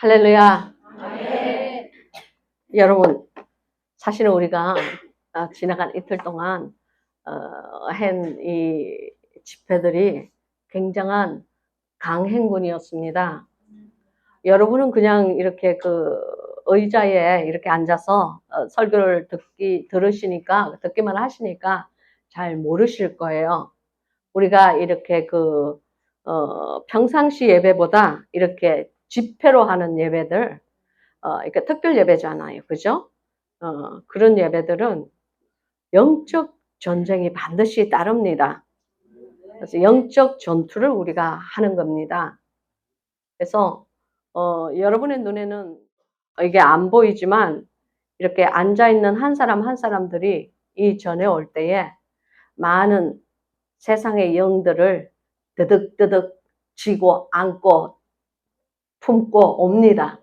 할렐루야. 네. 여러분, 사실은 우리가 지나간 이틀 동안 한 이 집회들이 굉장한 강행군이었습니다. 여러분은 그냥 이렇게 그 의자에 이렇게 앉아서 설교를 듣기만 하시니까 잘 모르실 거예요. 우리가 이렇게 평상시 예배보다 이렇게 집회로 하는 예배들, 이렇게 특별 예배잖아요. 그죠? 그런 예배들은 영적 전쟁이 반드시 따릅니다. 그래서 영적 전투를 우리가 하는 겁니다. 그래서, 여러분의 눈에는 이게 안 보이지만, 이렇게 앉아있는 한 사람 한 사람들이 이 전에 올 때에 많은 세상의 영들을 드득드득 쥐고 안고 품고 옵니다.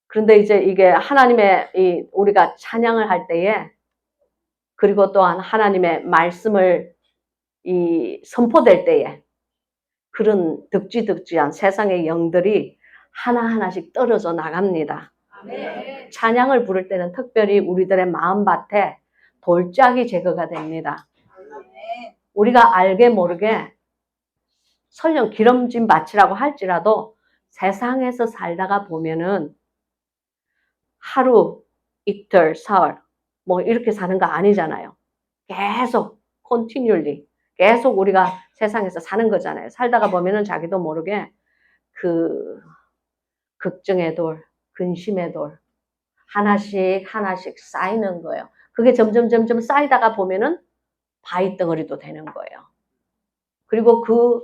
그런데 이제 이게 하나님의 우리가 찬양을 할 때에, 그리고 또한 하나님의 말씀을 선포될 때에 그런 득지득지한 세상의 영들이 하나하나씩 떨어져 나갑니다. 네. 찬양을 부를 때는 특별히 우리들의 마음밭에 돌짝이 제거가 됩니다. 네. 우리가 알게 모르게 설령 기름진 밭이라고 할지라도 세상에서 살다가 보면은 하루, 이틀, 사흘 뭐 이렇게 사는 거 아니잖아요. 계속 continually 계속 우리가 세상에서 사는 거잖아요. 살다가 보면은 자기도 모르게 그 걱정의 돌, 근심의 돌 하나씩 하나씩 쌓이는 거예요. 그게 점점 쌓이다가 보면은 바위 덩어리도 되는 거예요. 그리고 그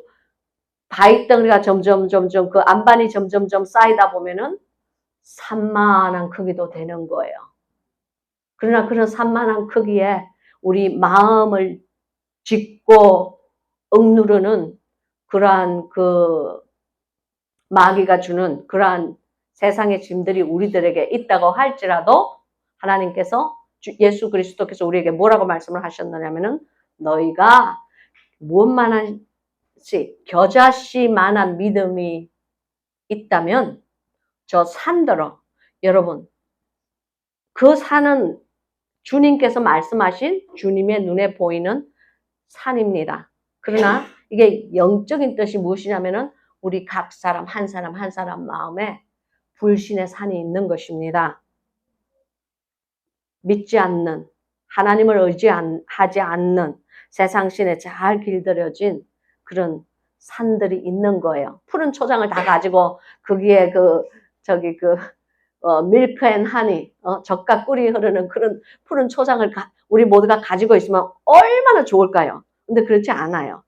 바위 덩어리가 점점 그 안반이 점점 쌓이다 보면은 산만한 크기도 되는 거예요. 그러나 그런 산만한 크기에 우리 마음을 짓고 억누르는 그러한 그 마귀가 주는 그러한 세상의 짐들이 우리들에게 있다고 할지라도 하나님께서 예수 그리스도께서 우리에게 뭐라고 말씀을 하셨느냐면은 너희가 무엇만한 겨자씨만한 믿음이 있다면 저 산더러 여러분 그 산은 주님께서 말씀하신 주님의 눈에 보이는 산입니다. 그러나 이게 영적인 뜻이 무엇이냐면은 우리 각 사람 한 사람 한 사람 마음에 불신의 산이 있는 것입니다. 믿지 않는 하나님을 의지하지 않는 세상신에 잘 길들여진 그런 산들이 있는 거예요. 푸른 초장을 다 가지고 거기에 밀크 앤 하니 젖과 꿀이 흐르는 그런 푸른 초장을 우리 모두가 가지고 있으면 얼마나 좋을까요? 근데 그렇지 않아요.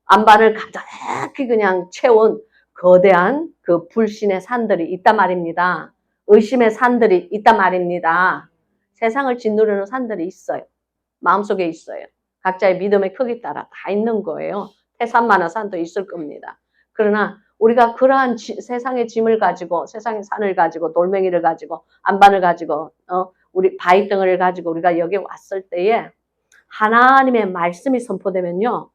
안반을 가득히 그냥 채운 거대한 그 불신의 산들이 있단 말입니다. 의심의 산들이 있단 말입니다. 세상을 짓누르는 산들이 있어요. 마음속에 있어요. 각자의 믿음의 크기 따라 다 있는 거예요. 태산만한 산도 있을 겁니다. 그러나 우리가 그러한 세상의 짐을 가지고 세상의 산을 가지고 돌멩이를 가지고 안반을 가지고 우리 바위덩어리를 가지고 우리가 여기 왔을 때에 하나님의 말씀이 선포되면요.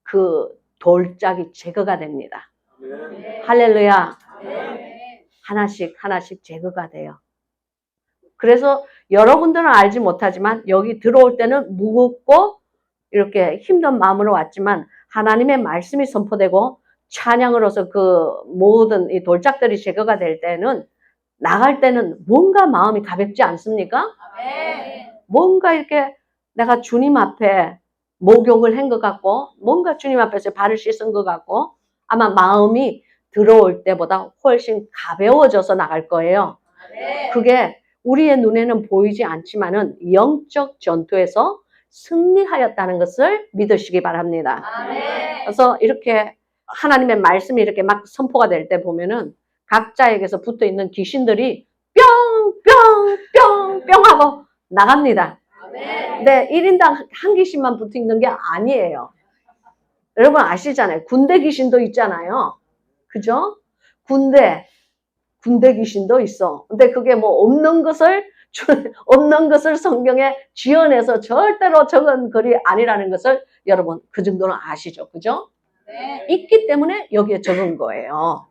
그 돌짝이 제거가 됩니다. 네. 할렐루야. 네. 하나씩 제거가 돼요. 그래서 여러분들은 알지 못하지만 여기 들어올 때는 무겁고 이렇게 힘든 마음으로 왔지만 하나님의 말씀이 선포되고 찬양으로서 그 모든 이 돌짝들이 제거가 될 때는 나갈 때는 뭔가 마음이 가볍지 않습니까? 네. 뭔가 이렇게 내가 주님 앞에 목욕을 한 것 같고 뭔가 주님 앞에서 발을 씻은 것 같고 아마 마음이 들어올 때보다 훨씬 가벼워져서 나갈 거예요. 네. 그게 우리의 눈에는 보이지 않지만은 영적 전투에서 승리하였다는 것을 믿으시기 바랍니다. 네. 그래서 이렇게 하나님의 말씀이 이렇게 막 선포가 될 때 보면은 각자에게서 붙어 있는 귀신들이 뿅 하고 나갑니다. 근데 1인당 한 귀신만 붙어 있는 게 아니에요. 여러분 아시잖아요. 군대 귀신도 있잖아요. 그죠? 군대 귀신도 있어. 근데 그게 뭐 없는 것을 성경에 지어내서 절대로 적은 글이 아니라는 것을 여러분 그 정도는 아시죠? 그죠? 네. 있기 때문에 여기에 적은 거예요.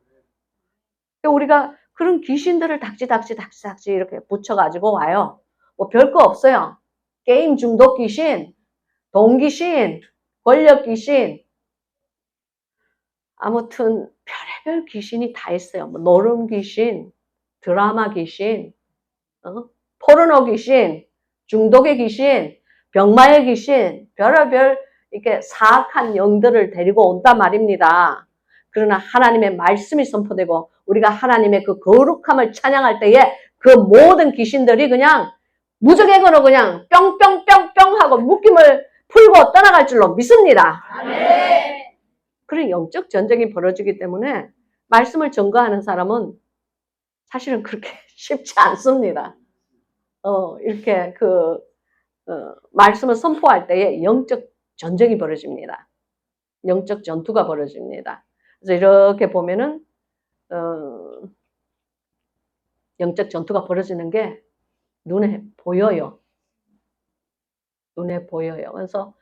우리가 그런 귀신들을 닥치 이렇게 붙여가지고 와요. 뭐 별거 없어요. 게임 중독 귀신, 돈 귀신, 권력 귀신, 아무튼 별의별 귀신이 다 있어요. 뭐 노름 귀신, 드라마 귀신, 포르노 귀신, 중독의 귀신, 병마의 귀신, 별의별 이렇게 사악한 영들을 데리고 온단 말입니다. 그러나 하나님의 말씀이 선포되고 우리가 하나님의 그 거룩함을 찬양할 때에 그 모든 귀신들이 그냥 무적액으로 그냥 뿅뿅뿅뿅 하고 묶임을 풀고 떠나갈 줄로 믿습니다. 아멘. 그런 영적 전쟁이 벌어지기 때문에 말씀을 전거하는 사람은 사실은 그렇게 쉽지 않습니다. 이렇게 말씀을 선포할 때에 영적 전쟁이 벌어집니다. 영적 전투가 벌어집니다. 그래서 이렇게 보면은, 영적 전투가 벌어지는 게 눈에 보여요. 눈에 보여요. 그래서,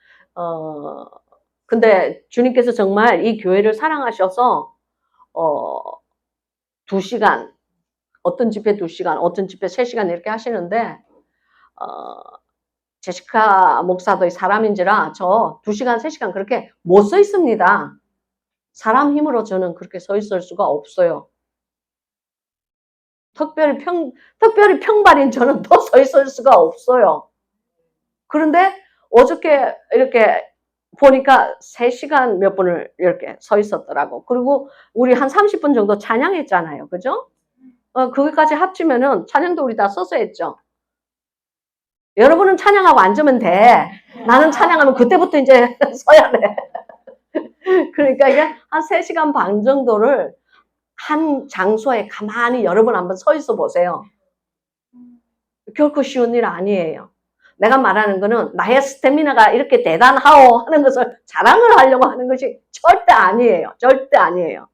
근데 주님께서 정말 이 교회를 사랑하셔서, 2시간, 어떤 집회 2시간, 어떤 집회 3시간 이렇게 하시는데, 제시카 목사도 사람인지라 저 2시간, 3시간 그렇게 못 서 있습니다. 사람 힘으로 저는 그렇게 서 있을 수가 없어요. 특별히 평발인 저는 더 서 있을 수가 없어요. 그런데 어저께 이렇게 보니까 3시간 몇 분을 이렇게 서 있었더라고. 그리고 우리 한 30분 정도 찬양했잖아요. 그죠? 거기까지 합치면은 찬양도 우리 다 서서 했죠. 여러분은 찬양하고 앉으면 돼. 나는 찬양하면 그때부터 이제 서야 돼. 그러니까 이게 한 3시간 반 정도를 한 장소에 가만히 여러분 한번 서 있어 보세요. 결코 쉬운 일 아니에요. 내가 말하는 거는 나의 스태미나가 이렇게 대단하오 하는 것을 자랑을 하려고 하는 것이 절대 아니에요. 절대 아니에요.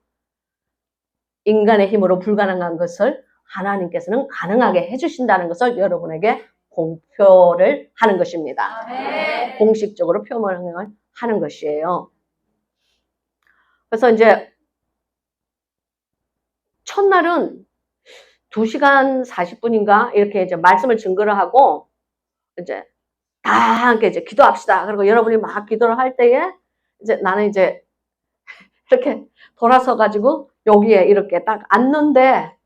인간의 힘으로 불가능한 것을 하나님께서는 가능하게 해주신다는 것을 여러분에게 공표를 하는 것입니다. 네. 공식적으로 표명을 하는 것이에요. 그래서 이제 첫날은 2시간 40분인가 이렇게 이제 말씀을 증거를 하고 이제 다 함께 이제 기도합시다. 그리고 여러분이 막 기도를 할 때에 이제 나는 이제 이렇게 돌아서 가지고 여기에 이렇게 딱 앉는데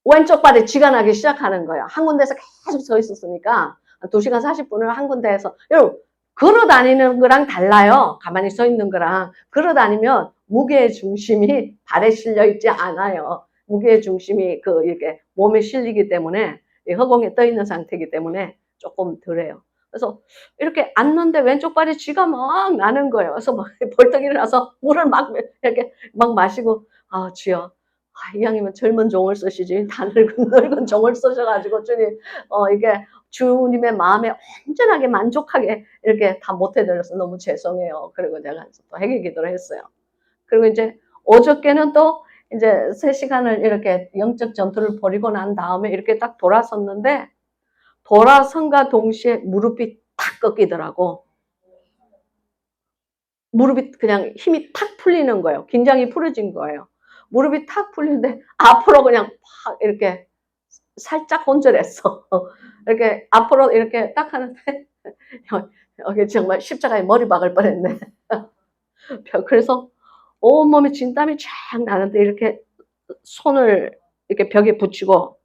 왼쪽 발에 쥐가 나기 시작하는 거예요. 한 군데서 계속 서 있었으니까 2시간 40분을 한 군데에서 여러분 걸어 다니는 거랑 달라요. 가만히 서 있는 거랑. 걸어 다니면 무게의 중심이 발에 실려 있지 않아요. 무게의 중심이 이렇게 몸에 실리기 때문에 허공에 떠 있는 상태이기 때문에 조금 덜해요. 그래서 이렇게 앉는데 왼쪽 발에 쥐가 막 나는 거예요. 그래서 막 벌떡 일어나서 물을 막 이렇게 막 마시고 주여. 이왕이면 젊은 종을 쓰시지 다 늙은 종을 쓰셔가지고 주님 이게 주님의 마음에 온전하게 만족하게 이렇게 다 못해드려서 너무 죄송해요. 그리고 제가 또 회개 기도를 했어요. 그리고 이제 어저께는 또 이제 3시간을 이렇게 영적 전투를 벌이고 난 다음에 이렇게 딱 돌아섰는데 돌아선과 동시에 무릎이 탁 꺾이더라고. 무릎이 그냥 힘이 탁 풀리는 거예요. 긴장이 풀어진 거예요. 무릎이 탁 풀리는데 앞으로 그냥 팍 이렇게 살짝 혼절했어. 이렇게 앞으로 이렇게 딱 하는데 여기 정말 십자가에 머리 박을 뻔했네. 그래서 온몸에 진땀이 쫙 나는데 이렇게 손을 이렇게 벽에 붙이고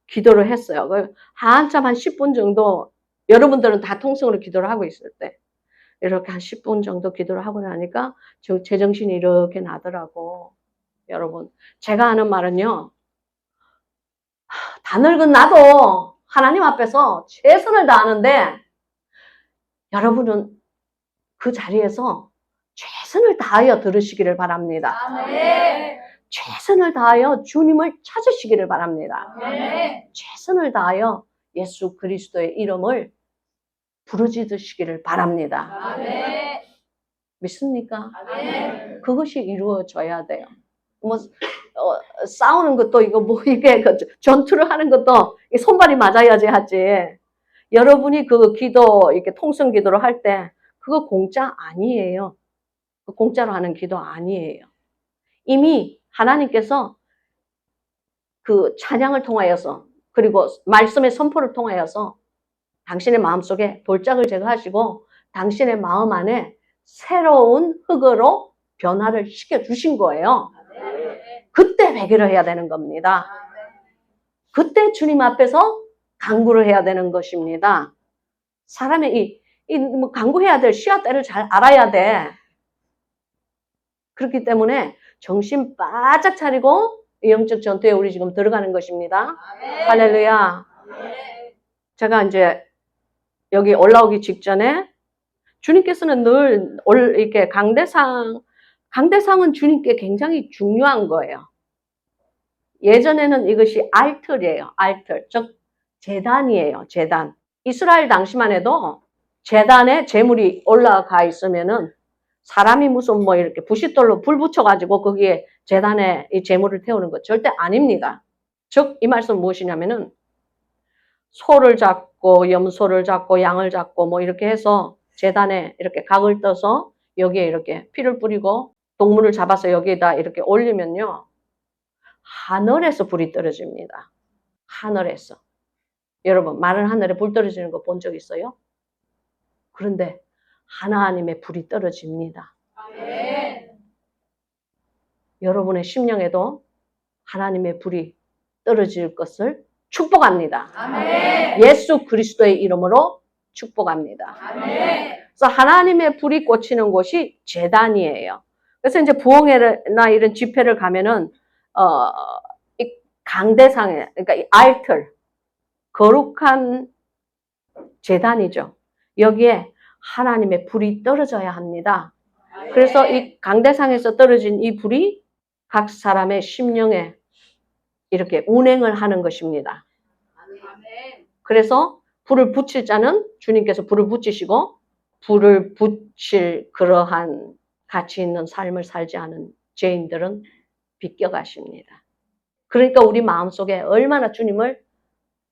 기도를 했어요. 한참 한 10분 정도 여러분들은 다 통성으로 기도를 하고 있을 때 이렇게 한 10분 정도 기도를 하고 나니까 제정신이 이렇게 나더라고. 여러분, 제가 하는 말은요. 다 늙은 나도 하나님 앞에서 최선을 다하는데 여러분은 그 자리에서 최선을 다하여 들으시기를 바랍니다. 아멘. 최선을 다하여 주님을 찾으시기를 바랍니다. 아멘. 최선을 다하여 예수 그리스도의 이름을 부르짖으시기를 바랍니다. 아멘. 믿습니까? 아멘. 그것이 이루어져야 돼요. 싸우는 것도 이게 전투를 하는 것도 손발이 맞아야지 하지. 여러분이 기도 이렇게 통성 기도를 할 때 그거 공짜 아니에요. 공짜로 하는 기도 아니에요. 이미 하나님께서 그 찬양을 통하여서 그리고 말씀의 선포를 통하여서 당신의 마음속에 돌짝을 제거하시고 당신의 마음 안에 새로운 흙으로 변화를 시켜주신 거예요. 그때 회개를 해야 되는 겁니다. 그때 주님 앞에서 간구를 해야 되는 것입니다. 사람이 뭐 간구해야 될 시와 때를 잘 알아야 돼. 그렇기 때문에 정신 바짝 차리고 영적 전투에 우리 지금 들어가는 것입니다. 할렐루야. 제가 이제 여기 올라오기 직전에 주님께서는 늘 이렇게 강대상은 주님께 굉장히 중요한 거예요. 예전에는 이것이 알틀이에요. 알틀, 즉 제단이에요. 제단. 이스라엘 당시만 해도 제단에 제물이 올라가 있으면은 사람이 무슨 뭐 이렇게 부싯돌로 불 붙여가지고 거기에 제단에 이 제물을 태우는 것 절대 아닙니다. 즉 이 말씀은 무엇이냐면은 소를 잡고 염소를 잡고 양을 잡고 뭐 이렇게 해서 제단에 이렇게 각을 떠서 여기에 이렇게 피를 뿌리고 동물을 잡아서 여기에다 이렇게 올리면요. 하늘에서 불이 떨어집니다. 하늘에서. 여러분 마른 하늘에 불 떨어지는 거 본 적 있어요? 그런데 하나님의 불이 떨어집니다. 아멘. 여러분의 심령에도 하나님의 불이 떨어질 것을 축복합니다. 아멘. 예수 그리스도의 이름으로 축복합니다. 아멘. 그래서 하나님의 불이 꽂히는 곳이 제단이에요. 그래서 이제 부흥회나 이런 집회를 가면은 이 강대상에 그러니까 이 알틀 거룩한 제단이죠. 여기에 하나님의 불이 떨어져야 합니다. 그래서 이 강대상에서 떨어진 이 불이 각 사람의 심령에 이렇게 운행을 하는 것입니다. 그래서 불을 붙일 자는 주님께서 불을 붙이시고 불을 붙일 그러한 가치 있는 삶을 살지 않은 죄인들은 비껴가십니다. 그러니까 우리 마음속에 얼마나 주님을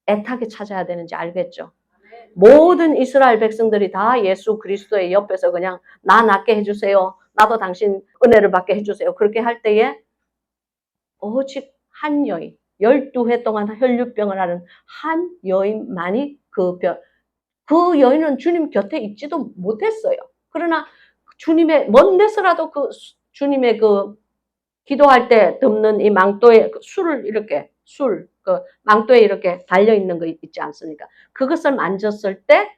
애타게 찾아야 되는지 알겠죠? 모든 이스라엘 백성들이 다 예수 그리스도의 옆에서 그냥 나 낫게 해주세요. 나도 당신 은혜를 받게 해주세요. 그렇게 할 때에 오직 한 여인, 12해 동안 혈류병을 앓은 한 여인만이 그 여인은 주님 곁에 있지도 못했어요. 그러나 주님의 먼 데서라도 그 주님의 그 기도할 때 덮는 이 망토에 술을 이렇게 그 망토에 이렇게 달려 있는 거 있지 않습니까? 그것을 만졌을 때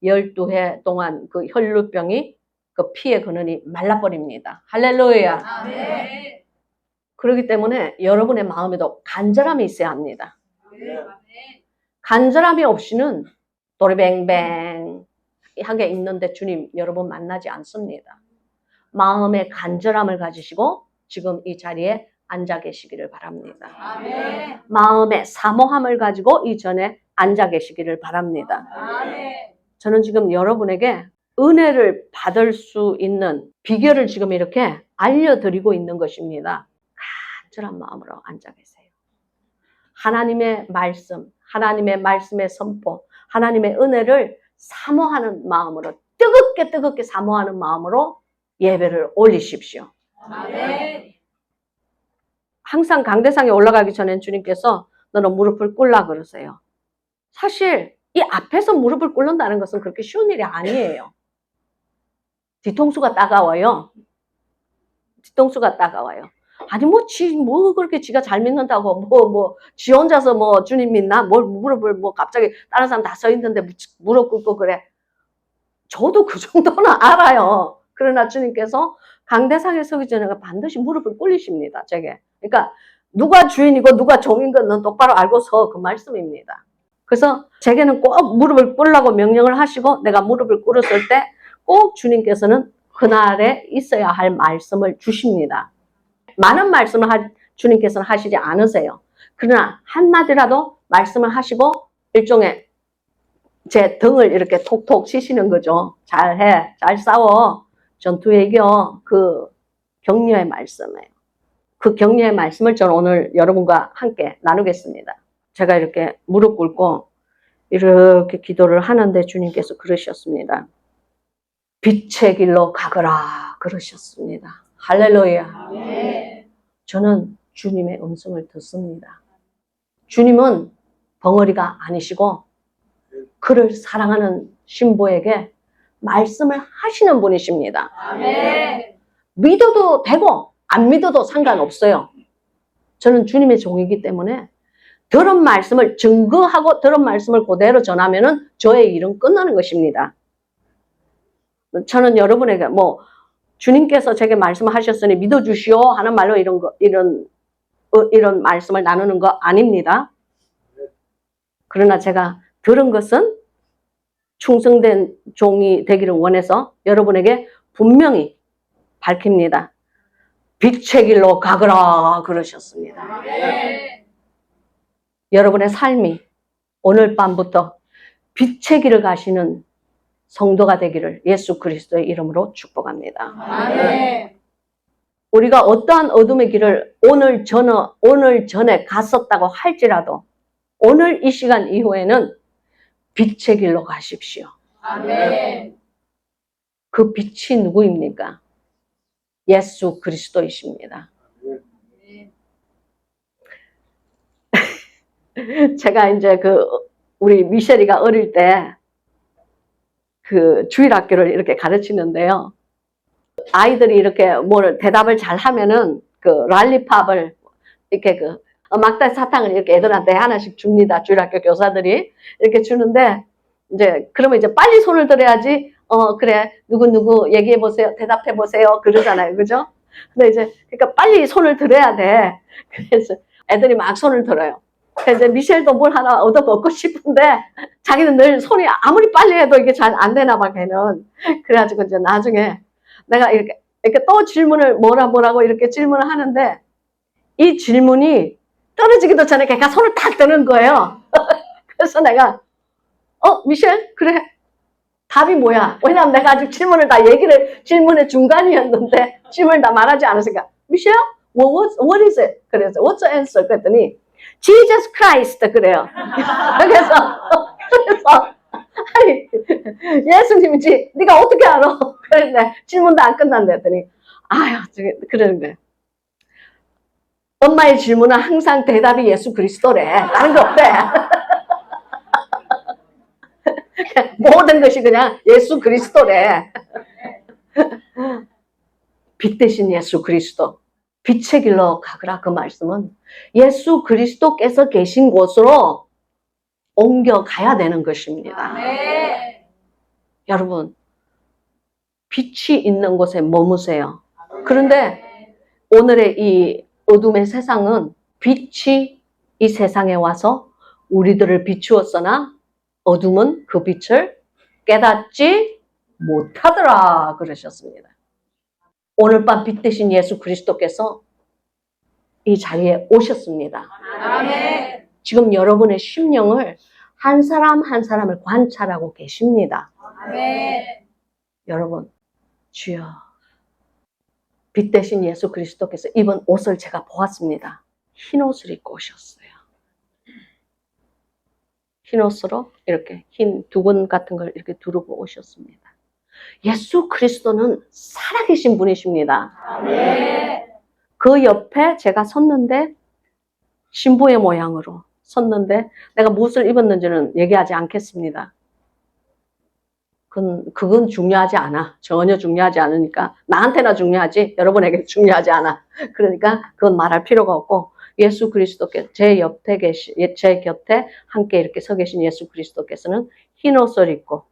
12해 동안 그 혈루병이 그 피의 근원이 말라버립니다. 할렐루야. 아멘. 그렇기 때문에 여러분의 마음에도 간절함이 있어야 합니다. 아멘. 간절함이 없이는 도리뱅뱅하게 있는데 주님 여러분 만나지 않습니다. 마음의 간절함을 가지시고 지금 이 자리에 앉아 계시기를 바랍니다. 아멘. 마음의 사모함을 가지고 이 전에 앉아 계시기를 바랍니다. 아멘. 저는 지금 여러분에게 은혜를 받을 수 있는 비결을 지금 이렇게 알려드리고 있는 것입니다. 간절한 마음으로 앉아 계세요. 하나님의 말씀, 하나님의 말씀의 선포, 하나님의 은혜를 사모하는 마음으로 뜨겁게 사모하는 마음으로 예배를 올리십시오. 아멘. 항상 강대상에 올라가기 전엔 주님께서 너는 무릎을 꿇라 그러세요. 사실 이 앞에서 무릎을 꿇는다는 것은 그렇게 쉬운 일이 아니에요. 뒤통수가 따가워요. 뒤통수가 따가워요. 아니 뭐 그렇게 지가 잘 믿는다고 지 혼자서 뭐 주님 믿나 뭘 무릎을 뭐 갑자기 다른 사람 다 서 있는데 무릎 꿇고 그래. 저도 그 정도는 알아요. 그러나 주님께서 강대상에 서기 전에 반드시 무릎을 꿇리십니다. 제게. 그러니까 누가 주인이고 누가 종인 건 똑바로 알고서 그 말씀입니다. 그래서 제게는 꼭 무릎을 꿇으라고 명령을 하시고 내가 무릎을 꿇었을 때 꼭 주님께서는 그날에 있어야 할 말씀을 주십니다. 많은 말씀을 주님께서는 하시지 않으세요. 그러나 한마디라도 말씀을 하시고 일종의 제 등을 이렇게 톡톡 치시는 거죠. 잘해, 잘 싸워, 전투에 이겨. 그 격려의 말씀이에요. 그 격려의 말씀을 저는 오늘 여러분과 함께 나누겠습니다. 제가 이렇게 무릎 꿇고 이렇게 기도를 하는데 주님께서 그러셨습니다. 빛의 길로 가거라 그러셨습니다. 할렐루야. 아멘. 저는 주님의 음성을 듣습니다. 주님은 벙어리가 아니시고 그를 사랑하는 신부에게 말씀을 하시는 분이십니다. 아멘. 믿어도 되고 안 믿어도 상관없어요. 저는 주님의 종이기 때문에 들은 말씀을 증거하고 들은 말씀을 그대로 전하면은 저의 일은 끝나는 것입니다. 저는 여러분에게 뭐 주님께서 제게 말씀하셨으니 믿어주시오 하는 말로 이런 말씀을 나누는 거 아닙니다. 그러나 제가 들은 것은 충성된 종이 되기를 원해서 여러분에게 분명히 밝힙니다. 빛의 길로 가거라 그러셨습니다. 아멘. 여러분의 삶이 오늘 밤부터 빛의 길을 가시는 성도가 되기를 예수 그리스도의 이름으로 축복합니다. 아멘. 우리가 어떠한 어둠의 길을 오늘 전에 갔었다고 할지라도 오늘 이 시간 이후에는 빛의 길로 가십시오. 아멘. 그 빛이 누구입니까? 예수 그리스도이십니다. 제가 이제 우리 미셸이가 어릴 때 주일학교를 이렇게 가르치는데요. 아이들이 이렇게 대답을 잘 하면은 랄리팝을 이렇게 막대 사탕을 이렇게 애들한테 하나씩 줍니다. 주일학교 교사들이 이렇게 주는데 그러면 이제 빨리 손을 들어야지 그래 누구 얘기해 보세요. 대답해 보세요. 그러잖아요. 그죠? 근데 그러니까 빨리 손을 들어야 돼. 그래서 애들이 막 손을 들어요. 그래서 미셸도 뭘 하나 얻어 먹고 싶은데 자기는 늘 손이 아무리 빨리 해도 이게 잘 안 되나 봐 걔는. 그래가지고 이제 나중에 내가 이렇게 또 질문을 뭐라고 이렇게 질문을 하는데 이 질문이 떨어지기도 전에 걔가 손을 탁 드는 거예요. 그래서 내가 미셸 그래 답이 뭐야? 왜냐면 내가 아직 질문을 다 질문의 중간이었는데 질문을 다 말하지 않았으니까 미셸 what is it? 그래서 what's the answer? 그랬더니 Jesus Christ 그래요. 그래서 아니 예수님이지 네가 어떻게 알아? 그랬는데 질문도 안 끝난다 했더니 아유 그러는 거예요. 엄마의 질문은 항상 대답이 예수 그리스도래. 다른 거 없대. 모든 것이 그냥 예수 그리스도래. 빛 대신 예수 그리스도. 빛의 길로 가거라 그 말씀은 예수 그리스도께서 계신 곳으로 옮겨가야 되는 것입니다. 아멘. 여러분 빛이 있는 곳에 머무세요. 그런데 오늘의 이 어둠의 세상은 빛이 이 세상에 와서 우리들을 비추었으나 어둠은 그 빛을 깨닫지 못하더라 그러셨습니다. 오늘 밤 빛 대신 예수 그리스도께서 이 자리에 오셨습니다. 아멘. 지금 여러분의 심령을 한 사람 한 사람을 관찰하고 계십니다. 아멘. 여러분 주여 빛 대신 예수 그리스도께서 입은 옷을 제가 보았습니다. 흰 옷을 입고 오셨어요. 흰 옷으로 이렇게 흰 두건 같은 걸 이렇게 두르고 오셨습니다. 예수 그리스도는 살아계신 분이십니다. 아멘. 그 옆에 제가 섰는데 신부의 모양으로 섰는데 내가 무엇을 입었는지는 얘기하지 않겠습니다. 그건 중요하지 않아. 전혀 중요하지 않으니까 나한테나 중요하지 여러분에게 중요하지 않아. 그러니까 그건 말할 필요가 없고 예수 그리스도께 제 곁에 함께 이렇게 서 계신 예수 그리스도께서는 흰 옷을 입고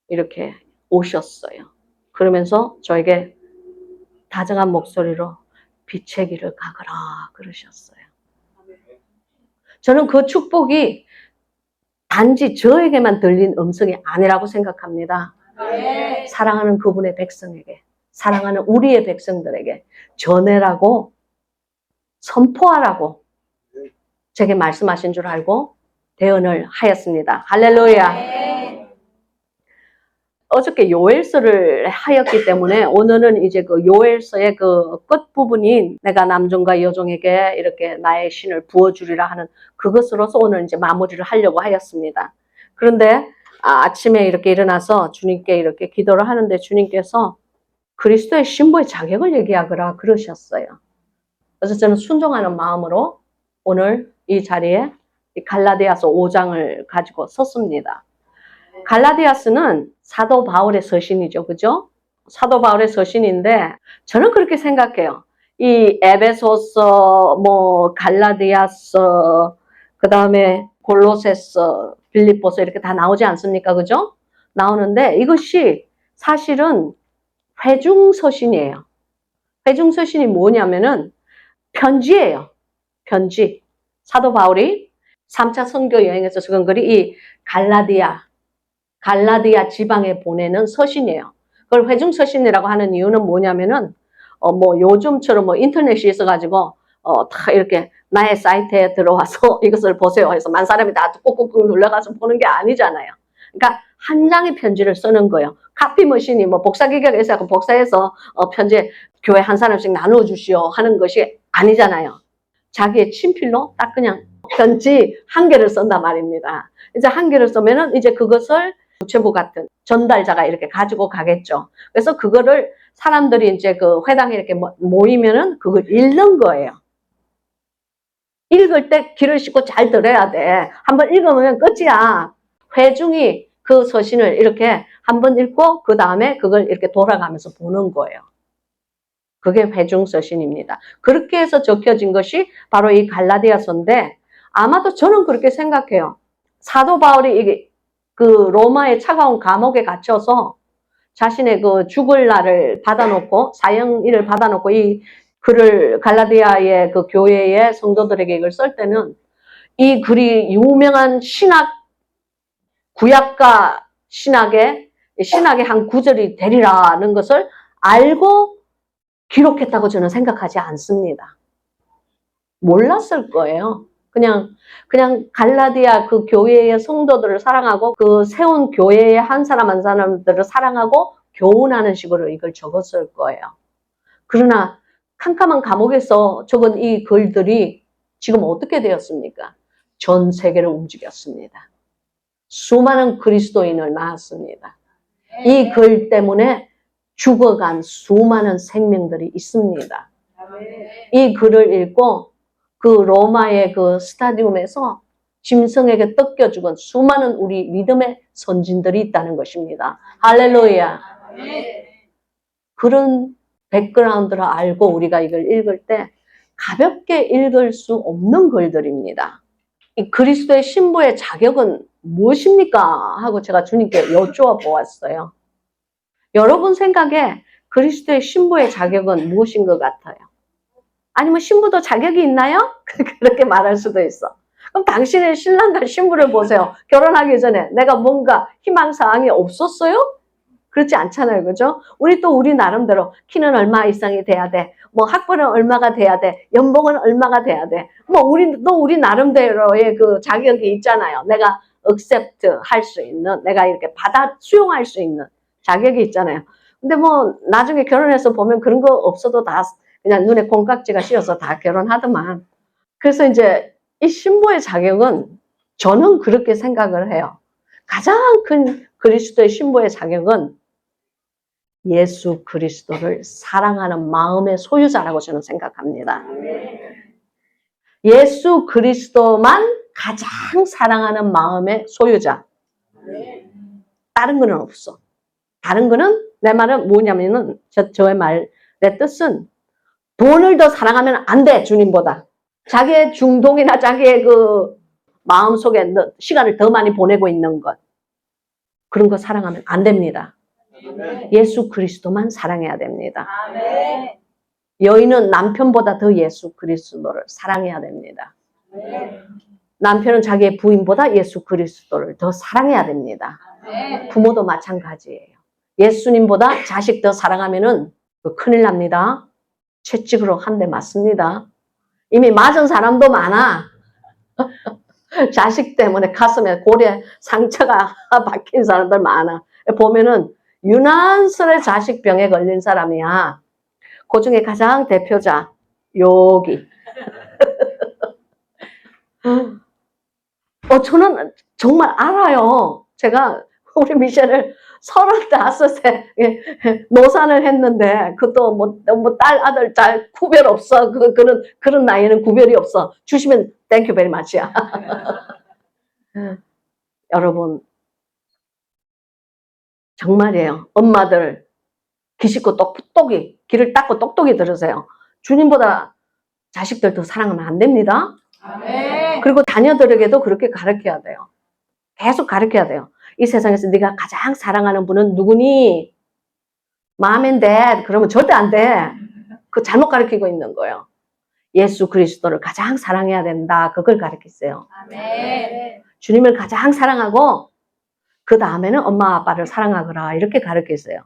이렇게 오셨어요. 그러면서 저에게 다정한 목소리로 빛의 길을 가거라 그러셨어요. 저는 그 축복이 단지 저에게만 들린 음성이 아니라고 생각합니다. 아멘. 사랑하는 그분의 백성에게, 사랑하는 우리의 백성들에게 전해라고 선포하라고 제게 말씀하신 줄 알고 대언을 하였습니다. 할렐루야. 아멘. 어저께 요엘서를 하였기 때문에 오늘은 이제 그 요엘서의 그 끝부분인 내가 남종과 여종에게 이렇게 나의 신을 부어주리라 하는 그것으로서 오늘 이제 마무리를 하려고 하였습니다. 그런데 아침에 이렇게 일어나서 주님께 이렇게 기도를 하는데 주님께서 그리스도의 신부의 자격을 얘기하거라 그러셨어요. 그래서 저는 순종하는 마음으로 오늘 이 자리에 이 갈라디아서 5장을 가지고 섰습니다. 갈라디아서는 사도 바울의 서신이죠. 그죠? 사도 바울의 서신인데 저는 그렇게 생각해요. 이 에베소서, 갈라디아서, 그 다음에 골로새서, 빌립보서 이렇게 다 나오지 않습니까? 그죠? 나오는데 이것이 사실은 회중서신이에요. 회중서신이 뭐냐면은 편지예요. 편지. 사도 바울이 3차 선교 여행에서 적은 글이 이 갈라디아 지방에 보내는 서신이에요. 그걸 회중서신이라고 하는 이유는 뭐냐면은 요즘처럼 인터넷이 있어가지고 다 이렇게 나의 사이트에 들어와서 이것을 보세요 해서 만 사람이 다 꾹꾹꾹 눌러가서 보는 게 아니잖아요. 그러니까 한 장의 편지를 쓰는 거예요. 카피 머신이 복사기계가 있어서 복사해서 편지 교회 한 사람씩 나누어 주시오 하는 것이 아니잖아요. 자기의 친필로 딱 그냥 편지 한 개를 쓴단 말입니다. 이제 한 개를 쓰면은 이제 그것을 우체부 같은 전달자가 이렇게 가지고 가겠죠. 그래서 그거를 사람들이 이제 그 회당에 이렇게 모이면은 그걸 읽는 거예요. 읽을 때 귀를 씻고 잘 들어야 돼. 한번 읽으면 끝이야. 회중이 그 서신을 이렇게 한번 읽고 그 다음에 그걸 이렇게 돌아가면서 보는 거예요. 그게 회중 서신입니다. 그렇게 해서 적혀진 것이 바로 이 갈라디아서인데 아마도 저는 그렇게 생각해요. 사도 바울이 그 로마의 차가운 감옥에 갇혀서 자신의 그 죽을 날을 받아놓고 사형일을 받아놓고 이 글을 갈라디아의 그 교회의 성도들에게 이걸 쓸 때는 이 글이 유명한 구약과 신학의 한 구절이 되리라는 것을 알고 기록했다고 저는 생각하지 않습니다. 몰랐을 거예요. 그냥 갈라디아 그 교회의 성도들을 사랑하고 그 세운 교회의 한 사람 한 사람들을 사랑하고 교훈하는 식으로 이걸 적었을 거예요. 그러나 캄캄한 감옥에서 적은 이 글들이 지금 어떻게 되었습니까? 전 세계를 움직였습니다. 수많은 그리스도인을 낳았습니다. 이 글 때문에 죽어간 수많은 생명들이 있습니다. 이 글을 읽고 그 로마의 그 스타디움에서 짐승에게 뜯겨 죽은 수많은 우리 믿음의 선진들이 있다는 것입니다. 할렐루야. 그런 백그라운드를 알고 우리가 이걸 읽을 때 가볍게 읽을 수 없는 글들입니다. 이 그리스도의 신부의 자격은 무엇입니까? 하고 제가 주님께 여쭈어 보았어요. 여러분 생각에 그리스도의 신부의 자격은 무엇인 것 같아요? 아니면 신부도 자격이 있나요? 그렇게 말할 수도 있어. 그럼 당신의 신랑과 신부를 보세요. 결혼하기 전에 내가 뭔가 희망사항이 없었어요? 그렇지 않잖아요. 그죠? 우리 나름대로 키는 얼마 이상이 돼야 돼. 학벌은 얼마가 돼야 돼. 연봉은 얼마가 돼야 돼. 우리 나름대로의 그 자격이 있잖아요. 내가 accept 할 수 있는, 내가 이렇게 수용할 수 있는 자격이 있잖아요. 근데 나중에 결혼해서 보면 그런 거 없어도 다 그냥 눈에 콩깍지가 씌어서 다 결혼하더만. 그래서 이제 이 신부의 자격은 저는 그렇게 생각을 해요. 가장 큰 그리스도의 신부의 자격은 예수 그리스도를 사랑하는 마음의 소유자라고 저는 생각합니다. 예수 그리스도만 가장 사랑하는 마음의 소유자. 다른 거는 없어. 다른 거는 내 말은 뭐냐면은 저의 내 뜻은 돈을 더 사랑하면 안 돼, 주님보다. 자기의 중동이나 자기의 그 마음속에 시간을 더 많이 보내고 있는 것. 그런 거 사랑하면 안 됩니다. 예수 그리스도만 사랑해야 됩니다. 여인은 남편보다 더 예수 그리스도를 사랑해야 됩니다. 남편은 자기의 부인보다 예수 그리스도를 더 사랑해야 됩니다. 부모도 마찬가지예요. 예수님보다 자식 더 사랑하면은 큰일 납니다. 채찍으로 한 대 맞습니다. 이미 맞은 사람도 많아. 자식 때문에 가슴에 골에 상처가 박힌 사람들 많아. 보면은 유난스레 자식병에 걸린 사람이야. 그 중에 가장 대표자 여기. 저는 정말 알아요. 제가 우리 미셸을 35세 노산을 했는데 그것도 뭐 딸 아들 잘 구별 없어. 그런 나이에는 구별이 없어. 주시면 땡큐 베리 마치야. 여러분 정말이에요. 엄마들 귀 씻고 똑똑히 귀를 닦고 똑똑히 들으세요. 주님보다 자식들 더 사랑하면 안 됩니다. 아멘. 그리고 자녀들에게도 그렇게 가르쳐야 돼요. 계속 가르쳐야 돼요. 이 세상에서 네가 가장 사랑하는 분은 누구니? Mom and Dad. 그러면 절대 안 돼. 그 잘못 가르치고 있는 거예요. 예수 그리스도를 가장 사랑해야 된다. 그걸 가르쳤어요. 아멘. 주님을 가장 사랑하고 그 다음에는 엄마 아빠를 사랑하거라. 이렇게 가르쳤어요.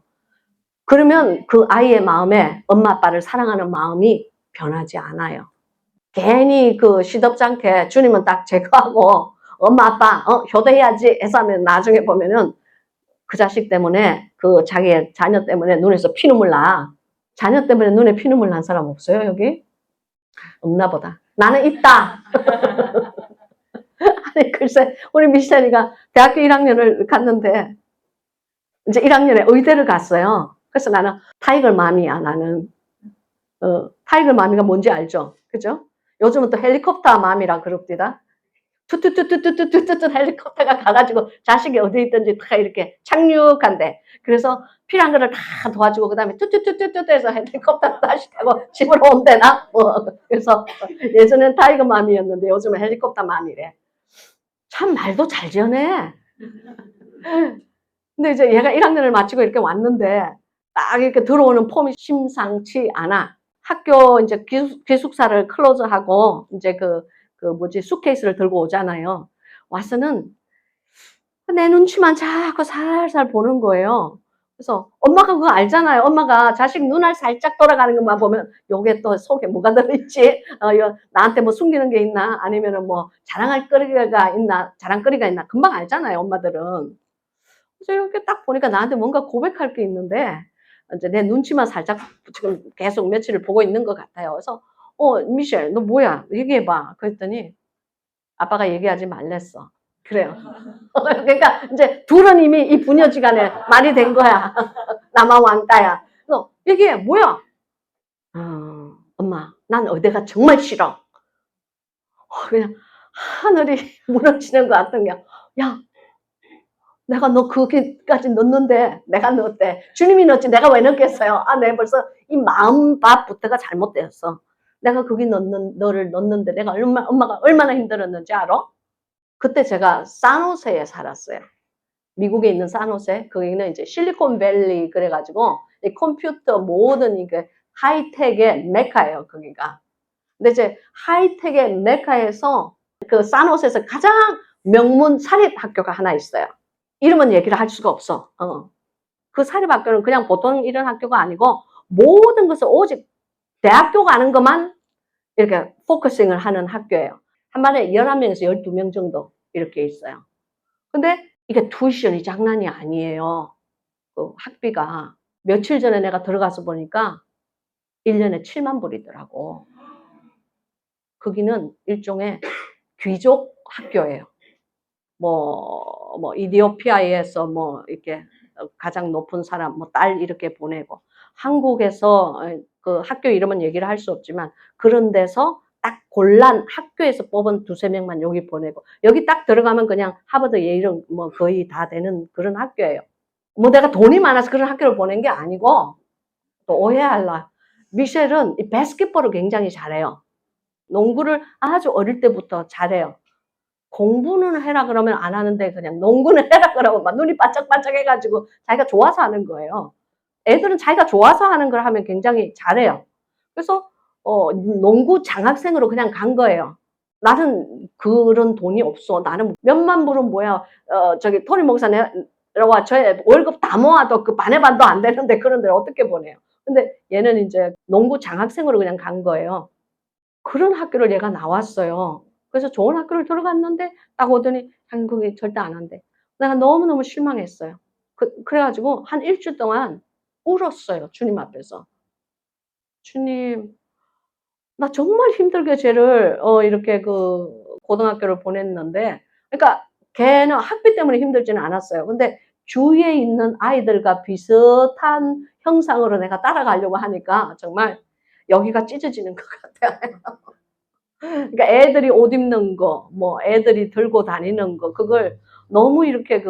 그러면 그 아이의 마음에 엄마 아빠를 사랑하는 마음이 변하지 않아요. 괜히 그 시덥지 않게 주님은 딱 제거하고 엄마 아빠 효도해야지 해서 하면 나중에 보면은 그 자식 때문에 그 자기의 자녀 때문에 눈에서 피눈물 나. 자녀 때문에 눈에 피눈물 난 사람 없어요 여기? 없나 보다. 나는 있다. 아니 글쎄 우리 미셸이가 대학교 1학년을 갔는데 이제 1학년에 의대를 갔어요. 그래서 나는 타이거 맘이야 나는. 타이거 맘이가 뭔지 알죠? 그죠? 요즘은 또 헬리콥터 맘이라 그럽디다. 투투투투투투투투 헬리콥터가 가가지고 자식이 어디 있든지 다 이렇게 착륙한대. 그래서 필요한 거를 다 도와주고 그다음에 투투투투투 해서 헬리콥터 다시 타고 집으로 온대나. 그래서 예전엔 타이거 맘이었는데 요즘은 헬리콥터 맘이래. 참 말도 잘 지어내. 근데 이제 얘가 1학년을 마치고 이렇게 왔는데 딱 이렇게 들어오는 폼이 심상치 않아. 학교 이제 기숙사를 클로즈하고 이제 그 뭐지 수케이스를 들고 오잖아요. 와서는 내 눈치만 자꾸 살살 보는 거예요. 그래서 엄마가 그거 알잖아요. 엄마가 자식 눈알 살짝 돌아가는 것만 보면 요게 또 속에 뭐가 들어있지? 나한테 뭐 숨기는 게 있나? 아니면은 뭐 자랑할 거리가 있나? 자랑거리가 있나? 금방 알잖아요. 엄마들은. 그래서 이렇게 딱 보니까 나한테 뭔가 고백할 게 있는데 이제 내 눈치만 살짝 지금 계속 며칠을 보고 있는 것 같아요. 그래서 미셸 너 뭐야? 얘기해봐. 그랬더니 아빠가 얘기하지 말랬어. 그래요. 그러니까 이제 둘은 이미 이 부녀지간에 말이 된 거야. 나만 왕따야. 그래서 얘기해. 뭐야? 엄마 난 의대가 정말 싫어. 그냥 하늘이 무너지는 것 같은 게 야 내가 너 거기까지 넣었는데 내가 넣었대. 주님이 넣었지 내가 왜 넣겠어요. 내가 벌써 이 마음밥부터가 잘못되었어. 내가 거기 너를 넣었는데 내가 엄마가 얼마나 힘들었는지 알아? 그때 제가 산호세에 살았어요. 미국에 있는 산호세. 거기는 이제 실리콘밸리 그래가지고 이 컴퓨터 모든 이게 하이텍의 메카예요. 거기가. 근데 이제 하이텍의 메카에서 그 산호세에서 가장 명문 사립학교가 하나 있어요. 이름은 얘기를 할 수가 없어. 그 사립학교는 그냥 보통 이런 학교가 아니고 모든 것을 오직 대학교 가는 것만 이렇게 포커싱을 하는 학교예요. 한 반에 11명에서 12명 정도 이렇게 있어요. 근데 이게 투이션이 장난이 아니에요. 그 학비가. 며칠 전에 내가 들어가서 보니까 1년에 7만 불이더라고. 거기는 일종의 귀족 학교예요. 뭐 이디오피아에서 뭐 이렇게 가장 높은 사람 뭐 딸 이렇게 보내고 한국에서 그 학교 이름은 얘기를 할 수 없지만 그런 데서 딱 골란 학교에서 뽑은 두세 명만 여기 보내고 여기 딱 들어가면 그냥 하버드 예일은 뭐 거의 다 되는 그런 학교예요. 뭐 내가 돈이 많아서 그런 학교를 보낸 게 아니고 또 오해할라. 미셸은 이 바스켓볼을 굉장히 잘해요. 농구를 아주 어릴 때부터 잘해요. 공부는 해라 그러면 안 하는데 그냥 농구는 해라 그러면 막 눈이 반짝반짝 해가지고 자기가 좋아서 하는 거예요. 애들은 자기가 좋아서 하는 걸 하면 굉장히 잘해요. 그래서 농구 장학생으로 그냥 간 거예요. 나는 그런 돈이 없어. 나는 몇만 불은 뭐야. 저기 토니 목사와 저의 월급 다 모아도 그 반의 반도 안 되는데 그런 데를 어떻게 보내요. 근데 얘는 이제 농구 장학생으로 그냥 간 거예요. 그런 학교를 얘가 나왔어요. 그래서 좋은 학교를 들어갔는데 딱 오더니 한국이 절대 안 한대. 내가 너무너무 실망했어요. 그래가지고 한 일주일 동안 울었어요. 주님 앞에서. 주님, 나 정말 힘들게 쟤를 이렇게 그 고등학교를 보냈는데, 그러니까 걔는 학비 때문에 힘들지는 않았어요. 근데 주위에 있는 아이들과 비슷한 형상으로 내가 따라가려고 하니까 정말 여기가 찢어지는 것 같아요. 그러니까 애들이 옷 입는 거, 뭐 애들이 들고 다니는 거, 그걸 너무 이렇게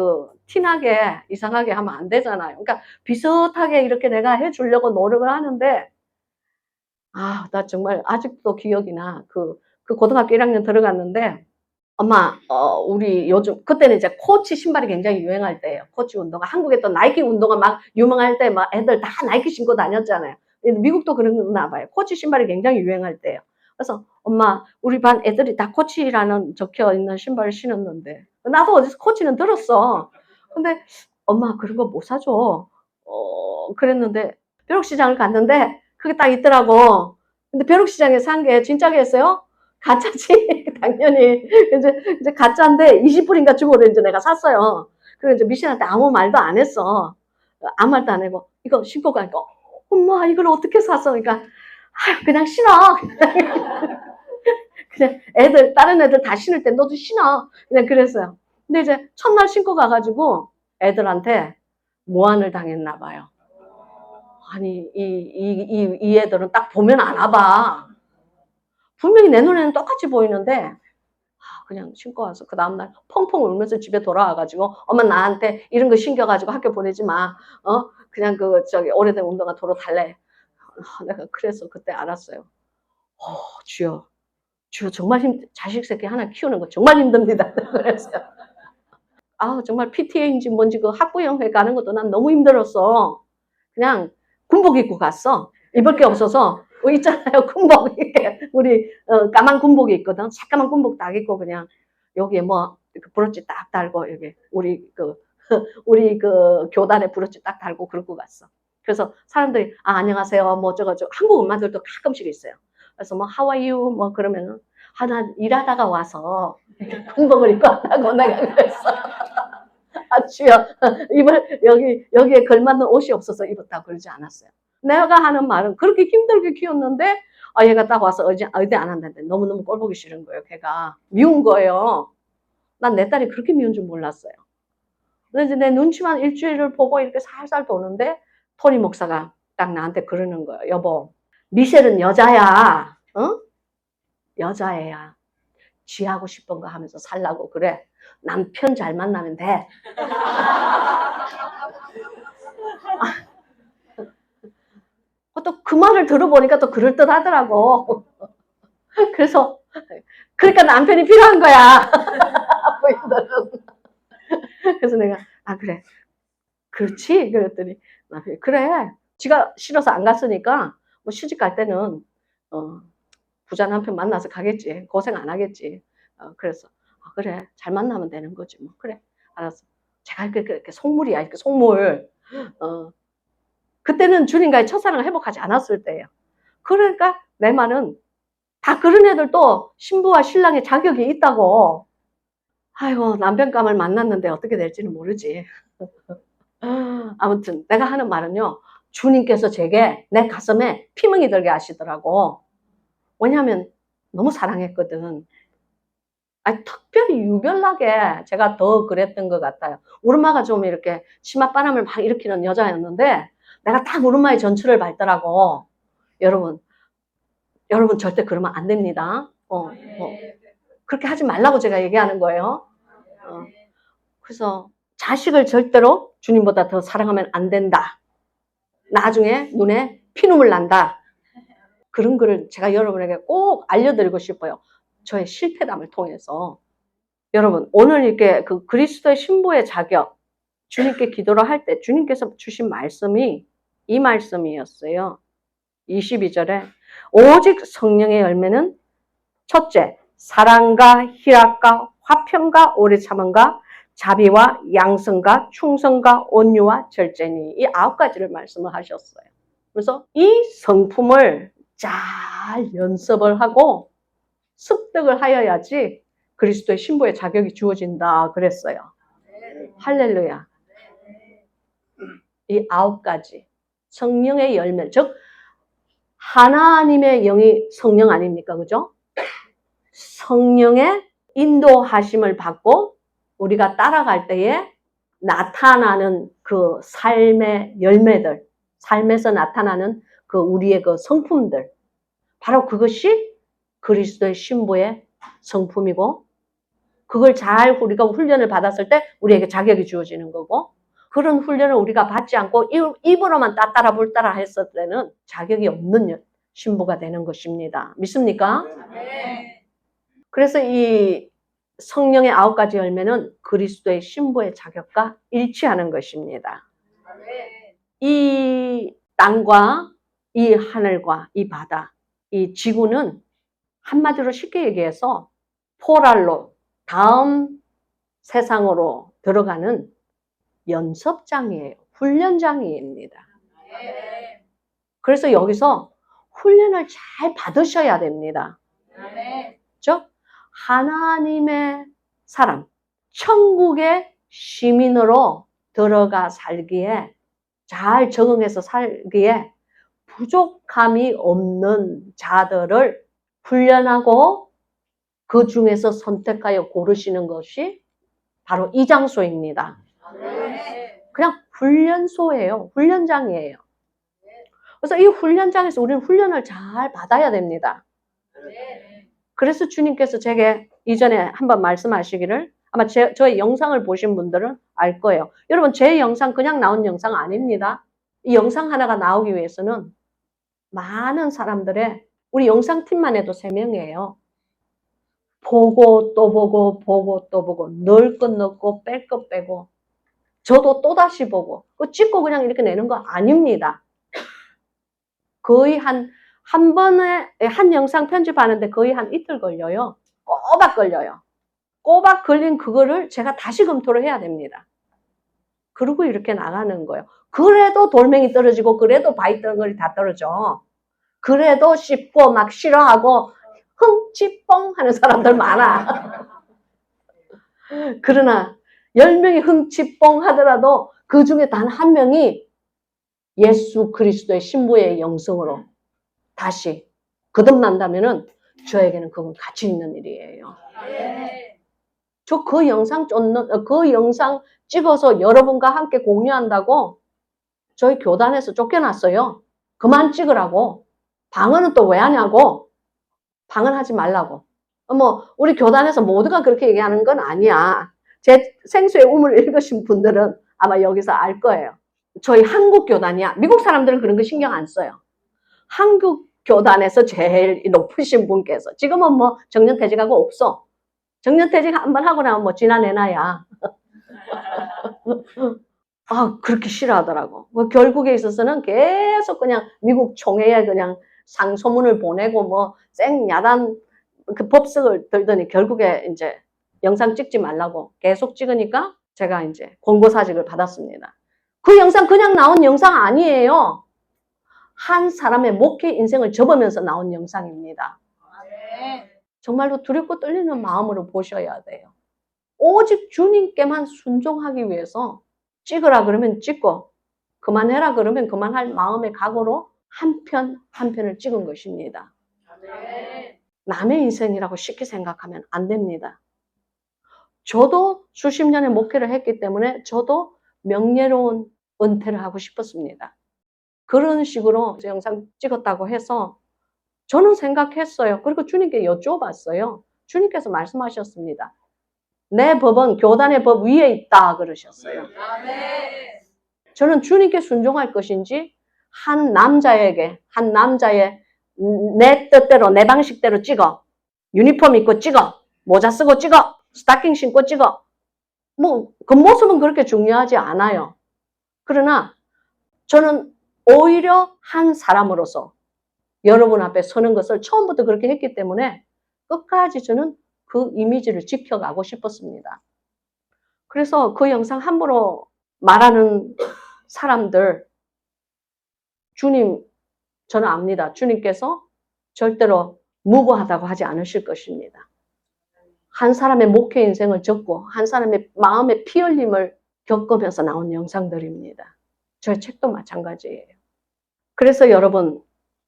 티나게 이상하게 하면 안 되잖아요. 그러니까 비슷하게 이렇게 내가 해주려고 노력을 하는데, 나 정말 아직도 기억이 나. 그 고등학교 1학년 들어갔는데, 엄마, 우리 요즘, 그때는 이제 코치 신발이 굉장히 유행할 때예요. 코치 운동화. 한국에 또 나이키 운동화 막 유명할 때 막 애들 다 나이키 신고 다녔잖아요. 미국도 그랬나 봐요. 코치 신발이 굉장히 유행할 때예요. 그래서 엄마, 우리 반 애들이 다 코치라는 적혀 있는 신발을 신었는데, 나도 어디서 코치는 들었어. 근데 엄마 그런 거 못 사줘. 그랬는데 벼룩시장을 갔는데 그게 딱 있더라고. 근데 벼룩시장에 산 게 진짜겠어요? 가짜지. 당연히. 이제 가짜인데 20불인가 주고 이제 내가 샀어요. 그리고 이제 미신한테 아무 말도 안 했어. 아무 말도 안 하고, 이거 신고 가니까, 엄마, 이걸 어떻게 샀어? 그러니까, 그냥 신어. 그냥 다른 애들 다 신을 때 너도 신어. 그냥 그랬어요. 근데 이제 첫날 신고 가가지고 애들한테 모함을 당했나 봐요. 아니, 이 애들은 딱 보면 아나 봐. 분명히 내 눈에는 똑같이 보이는데, 그냥 신고 와서 그 다음날 펑펑 울면서 집에 돌아와가지고, 엄마 나한테 이런 거 신겨가지고 학교 보내지 마. 그냥 오래된 운동화 도로 달래. 내가 그래서 그때 알았어요. 주여. 주여, 정말 자식 새끼 하나 키우는 거 정말 힘듭니다. 그랬어요. 정말 PTA인지 뭔지 그 학부형회 가는 것도 난 너무 힘들었어. 그냥 군복 입고 갔어. 입을 게 없어서. 있잖아요. 군복. 우리, 까만 군복이 있거든. 새까만 군복 딱 입고 그냥 여기에 뭐, 브로치 딱 달고, 여기, 우리 교단에 브로치 딱 달고 그러고 갔어. 그래서 사람들이, 안녕하세요. 뭐 저거, 한국 엄마들도 가끔씩 있어요. 그래서 뭐, how are you? 뭐 그러면은, 난 일하다가 와서 군복을 입고 왔다고 내가 그랬어. 주여, 여기에 걸맞는 옷이 없어서 입었다고 그러지 않았어요. 내가 하는 말은 그렇게 힘들게 키웠는데, 얘가 딱 와서 의대 안 한다는데 너무너무 꼴보기 싫은 거예요. 걔가 미운 거예요. 난 내 딸이 그렇게 미운 줄 몰랐어요. 근데 이제 내 눈치만 일주일을 보고 이렇게 살살 도는데 토니 목사가 딱 나한테 그러는 거예요. 여보, 미셸은 여자야. 여자애야. 지 하고 싶은 거 하면서 살라고 그래. 남편 잘 만나면 돼. 또 그 말을 들어보니까 또 그럴듯하더라고. 그래서 그러니까 남편이 필요한 거야. 부인들은. 그래서 내가 그래. 그렇지? 그랬더니 남편이 그래. 지가 싫어서 안 갔으니까 뭐 시집 갈 때는 부자 남편 만나서 가겠지. 고생 안 하겠지. 그래서 그래. 잘 만나면 되는 거지 뭐. 그래. 알았어. 제가 이렇게 속물이야. 이렇게 속물. 그때는 주님과의 첫사랑을 회복하지 않았을 때예요. 그러니까 내 말은 다 그런 애들도 신부와 신랑의 자격이 있다고. 아이고, 남편감을 만났는데 어떻게 될지는 모르지. 아무튼 내가 하는 말은요. 주님께서 제게 내 가슴에 피멍이 들게 하시더라고. 왜냐하면 너무 사랑했거든. 특별히 유별나게 제가 더 그랬던 것 같아요. 우리 엄마가 좀 이렇게 치맛바람을 막 일으키는 여자였는데 내가 딱 우리 엄마의 전추를 밟더라고. 여러분 절대 그러면 안 됩니다. 그렇게 하지 말라고 제가 얘기하는 거예요. 그래서 자식을 절대로 주님보다 더 사랑하면 안 된다. 나중에 눈에 피눈물 난다. 그런 거를 제가 여러분에게 꼭 알려드리고 싶어요. 저의 실패담을 통해서. 여러분, 오늘 이렇게 그리스도의 신부의 자격, 주님께 기도를 할 때 주님께서 주신 말씀이 이 말씀이었어요. 22절에 오직 성령의 열매는 첫째, 사랑과 희락과 화평과 오래 참음과 자비와 양성과 충성과 온유와 절제니 이 9가지를 말씀을 하셨어요. 그래서 이 성품을 잘 연습을 하고 습득을 하여야지 그리스도의 신부의 자격이 주어진다 그랬어요. 할렐루야. 이 9가지 성령의 열매, 즉 하나님의 영이 성령 아닙니까? 그죠? 성령의 인도하심을 받고 우리가 따라갈 때에 나타나는 그 삶의 열매들, 삶에서 나타나는 그 우리의 그 성품들, 바로 그것이 그리스도의 신부의 성품이고, 그걸 잘 우리가 훈련을 받았을 때 우리에게 자격이 주어지는 거고, 그런 훈련을 우리가 받지 않고 입으로만 따따라 불따라 했을 때는 자격이 없는 신부가 되는 것입니다. 믿습니까? 네. 그래서 이 성령의 9가지 열매는 그리스도의 신부의 자격과 일치하는 것입니다. 이 땅과 이 하늘과 이 바다, 이 지구는 한마디로 쉽게 얘기해서 포랄로 다음 세상으로 들어가는 연습장이에요. 훈련장입니다. 그래서 여기서 훈련을 잘 받으셔야 됩니다. 그렇죠? 하나님의 사람, 천국의 시민으로 들어가 살기에, 잘 적응해서 살기에 부족함이 없는 자들을 훈련하고 그 중에서 선택하여 고르시는 것이 바로 이 장소입니다. 그냥 훈련소예요. 훈련장이에요. 그래서 이 훈련장에서 우리는 훈련을 잘 받아야 됩니다. 그래서 주님께서 제게 이전에 한번 말씀하시기를, 아마 저의 영상을 보신 분들은 알 거예요. 여러분, 제 영상 그냥 나온 영상 아닙니다. 이 영상 하나가 나오기 위해서는 많은 사람들의, 우리 영상팀만 해도 3명이에요. 보고 또 보고 보고 또 보고, 넣을 것 넣고 뺄 것 빼고, 저도 또다시 보고, 그 찍고 그냥 이렇게 내는 거 아닙니다. 거의 한 번에 한 영상 편집하는데 거의 한 이틀 걸려요. 꼬박 걸려요. 꼬박 걸린 그거를 제가 다시 검토를 해야 됩니다. 그리고 이렇게 나가는 거예요. 그래도 돌멩이 떨어지고, 그래도 바위덩어리 다 떨어져. 그래도 씹고 막 싫어하고 흥치뽕 하는 사람들 많아. 그러나 10명이 흥치뽕 하더라도 그 중에 단 1명이 예수 그리스도의 신부의 영성으로 다시 거듭난다면은 저에게는 그건 가치 있는 일이에요. 저 그 영상 찍어서 여러분과 함께 공유한다고 저희 교단에서 쫓겨났어요. 그만 찍으라고. 방언은 또 왜 하냐고. 방언하지 말라고. 우리 교단에서 모두가 그렇게 얘기하는 건 아니야. 제 생수의 우물 읽으신 분들은 아마 여기서 알 거예요. 저희 한국 교단이야. 미국 사람들은 그런 거 신경 안 써요. 한국 교단에서 제일 높으신 분께서, 지금은 정년퇴직하고 없어. 정년퇴직 한번 하고 나면 지나내놔야. 그렇게 싫어하더라고. 결국에 있어서는 계속 그냥 미국 총회에 그냥 상소문을 보내고 생야단 그 법석을 들더니 결국에 이제 영상 찍지 말라고 계속 찍으니까 제가 이제 권고사직을 받았습니다. 그 영상 그냥 나온 영상 아니에요. 한 사람의 목회 인생을 접으면서 나온 영상입니다. 정말로 두렵고 떨리는 마음으로 보셔야 돼요. 오직 주님께만 순종하기 위해서 찍으라 그러면 찍고, 그만해라 그러면 그만할 마음의 각오로 한 편 한 편을 찍은 것입니다. 남의 인생이라고 쉽게 생각하면 안 됩니다. 저도 수십 년의 목회를 했기 때문에 저도 명예로운 은퇴를 하고 싶었습니다. 그런 식으로 영상 찍었다고 해서 저는 생각했어요. 그리고 주님께 여쭤봤어요. 주님께서 말씀하셨습니다. 내 법은 교단의 법 위에 있다 그러셨어요. 저는 주님께 순종할 것인지 한 남자의 내 뜻대로 내 방식대로 찍어, 유니폼 입고 찍어, 모자 쓰고 찍어, 스타킹 신고 찍어, 겉모습은 그렇게 중요하지 않아요. 그러나 저는 오히려 한 사람으로서 여러분 앞에 서는 것을 처음부터 그렇게 했기 때문에 끝까지 저는 그 이미지를 지켜가고 싶었습니다. 그래서 그 영상 함부로 말하는 사람들, 주님, 저는 압니다. 주님께서 절대로 무고하다고 하지 않으실 것입니다. 한 사람의 목회 인생을 겪고 한 사람의 마음의 피 흘림을 겪으면서 나온 영상들입니다. 저의 책도 마찬가지예요. 그래서 여러분,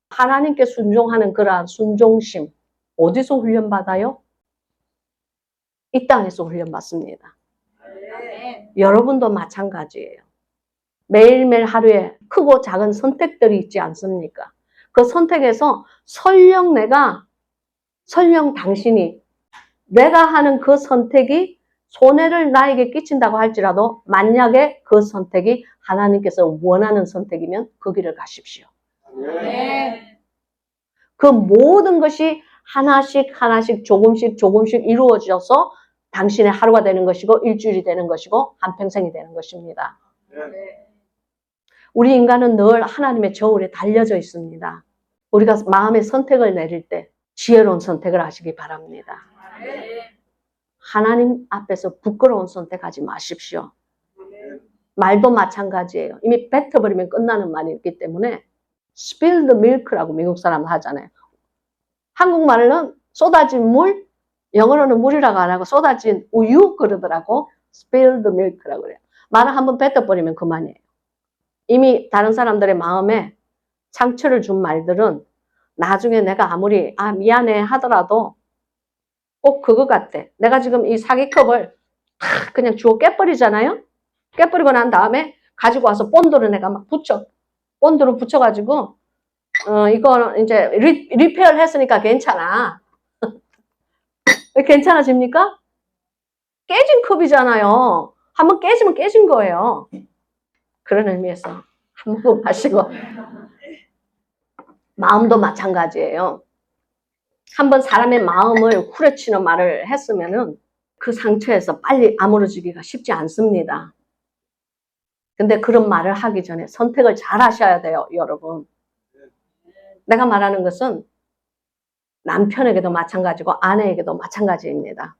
하나님께 순종하는 그러한 순종심, 어디서 훈련받아요? 이 땅에서 훈련받습니다. 여러분도 마찬가지예요. 매일매일 하루에 크고 작은 선택들이 있지 않습니까? 그 선택에서 설령 당신이 내가 하는 그 선택이 손해를 나에게 끼친다고 할지라도 만약에 그 선택이 하나님께서 원하는 선택이면 그 길을 가십시오. 그 모든 것이 하나씩 조금씩 이루어져서 당신의 하루가 되는 것이고 일주일이 되는 것이고 한평생이 되는 것입니다. 우리 인간은 늘 하나님의 저울에 달려져 있습니다. 우리가 마음의 선택을 내릴 때 지혜로운 선택을 하시기 바랍니다. 하나님 앞에서 부끄러운 선택하지 마십시오. 말도 마찬가지예요. 이미 뱉어버리면 끝나는 말이 있기 때문에 spilled milk라고 미국 사람 하잖아요. 한국말로는 쏟아진 물, 영어로는 물이라고 안 하고 쏟아진 우유 그러더라고. spilled milk라고 그래요. 말을 한번 뱉어버리면 그만이에요. 이미 다른 사람들의 마음에 상처를 준 말들은 나중에 내가 아무리 미안해 하더라도 꼭 그거 같아. 내가 지금 이 사기컵을 그냥 주워 깨버리잖아요. 깨버리고 난 다음에 가지고 와서 본드를 내가 막 붙여. 본드로 붙여가지고 이거 이제 리페어를 했으니까 괜찮아. 왜 괜찮아집니까? 깨진 컵이잖아요. 한번 깨지면 깨진 거예요. 그런 의미에서 한 모금 마시고 마음도 마찬가지예요. 한번 사람의 마음을 후려치는 말을 했으면은 그 상처에서 빨리 아물어지기가 쉽지 않습니다. 근데 그런 말을 하기 전에 선택을 잘 하셔야 돼요, 여러분. 내가 말하는 것은 남편에게도 마찬가지고 아내에게도 마찬가지입니다.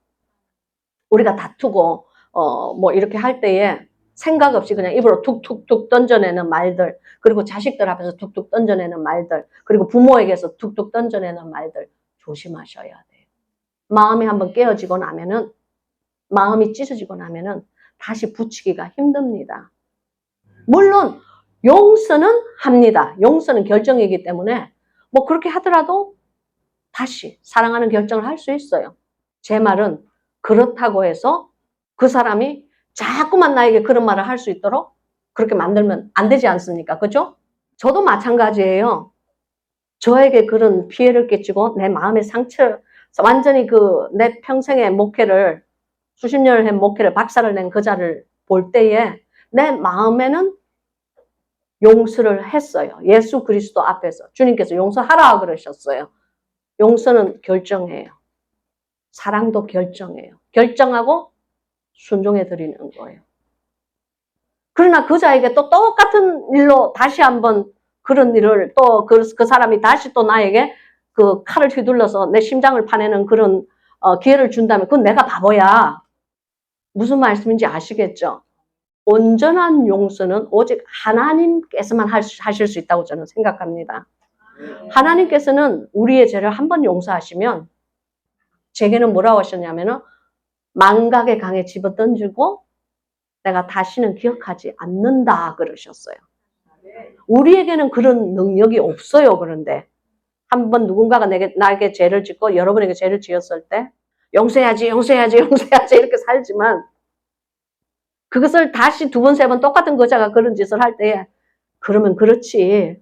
우리가 다투고 뭐 이렇게 할 때에 생각 없이 그냥 입으로 툭툭툭 던져내는 말들, 그리고 자식들 앞에서 툭툭 던져내는 말들, 그리고 부모에게서 툭툭 던져내는 말들 조심하셔야 돼요. 마음이 한번 깨어지고 나면은, 마음이 찢어지고 나면은 다시 붙이기가 힘듭니다. 물론 용서는 합니다. 용서는 결정이기 때문에 뭐 그렇게 하더라도 다시 사랑하는 결정을 할 수 있어요. 제 말은 그렇다고 해서 그 사람이 자꾸만 나에게 그런 말을 할 수 있도록 그렇게 만들면 안 되지 않습니까? 그죠? 저도 마찬가지예요. 저에게 그런 피해를 끼치고 내 마음의 상처, 완전히 내 평생의 목회를, 수십 년을 한 목회를 박살을 낸 그 자를 볼 때에 내 마음에는 용서를 했어요. 예수 그리스도 앞에서. 주님께서 용서하라 그러셨어요. 용서는 결정해요. 사랑도 결정해요. 결정하고 순종해 드리는 거예요. 그러나 그 자에게 또 똑같은 일로 다시 한번 그런 일을 또 그 사람이 다시 또 나에게 그 칼을 휘둘러서 내 심장을 파내는 그런 기회를 준다면 그건 내가 바보야. 무슨 말씀인지 아시겠죠? 온전한 용서는 오직 하나님께서만 하실 수 있다고 저는 생각합니다. 하나님께서는 우리의 죄를 한번 용서하시면 제게는 뭐라고 하셨냐면은 망각의 강에 집어던지고 내가 다시는 기억하지 않는다 그러셨어요. 우리에게는 그런 능력이 없어요. 그런데 한번 누군가가 나에게 죄를 짓고 여러분에게 죄를 지었을 때 용서해야지 이렇게 살지만 그것을 다시 두 번, 세 번 똑같은 거자가 그런 짓을 할 때에 그러면 그렇지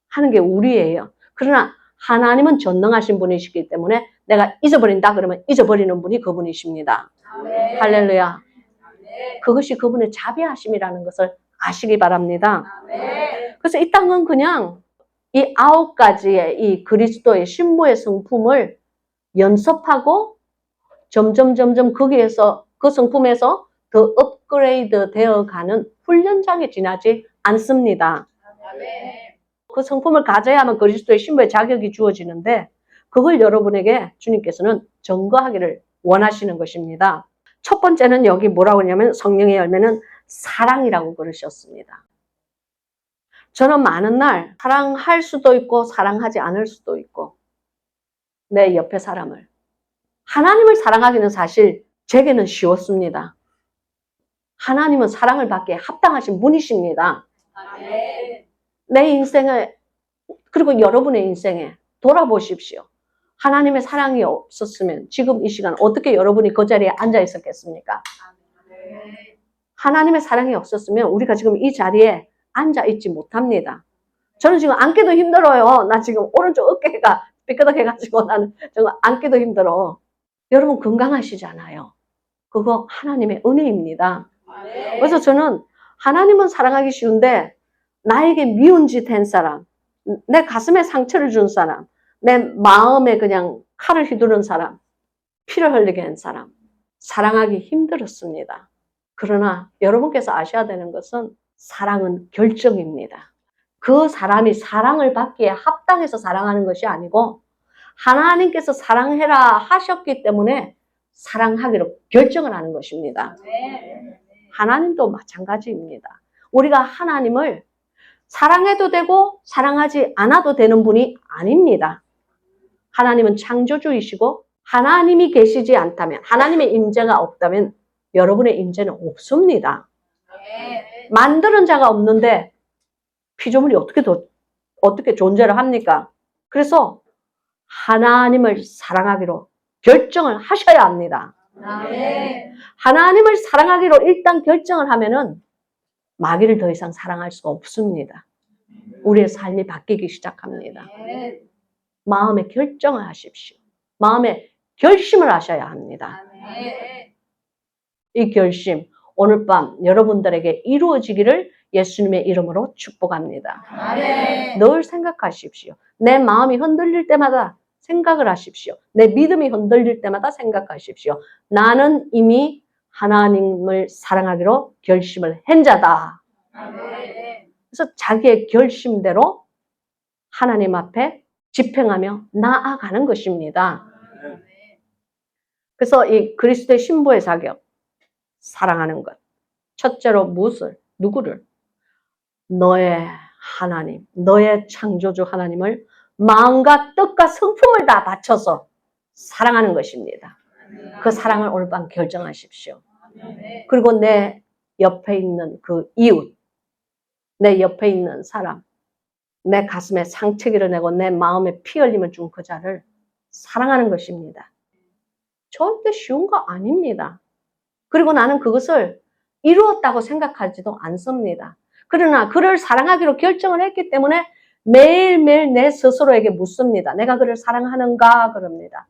하는 게 우리예요. 그러나 하나님은 전능하신 분이시기 때문에 내가 잊어버린다 그러면 잊어버리는 분이 그분이십니다. 네. 할렐루야. 네. 그것이 그분의 자비하심이라는 것을 아시기 바랍니다. 네. 그래서 이 땅은 그냥 이 9가지의 이 그리스도의 신부의 성품을 연습하고 점점 거기에서 그 성품에서 더 업그레이드 되어가는 훈련장에 지나지 않습니다. 네. 그 성품을 가져야만 그리스도의 신부의 자격이 주어지는데 그걸 여러분에게 주님께서는 증거하기를 원하시는 것입니다. 첫 번째는 여기 뭐라고 하냐면 성령의 열매는 사랑이라고 그러셨습니다. 저는 많은 날 사랑할 수도 있고 사랑하지 않을 수도 있고 내 옆에 사람을 하나님을 사랑하기는 사실 제게는 쉬웠습니다. 하나님은 사랑을 받기에 합당하신 분이십니다. 네. 내 인생을 그리고 여러분의 인생에 돌아보십시오. 하나님의 사랑이 없었으면 지금 이 시간 어떻게 여러분이 그 자리에 앉아 있었겠습니까? 네. 하나님의 사랑이 없었으면 우리가 지금 이 자리에 앉아 있지 못합니다. 저는 지금 앉기도 힘들어요. 나 지금 오른쪽 어깨가 삐끗해가지고 나는 정말 앉기도 힘들어. 여러분 건강하시잖아요. 그거 하나님의 은혜입니다. 그래서 저는 하나님은 사랑하기 쉬운데 나에게 미운 짓 한 사람, 내 가슴에 상처를 준 사람, 내 마음에 그냥 칼을 휘두른 사람, 피를 흘리게 한 사람, 사랑하기 힘들었습니다. 그러나 여러분께서 아셔야 되는 것은 사랑은 결정입니다. 그 사람이 사랑을 받기에 합당해서 사랑하는 것이 아니고 하나님께서 사랑해라 하셨기 때문에 사랑하기로 결정을 하는 것입니다. 하나님도 마찬가지입니다. 우리가 하나님을 사랑해도 되고 사랑하지 않아도 되는 분이 아닙니다. 하나님은 창조주이시고 하나님이 계시지 않다면, 하나님의 임재가 없다면 여러분의 임재는 없습니다. 만드는 자가 없는데 피조물이 어떻게 존재를 합니까? 그래서 하나님을 사랑하기로 결정을 하셔야 합니다. 하나님을 사랑하기로 일단 결정을 하면은 마귀를 더 이상 사랑할 수가 없습니다. 우리의 삶이 바뀌기 시작합니다. 마음의 결정을 하십시오. 마음의 결심을 하셔야 합니다. 이 결심 오늘 밤 여러분들에게 이루어지기를 예수님의 이름으로 축복합니다. 늘 생각하십시오. 내 마음이 흔들릴 때마다 생각을 하십시오. 내 믿음이 흔들릴 때마다 생각하십시오. 나는 이미 하나님을 사랑하기로 결심을 한 자다. 그래서 자기의 결심대로 하나님 앞에 집행하며 나아가는 것입니다. 그래서 이 그리스도의 신부의 자격, 사랑하는 것. 첫째로 누구를? 너의 하나님, 너의 창조주 하나님을 마음과 뜻과 성품을 다 바쳐서 사랑하는 것입니다. 그 사랑을 오늘 밤 결정하십시오. 그리고 내 옆에 있는 그 이웃, 내 옆에 있는 사람, 내 가슴에 상처기를 내고 내 마음에 피 흘림을 준 그 자를 사랑하는 것입니다. 절대 쉬운 거 아닙니다. 그리고 나는 그것을 이루었다고 생각하지도 않습니다. 그러나 그를 사랑하기로 결정을 했기 때문에 매일매일 내 스스로에게 묻습니다. 내가 그를 사랑하는가? 그럽니다.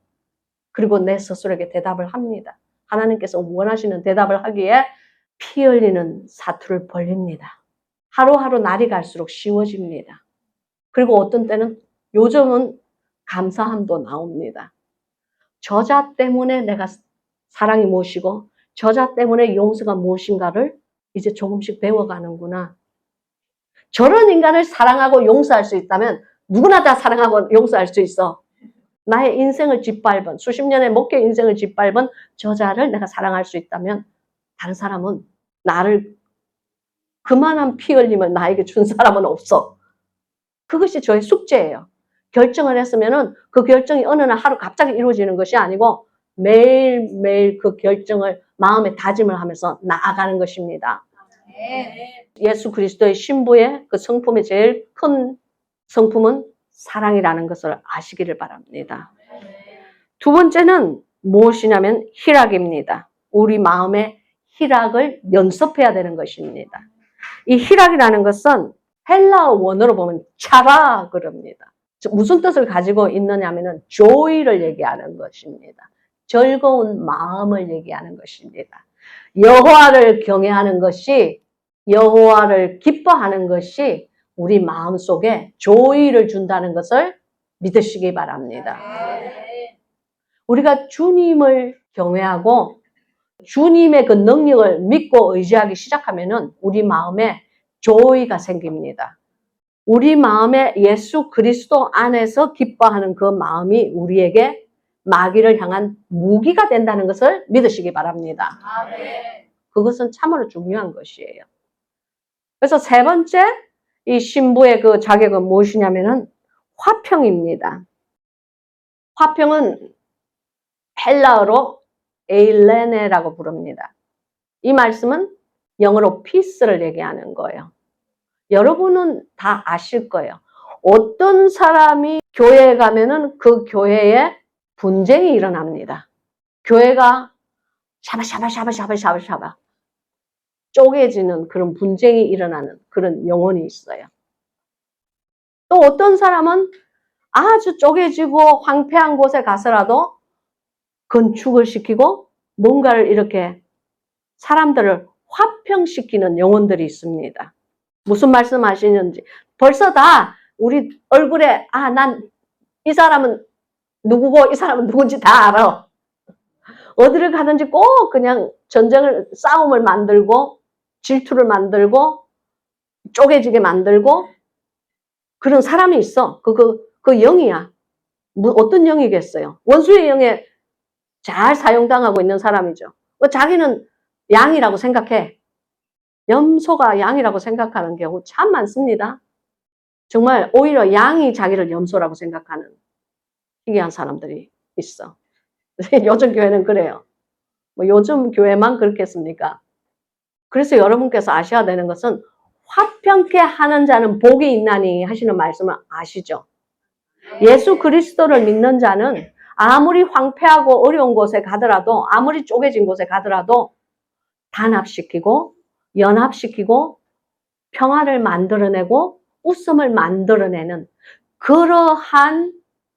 그리고 내 스스로에게 대답을 합니다. 하나님께서 원하시는 대답을 하기에 피 흘리는 사투를 벌립니다. 하루하루 날이 갈수록 쉬워집니다. 그리고 어떤 때는 요즘은 감사함도 나옵니다. 저자 때문에 내가 사랑이 무엇이고 저자 때문에 용서가 무엇인가를 이제 조금씩 배워가는구나. 저런 인간을 사랑하고 용서할 수 있다면 누구나 다 사랑하고 용서할 수 있어. 나의 인생을 짓밟은, 수십 년의 목회 인생을 짓밟은 저자를 내가 사랑할 수 있다면 다른 사람은 나를 그만한 피 흘림을 나에게 준 사람은 없어. 그것이 저의 숙제예요. 결정을 했으면은 그 결정이 어느 날 하루 갑자기 이루어지는 것이 아니고 매일매일 그 결정을 마음에 다짐을 하면서 나아가는 것입니다. 예수 그리스도의 신부의 그 성품의 제일 큰 성품은 사랑이라는 것을 아시기를 바랍니다. 두 번째는 무엇이냐면 희락입니다. 우리 마음의 희락을 연습해야 되는 것입니다. 이 희락이라는 것은 헬라어 원어로 보면 차라 그럽니다. 무슨 뜻을 가지고 있느냐면은 joy를 얘기하는 것입니다. 즐거운 마음을 얘기하는 것입니다. 여호와를 경외하는 것이, 여호와를 기뻐하는 것이 우리 마음속에 joy를 준다는 것을 믿으시기 바랍니다. 우리가 주님을 경외하고 주님의 그 능력을 믿고 의지하기 시작하면은 우리 마음에 joy가 생깁니다. 우리 마음에 예수 그리스도 안에서 기뻐하는 그 마음이 우리에게 마귀를 향한 무기가 된다는 것을 믿으시기 바랍니다. 그것은 참으로 중요한 것이에요. 그래서 세 번째 이 신부의 그 자격은 무엇이냐면은 화평입니다. 화평은 헬라어로 에일레네라고 부릅니다. 이 말씀은 영어로 peace를 얘기하는 거예요. 여러분은 다 아실 거예요. 어떤 사람이 교회에 가면은 그 교회에 분쟁이 일어납니다. 교회가 샤바샤바 쪼개지는 그런 분쟁이 일어나는 그런 영혼이 있어요. 또 어떤 사람은 아주 쪼개지고 황폐한 곳에 가서라도 건축을 시키고 뭔가를 이렇게 사람들을 화평시키는 영혼들이 있습니다. 무슨 말씀 하시는지 벌써 다 우리 얼굴에 난 이 사람은 누구고 이 사람은 누군지 다 알아. 어디를 가든지 꼭 그냥 싸움을 만들고 질투를 만들고 쪼개지게 만들고 그런 사람이 있어. 그 영이야. 어떤 영이겠어요? 원수의 영에 잘 사용당하고 있는 사람이죠. 자기는 양이라고 생각해. 염소가 양이라고 생각하는 경우 참 많습니다. 정말 오히려 양이 자기를 염소라고 생각하는 희귀한 사람들이 있어. 요즘 교회는 그래요. 뭐 요즘 교회만 그렇겠습니까? 그래서 여러분께서 아셔야 되는 것은 화평케 하는 자는 복이 있나니 하시는 말씀을 아시죠? 예수 그리스도를 믿는 자는 아무리 황폐하고 어려운 곳에 가더라도 아무리 쪼개진 곳에 가더라도 단합시키고 연합시키고 평화를 만들어내고 웃음을 만들어내는 그러한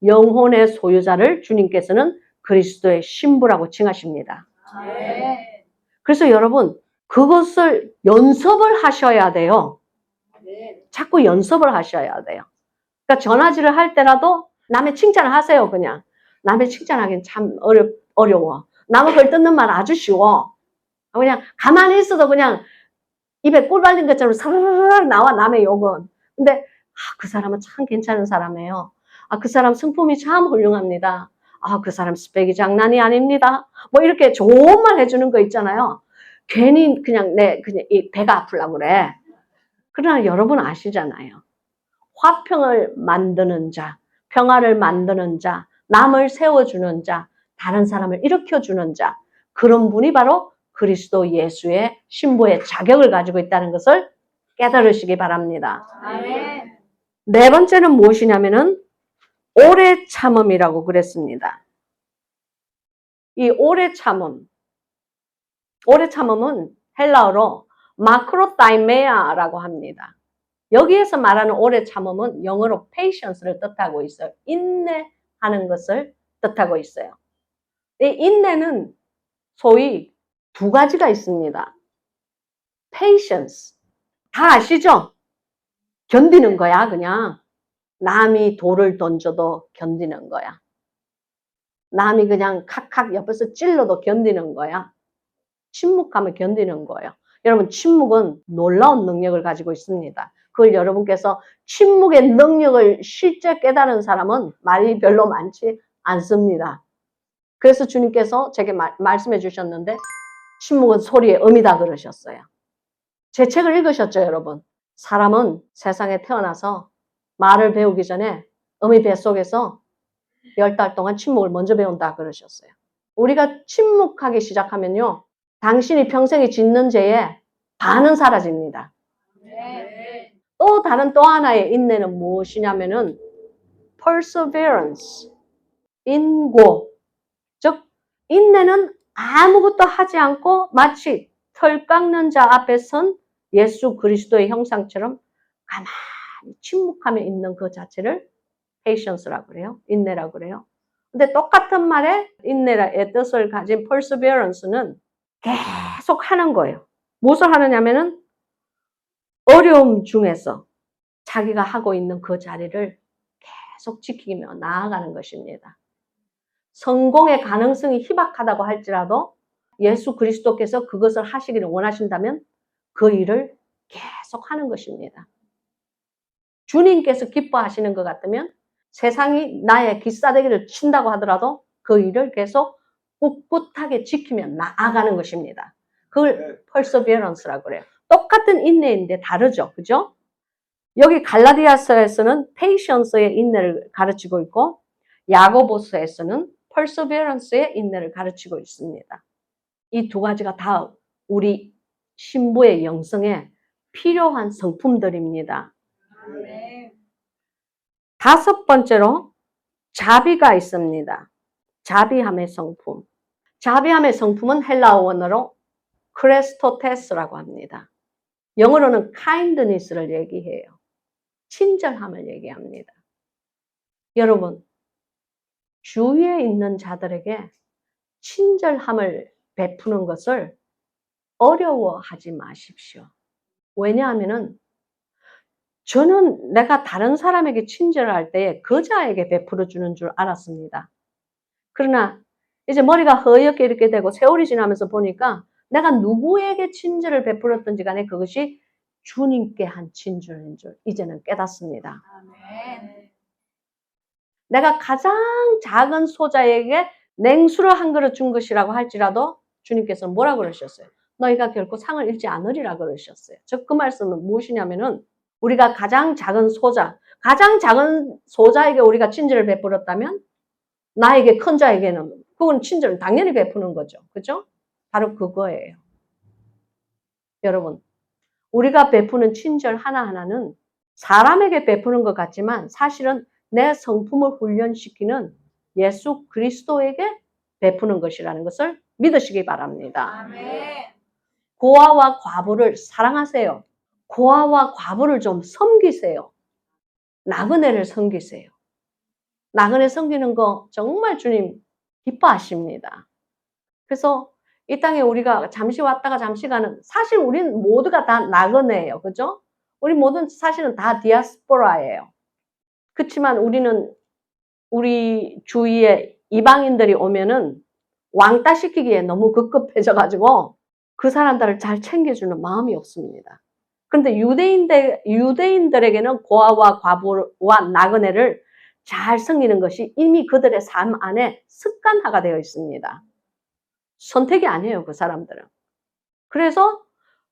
영혼의 소유자를 주님께서는 그리스도의 신부라고 칭하십니다. 네. 그래서 여러분 그것을 연습을 하셔야 돼요. 네. 자꾸 연습을 하셔야 돼요. 그러니까 전화질을 할 때라도 남의 칭찬을 하세요. 그냥 남의 칭찬하기는 참 어려워. 남의 걸 뜯는 말 아주 쉬워. 그냥 가만히 있어도 그냥 입에 꿀 발린 것처럼 사르르르 나와 남의 욕은. 근데 그 사람은 참 괜찮은 사람이에요. 그 사람 성품이 참 훌륭합니다. 그 사람 스펙이 장난이 아닙니다. 뭐 이렇게 좋은 말 해주는 거 있잖아요. 괜히 그냥 이 배가 아프려고 그래. 그러나 여러분 아시잖아요. 화평을 만드는 자, 평화를 만드는 자, 남을 세워주는 자, 다른 사람을 일으켜주는 자, 그런 분이 바로 그리스도 예수의 신부의 자격을 가지고 있다는 것을 깨달으시기 바랍니다. 아멘. 네 번째는 무엇이냐면은 오래 참음이라고 그랬습니다. 이 오래 참음은 헬라어로 마크로다이메아라고 합니다. 여기에서 말하는 오래 참음은 영어로 patience를 뜻하고 있어요. 인내하는 것을 뜻하고 있어요. 이 인내는 소위 두 가지가 있습니다. patience. 다 아시죠? 견디는 거야, 그냥. 남이 돌을 던져도 견디는 거야. 남이 그냥 칵칵 옆에서 찔러도 견디는 거야. 침묵하면 견디는 거예요. 여러분, 침묵은 놀라운 능력을 가지고 있습니다. 그걸 여러분께서 침묵의 능력을 실제 깨달은 사람은 말이 별로 많지 않습니다. 그래서 주님께서 제게 말씀해 주셨는데 침묵은 소리의 음이다 그러셨어요. 제 책을 읽으셨죠, 여러분? 사람은 세상에 태어나서 말을 배우기 전에 어미 뱃속에서 10달 동안 침묵을 먼저 배운다 그러셨어요. 우리가 침묵하기 시작하면요. 당신이 평생에 짓는 죄의 반은 사라집니다. 네. 또 하나의 인내는 무엇이냐면은 perseverance, 인고. 즉 인내는 아무것도 하지 않고 마치 털 깎는 자 앞에 선 예수 그리스도의 형상처럼 가만히 침묵하며 있는 그 자체를 patience라고 그래요. 인내라고 그래요. 근데 똑같은 말에 인내의 뜻을 가진 perseverance는 계속 하는 거예요. 무엇을 하느냐면은 어려움 중에서 자기가 하고 있는 그 자리를 계속 지키며 나아가는 것입니다. 성공의 가능성이 희박하다고 할지라도 예수 그리스도께서 그것을 하시기를 원하신다면 그 일을 계속 하는 것입니다. 주님께서 기뻐하시는 것 같으면 세상이 나의 기싸대기를 친다고 하더라도 그 일을 계속 꿋꿋하게 지키며 나아가는 것입니다. 그걸 perseverance라고 그래요. 똑같은 인내인데 다르죠. 그죠? 여기 갈라디아서에서는 patience의 인내를 가르치고 있고 야고보서에서는 perseverance의 인내를 가르치고 있습니다. 이 두 가지가 다 우리 신부의 영성에 필요한 성품들입니다. 네. 다섯 번째로 자비가 있습니다. 자비함의 성품. 자비함의 성품은 헬라어 원어로 크레스토테스라고 합니다. 영어로는 kindness를 얘기해요. 친절함을 얘기합니다. 여러분, 주위에 있는 자들에게 친절함을 베푸는 것을 어려워하지 마십시오. 왜냐하면은 저는 내가 다른 사람에게 친절할 때에 그 자에게 베풀어 주는 줄 알았습니다. 그러나 이제 머리가 허옇게 이렇게 되고 세월이 지나면서 보니까 내가 누구에게 친절을 베풀었든지 간에 그것이 주님께 한 친절인 줄 이제는 깨닫습니다. 아멘. 내가 가장 작은 소자에게 냉수를 한 그릇 준 것이라고 할지라도 주님께서는 뭐라고 그러셨어요? 너희가 결코 상을 잃지 않으리라 그러셨어요. 즉 그 말씀은 무엇이냐면은 우리가 가장 작은 소자에게 우리가 친절을 베풀었다면 나에게 큰 자에게는 그건 친절을 당연히 베푸는 거죠. 그죠? 바로 그거예요. 여러분, 우리가 베푸는 친절 하나하나는 사람에게 베푸는 것 같지만 사실은 내 성품을 훈련시키는 예수 그리스도에게 베푸는 것이라는 것을 믿으시기 바랍니다. 아멘. 고아와 과부를 사랑하세요. 고아와 과부를 좀 섬기세요. 나그네를 섬기세요. 나그네 섬기는 거 정말 주님 기뻐하십니다. 그래서 이 땅에 우리가 잠시 왔다가 잠시 가는, 사실 우리는 모두가 다 나그네예요. 그죠? 우리 모든 사실은 다 디아스포라예요. 그렇지만 우리는 우리 주위에 이방인들이 오면은 왕따 시키기에 너무 급급해져가지고 그 사람들을 잘 챙겨주는 마음이 없습니다. 그런데 유대인들에게는 고아와 과부와 나그네를 잘 섬기는 것이 이미 그들의 삶 안에 습관화가 되어 있습니다. 선택이 아니에요, 그 사람들은. 그래서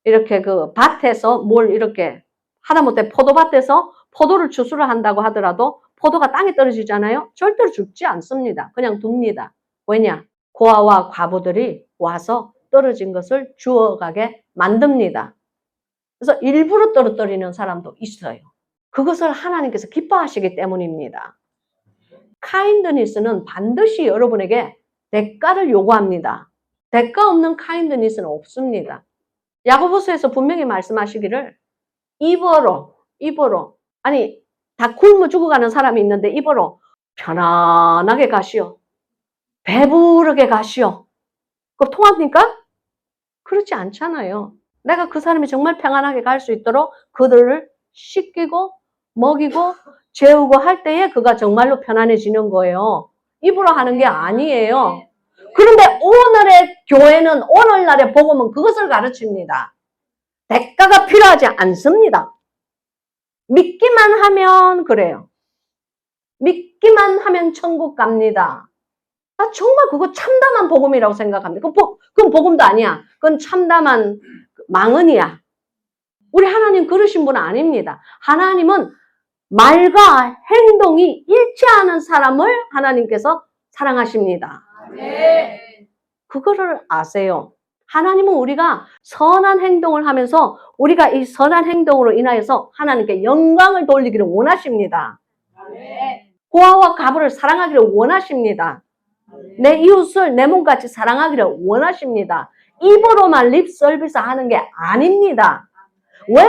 이렇게 그 밭에서 뭘 이렇게 하다못해 포도밭에서 포도를 추수를 한다고 하더라도 포도가 땅에 떨어지잖아요. 절대로 죽지 않습니다. 그냥 둡니다. 왜냐? 고아와 과부들이 와서 떨어진 것을 주워가게 만듭니다. 그래서 일부러 떨어뜨리는 사람도 있어요. 그것을 하나님께서 기뻐하시기 때문입니다. 카인드니스는 반드시 여러분에게 대가를 요구합니다. 대가 없는 카인드니스는 없습니다. 야고보서에서 분명히 말씀하시기를 입으로 아니 다 굶어 죽어가는 사람이 있는데 입으로 편안하게 가시오. 배부르게 가시오. 그거 통합니까? 그렇지 않잖아요. 내가 그 사람이 정말 평안하게 갈 수 있도록 그들을 씻기고 먹이고 재우고 할 때에 그가 정말로 편안해지는 거예요. 입으로 하는 게 아니에요. 그런데 오늘의 교회는 오늘날의 복음은 그것을 가르칩니다. 대가가 필요하지 않습니다. 믿기만 하면 그래요. 믿기만 하면 천국 갑니다. 나 정말 그거 참담한 복음이라고 생각합니다. 그건 복음도 아니야. 그건 참담한 망언이야. 우리 하나님 그러신 분은 아닙니다. 하나님은 말과 행동이 일치하는 사람을 하나님께서 사랑하십니다. 네. 그거를 아세요. 하나님은 우리가 선한 행동을 하면서 우리가 이 선한 행동으로 인하여서 하나님께 영광을 돌리기를 원하십니다. 네. 고아와 과부를 사랑하기를 원하십니다. 내 이웃을 내 몸같이 사랑하기를 원하십니다. 입으로만 립 서비스 하는 게 아닙니다. 왜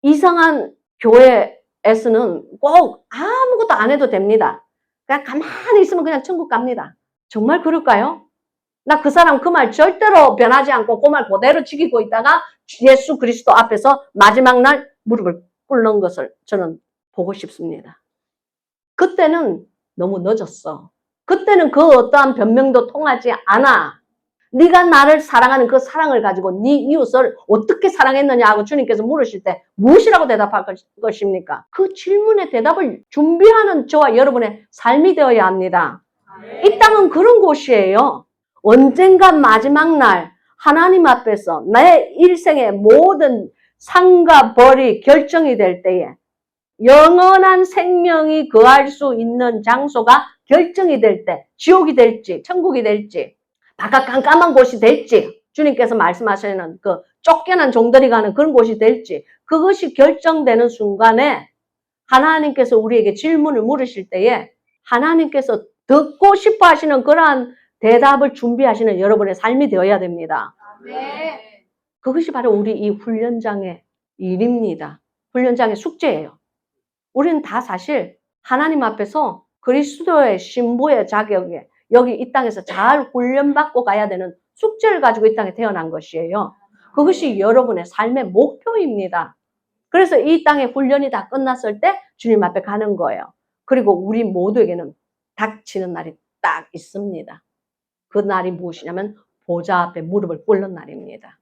이상한 교회에서는 꼭 아무것도 안 해도 됩니다. 그냥 가만히 있으면 그냥 천국 갑니다. 정말 그럴까요? 나 그 사람 그 말 절대로 변하지 않고 그 말 그대로 지키고 있다가 예수 그리스도 앞에서 마지막 날 무릎을 꿇는 것을 저는 보고 싶습니다. 그때는 너무 늦었어. 그때는 그 어떠한 변명도 통하지 않아. 네가 나를 사랑하는 그 사랑을 가지고 네 이웃을 어떻게 사랑했느냐 하고 주님께서 물으실 때 무엇이라고 대답할 것입니까? 그 질문에 대답을 준비하는 저와 여러분의 삶이 되어야 합니다. 이 땅은 그런 곳이에요. 언젠가 마지막 날 하나님 앞에서 내 일생의 모든 상과 벌이 결정이 될 때에 영원한 생명이 거할 수 있는 장소가 결정이 될 때 지옥이 될지 천국이 될지 바깥 깜깜한 곳이 될지 주님께서 말씀하시는 그 쫓겨난 종들이 가는 그런 곳이 될지 그것이 결정되는 순간에 하나님께서 우리에게 질문을 물으실 때에 하나님께서 듣고 싶어 하시는 그러한 대답을 준비하시는 여러분의 삶이 되어야 됩니다. 네. 그것이 바로 우리 이 훈련장의 일입니다. 훈련장의 숙제예요. 우리는 다 사실 하나님 앞에서 그리스도의 신부의 자격에 여기 이 땅에서 잘 훈련받고 가야 되는 숙제를 가지고 이 땅에 태어난 것이에요. 그것이 여러분의 삶의 목표입니다. 그래서 이 땅의 훈련이 다 끝났을 때 주님 앞에 가는 거예요. 그리고 우리 모두에게는 닥치는 날이 딱 있습니다. 그 날이 무엇이냐면 보좌 앞에 무릎을 꿇는 날입니다.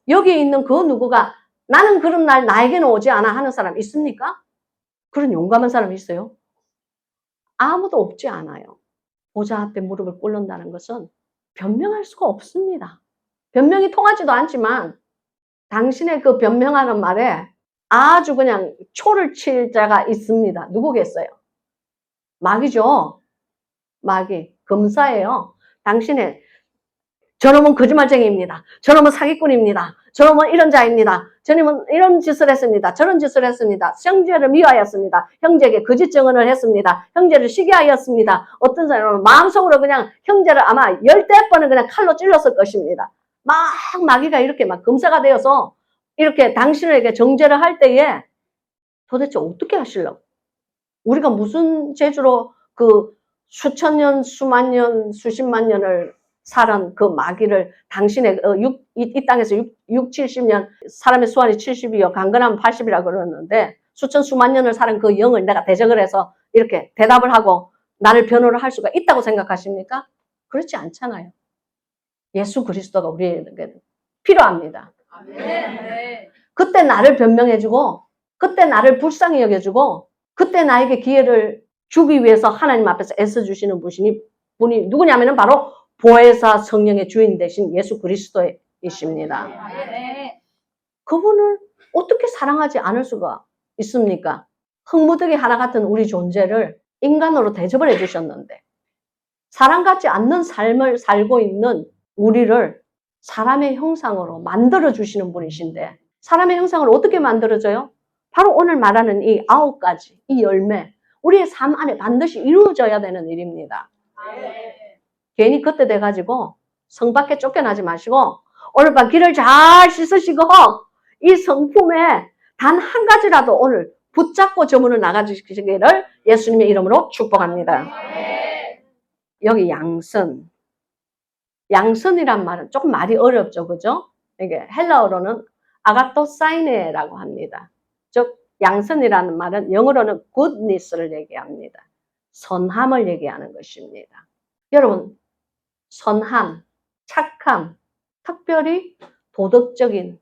여기 있는 그 누구가 나는 그런 날 나에게는 오지 않아 하는 사람 있습니까? 그런 용감한 사람이 있어요? 아무도 없지 않아요. 보좌 앞에 무릎을 꿇는다는 것은 변명할 수가 없습니다. 변명이 통하지도 않지만 당신의 그 변명하는 말에 아주 그냥 초를 칠 자가 있습니다. 누구겠어요? 마귀죠. 마귀. 검사예요. 당신의 저놈은 거짓말쟁이입니다. 저놈은 사기꾼입니다. 저놈은 이런 자입니다. 저놈은 이런 짓을 했습니다. 저런 짓을 했습니다. 형제를 미워하였습니다. 형제에게 거짓 증언을 했습니다. 형제를 시기하였습니다. 어떤 사람은 마음속으로 그냥 형제를 아마 10번은 그냥 칼로 찔렀을 것입니다. 막 마귀가 이렇게 막 검사가 되어서 이렇게 당신에게 정죄를 할 때에 도대체 어떻게 하시려고? 우리가 무슨 재주로 그 수천 년, 수만 년, 수십만 년을 살은 그 마귀를 당신의 이 땅에서 70년 사람의 수완이 70이요 강건하면 80이라고 그러는데 수천 수만 년을 살은 그 영을 내가 대적을 해서 이렇게 대답을 하고 나를 변호를 할 수가 있다고 생각하십니까? 그렇지 않잖아요. 예수 그리스도가 우리에게 필요합니다. 그때 나를 변명해주고 그때 나를 불쌍히 여겨주고 그때 나에게 기회를 주기 위해서 하나님 앞에서 애써주시는 분이 누구냐면은 바로 보혜사 성령의 주인 되신 예수 그리스도이십니다. 그분을 어떻게 사랑하지 않을 수가 있습니까? 흙무더기 하나 같은 우리 존재를 인간으로 대접을 해주셨는데 사랑받지 않는 삶을 살고 있는 우리를 사람의 형상으로 만들어주시는 분이신데 사람의 형상을 어떻게 만들어줘요? 바로 오늘 말하는 이 9가지, 이 열매 우리의 삶 안에 반드시 이루어져야 되는 일입니다. 괜히 그때 돼가지고 성 밖에 쫓겨나지 마시고 오늘 밤 길을 잘 씻으시고 이 성품에 단 한 가지라도 오늘 붙잡고 저 문을 나가주시기를 예수님의 이름으로 축복합니다. 여기 양선. 양선이란 말은 조금 말이 어렵죠. 그죠? 이게 헬라어로는 아가토사이네라고 합니다. 즉 양선이라는 말은 영어로는 goodness를 얘기합니다. 선함을 얘기하는 것입니다. 여러분 선함, 착함, 특별히 도덕적인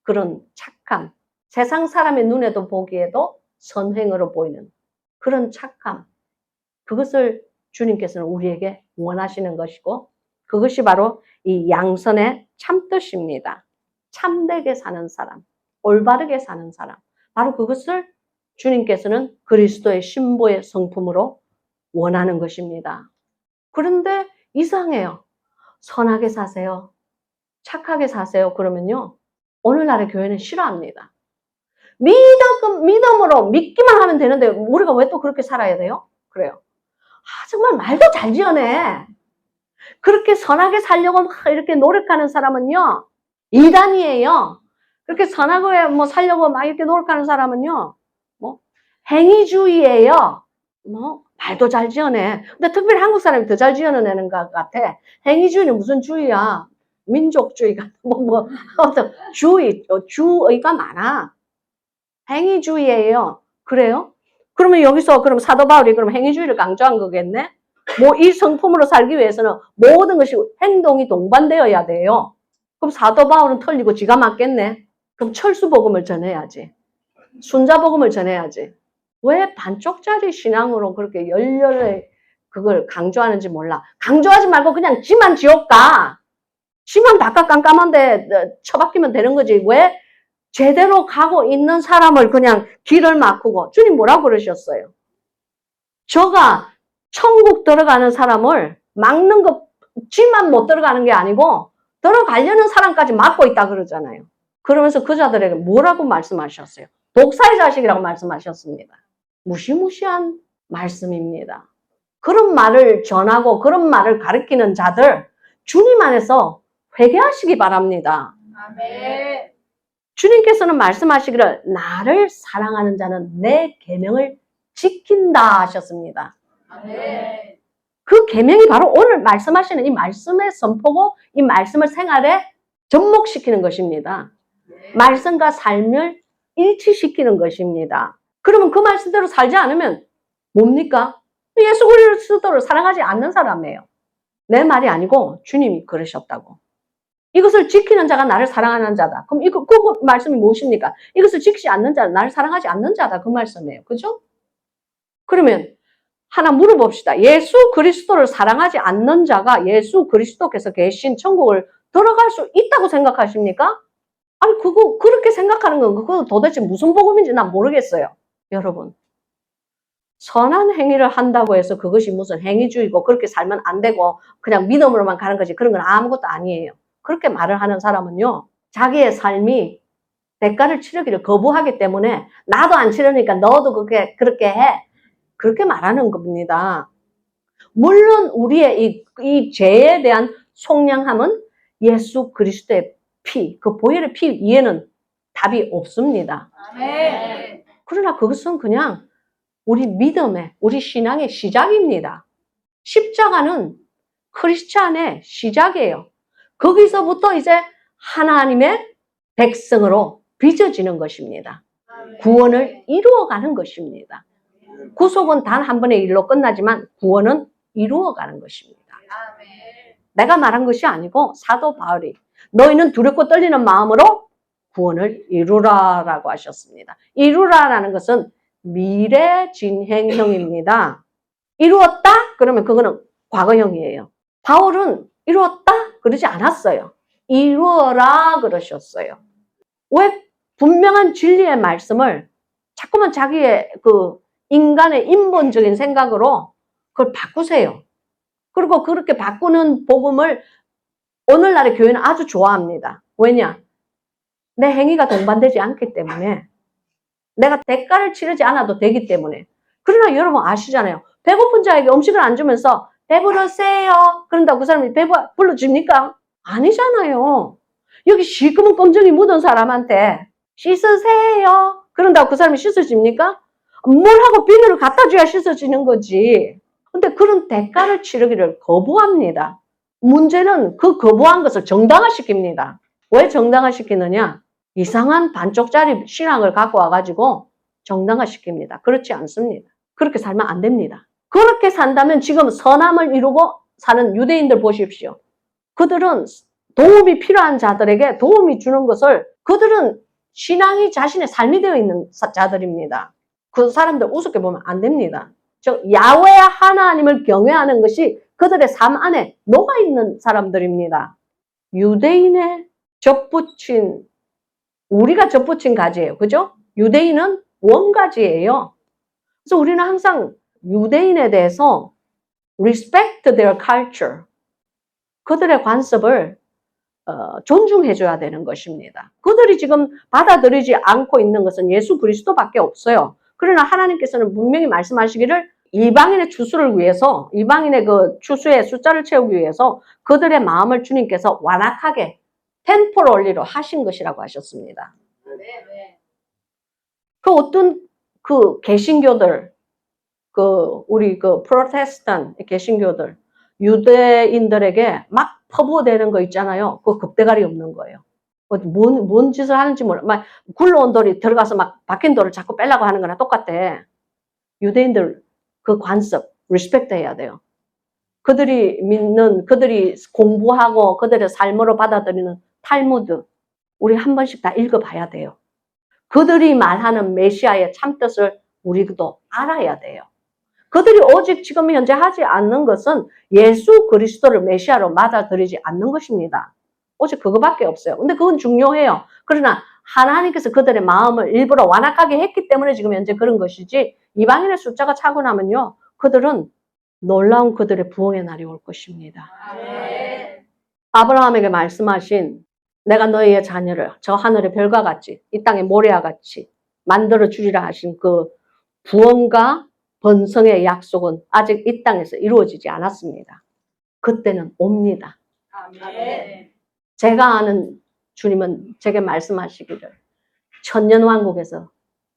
그런 착함, 세상 사람의 눈에도 보기에도 선행으로 보이는 그런 착함, 그것을 주님께서는 우리에게 원하시는 것이고 그것이 바로 이 양선의 참뜻입니다. 참되게 사는 사람, 올바르게 사는 사람, 바로 그것을 주님께서는 그리스도의 신부의 성품으로 원하는 것입니다. 그런데 이상해요. 선하게 사세요. 착하게 사세요. 그러면요. 오늘날의 교회는 싫어합니다. 믿음으로 믿기만 하면 되는데 우리가 왜 또 그렇게 살아야 돼요? 그래요. 정말 말도 잘 지어내. 그렇게 선하게 살려고 막 이렇게 노력하는 사람은요. 이단이에요. 그렇게 선하게 뭐 살려고 막 이렇게 노력하는 사람은요. 뭐 행위주의예요. 뭐 말도 잘 지어내. 근데 특별히 한국 사람이 더 잘 지어내는 것 같아. 행위주의는 무슨 주의야? 민족주의가 어떤 주의가 많아. 행위주의예요. 그래요? 그러면 여기서 그럼 사도 바울이 그럼 행위주의를 강조한 거겠네? 뭐 이 성품으로 살기 위해서는 모든 것이 행동이 동반되어야 돼요. 그럼 사도 바울은 털리고 지가 맞겠네? 그럼 철수복음을 전해야지. 순자복음을 전해야지. 왜 반쪽짜리 신앙으로 그렇게 열렬히 그걸 강조하는지 몰라. 강조하지 말고 그냥 지만 지옥 가. 지만 바깥 깜깜한데 처박히면 되는 거지. 왜 제대로 가고 있는 사람을 그냥 길을 막고 주님 뭐라고 그러셨어요? 저가 천국 들어가는 사람을 막는 거 지만 못 들어가는 게 아니고 들어가려는 사람까지 막고 있다 그러잖아요. 그러면서 그 자들에게 뭐라고 말씀하셨어요? 독사의 자식이라고 말씀하셨습니다. 무시무시한 말씀입니다. 그런 말을 전하고 그런 말을 가르치는 자들 주님 안에서 회개하시기 바랍니다. 아멘. 주님께서는 말씀하시기를 나를 사랑하는 자는 내 계명을 지킨다 하셨습니다. 아멘. 그 계명이 바로 오늘 말씀하시는 이 말씀의 선포고 이 말씀을 생활에 접목시키는 것입니다. 말씀과 삶을 일치시키는 것입니다. 그러면 그 말씀대로 살지 않으면 뭡니까? 예수 그리스도를 사랑하지 않는 사람이에요. 내 말이 아니고 주님이 그러셨다고. 이것을 지키는 자가 나를 사랑하는 자다. 그럼 그 말씀이 무엇입니까? 이것을 지키지 않는 자는 나를 사랑하지 않는 자다. 그 말씀이에요. 그죠? 그러면 하나 물어봅시다. 예수 그리스도를 사랑하지 않는 자가 예수 그리스도께서 계신 천국을 들어갈 수 있다고 생각하십니까? 아니, 그렇게 생각하는 건 그거 도대체 무슨 복음인지 난 모르겠어요. 여러분. 선한 행위를 한다고 해서 그것이 무슨 행위주의고 그렇게 살면 안 되고 그냥 믿음으로만 가는 거지. 그런 건 아무것도 아니에요. 그렇게 말을 하는 사람은요. 자기의 삶이 대가를 치르기를 거부하기 때문에 나도 안 치르니까 너도 그렇게 해. 그렇게 말하는 겁니다. 물론 우리의 이 죄에 대한 속량함은 예수 그리스도의 피, 그 보혈의 피 위에는 답이 없습니다. 아멘. 그러나 그것은 그냥 우리 믿음의, 우리 신앙의 시작입니다. 십자가는 크리스찬의 시작이에요. 거기서부터 이제 하나님의 백성으로 빚어지는 것입니다. 구원을 이루어가는 것입니다. 구속은 단 한 번의 일로 끝나지만 구원은 이루어가는 것입니다. 아멘. 내가 말한 것이 아니고 사도 바울이 너희는 두렵고 떨리는 마음으로 구원을 이루라라고 하셨습니다. 이루라라는 것은 미래 진행형입니다. 이루었다? 그러면 그거는 과거형이에요. 바울은 이루었다? 그러지 않았어요. 이루어라 그러셨어요. 왜 분명한 진리의 말씀을 자꾸만 자기의 인간의 인본적인 생각으로 그걸 바꾸세요. 그리고 그렇게 바꾸는 복음을 오늘날의 교회는 아주 좋아합니다. 왜냐? 내 행위가 동반되지 않기 때문에 내가 대가를 치르지 않아도 되기 때문에. 그러나 여러분 아시잖아요. 배고픈 자에게 음식을 안 주면서 배부르세요. 그런다고 그 사람이 불러줍니까? 아니잖아요. 여기 시커먼 검정이 묻은 사람한테 씻으세요. 그런다고 그 사람이 씻어집니까? 뭘 하고 비누를 갖다 줘야 씻어지는 거지. 근데 그런 대가를 치르기를 거부합니다. 문제는 그 거부한 것을 정당화시킵니다. 왜 정당화시키느냐? 이상한 반쪽짜리 신앙을 갖고 와가지고 정당화시킵니다. 그렇지 않습니다. 그렇게 살면 안 됩니다. 그렇게 산다면 지금 선함을 이루고 사는 유대인들 보십시오. 그들은 도움이 필요한 자들에게 도움이 주는 것을 그들은 신앙이 자신의 삶이 되어 있는 자들입니다. 그 사람들 우습게 보면 안 됩니다. 즉 야훼 하나님을 경외하는 것이 그들의 삶 안에 녹아있는 사람들입니다. 유대인의 접붙인 우리가 접붙인 가지예요. 그죠? 유대인은 원가지예요. 그래서 우리는 항상 유대인에 대해서 respect their culture, 그들의 관습을 존중해줘야 되는 것입니다. 그들이 지금 받아들이지 않고 있는 것은 예수 그리스도밖에 없어요. 그러나 하나님께서는 분명히 말씀하시기를 이방인의 추수를 위해서, 이방인의 그 추수의 숫자를 채우기 위해서 그들의 마음을 주님께서 완악하게 템포럴리로 하신 것이라고 하셨습니다. 그 어떤 개신교들, 우리 프로테스탄 개신교들, 유대인들에게 막 퍼부어대는 거 있잖아요. 그 겁대가리 없는 거예요. 뭔 짓을 하는지 몰라. 막 굴러온 돌이 들어가서 막 박힌 돌을 자꾸 빼려고 하는 거나 똑같아. 유대인들 그 관습, 리스펙트 해야 돼요. 그들이 믿는, 그들이 공부하고 그들의 삶으로 받아들이는 탈무드, 우리 한 번씩 다 읽어봐야 돼요. 그들이 말하는 메시아의 참뜻을 우리도 알아야 돼요. 그들이 오직 지금 현재 하지 않는 것은 예수 그리스도를 메시아로 받아들이지 않는 것입니다. 오직 그거밖에 없어요. 근데 그건 중요해요. 그러나 하나님께서 그들의 마음을 일부러 완악하게 했기 때문에 지금 현재 그런 것이지, 이방인의 숫자가 차고 나면요, 그들은 놀라운 그들의 부흥의 날이 올 것입니다. 아멘. 아브라함에게 말씀하신 내가 너희의 자녀를 저 하늘의 별과 같이 이 땅의 모래와 같이 만들어 주리라 하신 그 부흥과 번성의 약속은 아직 이 땅에서 이루어지지 않았습니다. 그때는 옵니다. 아멘. 제가 아는 주님은 제게 말씀하시기를 천년왕국에서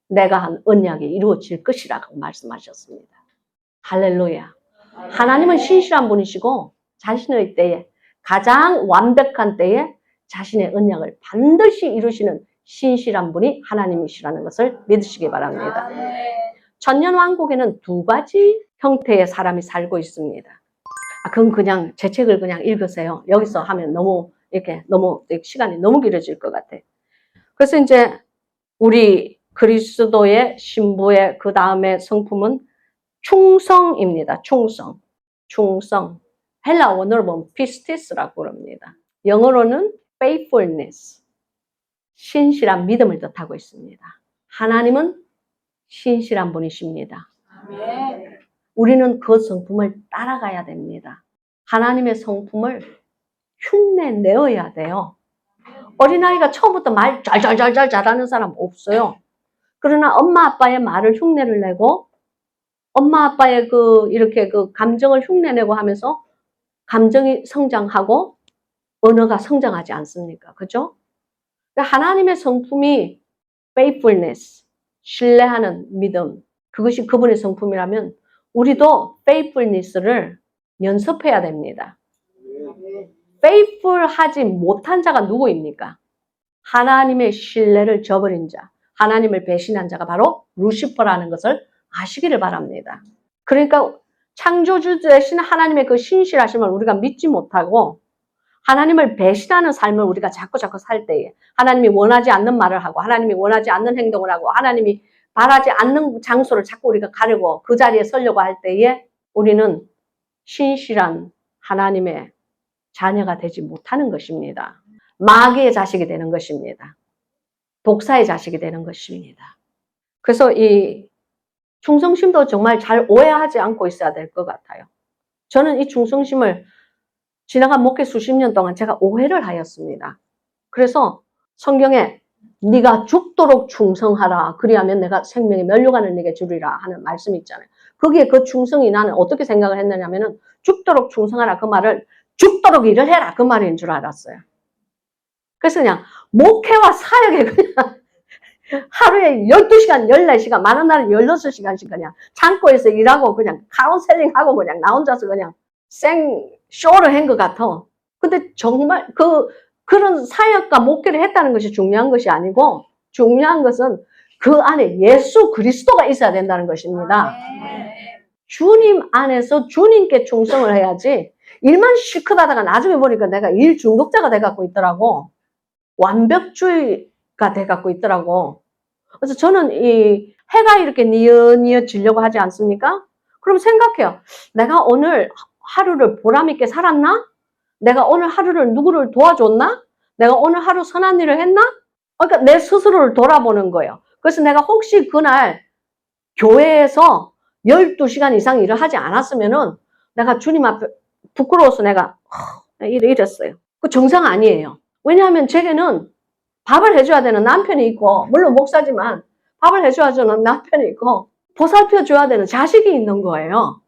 내가 한 언약이 이루어질 것이라고 말씀하셨습니다. 할렐루야. 하나님은 신실한 분이시고 자신의 때에 가장 완벽한 때에 자신의 언약을 반드시 이루시는 신실한 분이 하나님이시라는 것을 믿으시기 바랍니다. 천년왕국에는 두 가지 형태의 사람이 살고 있습니다. 그건 그냥 제 책을 그냥 읽으세요. 여기서 하면 너무 시간이 너무 길어질 것 같아요. 그래서 이제 우리 그리스도의 신부의 그 다음에 성품은 충성입니다. 충성. 헬라 원어로 보면 피스티스라고 그럽니다. 영어로는 faithfulness, 신실한 믿음을 뜻하고 있습니다. 하나님은 신실한 분이십니다. 우리는 그 성품을 따라가야 됩니다. 하나님의 성품을 흉내내어야 돼요. 어린아이가 처음부터 말 잘 잘하는 사람 없어요. 그러나 엄마 아빠의 말을 흉내를 내고 엄마 아빠의 이렇게 감정을 흉내내고 하면서 감정이 성장하고 언어가 성장하지 않습니까? 그죠? 하나님의 성품이 faithfulness, 신뢰하는 믿음, 그것이 그분의 성품이라면 우리도 faithfulness를 연습해야 됩니다. faithful하지 못한 자가 누구입니까? 하나님의 신뢰를 저버린 자, 하나님을 배신한 자가 바로 루시퍼라는 것을 아시기를 바랍니다. 그러니까 창조주 되신 하나님의 그 신실하심을 우리가 믿지 못하고 하나님을 배신하는 삶을 우리가 자꾸 살 때에 하나님이 원하지 않는 말을 하고 하나님이 원하지 않는 행동을 하고 하나님이 바라지 않는 장소를 자꾸 우리가 가려고 그 자리에 서려고 할 때에 우리는 신실한 하나님의 자녀가 되지 못하는 것입니다. 마귀의 자식이 되는 것입니다. 독사의 자식이 되는 것입니다. 그래서 이 충성심도 정말 잘 오해하지 않고 있어야 될 것 같아요. 저는 이 충성심을 지나간 목회 수십 년 동안 제가 오해를 하였습니다. 그래서 성경에 네가 죽도록 충성하라. 그리하면 내가 생명의 면류관을 네게 주리라 하는 말씀이 있잖아요. 거기에 그 충성이 나는 어떻게 생각을 했느냐면은 죽도록 충성하라 그 말을 죽도록 일을 해라 그 말인 줄 알았어요. 그래서 그냥 목회와 사역에 그냥 하루에 12시간, 14시간, 많은 날은 16시간씩 그냥 창고에서 일하고 그냥 카운셀링하고 그냥 나 혼자서 그냥 쇼를 한 것 같아. 근데 정말 그런 사역과 목회를 했다는 것이 중요한 것이 아니고 중요한 것은 그 안에 예수 그리스도가 있어야 된다는 것입니다. 주님 안에서 주님께 충성을 해야지 일만 실컷 하다가 나중에 보니까 내가 일 중독자가 돼갖고 있더라고. 완벽주의가 돼갖고 있더라고. 그래서 저는 이 해가 이렇게 뉘어지려고 하지 않습니까? 그럼 생각해요. 내가 오늘 하루를 보람있게 살았나? 내가 오늘 하루를 누구를 도와줬나? 내가 오늘 하루 선한 일을 했나? 그러니까 내 스스로를 돌아보는 거예요. 그래서 내가 혹시 그날 교회에서 12시간 이상 일을 하지 않았으면은 내가 주님 앞에 부끄러워서 내가 이랬어요. 그 정상 아니에요. 왜냐하면 제게는 밥을 해줘야 되는 남편이 있고 물론 목사지만 밥을 해줘야 되는 남편이 있고 보살펴줘야 되는 자식이 있는 거예요.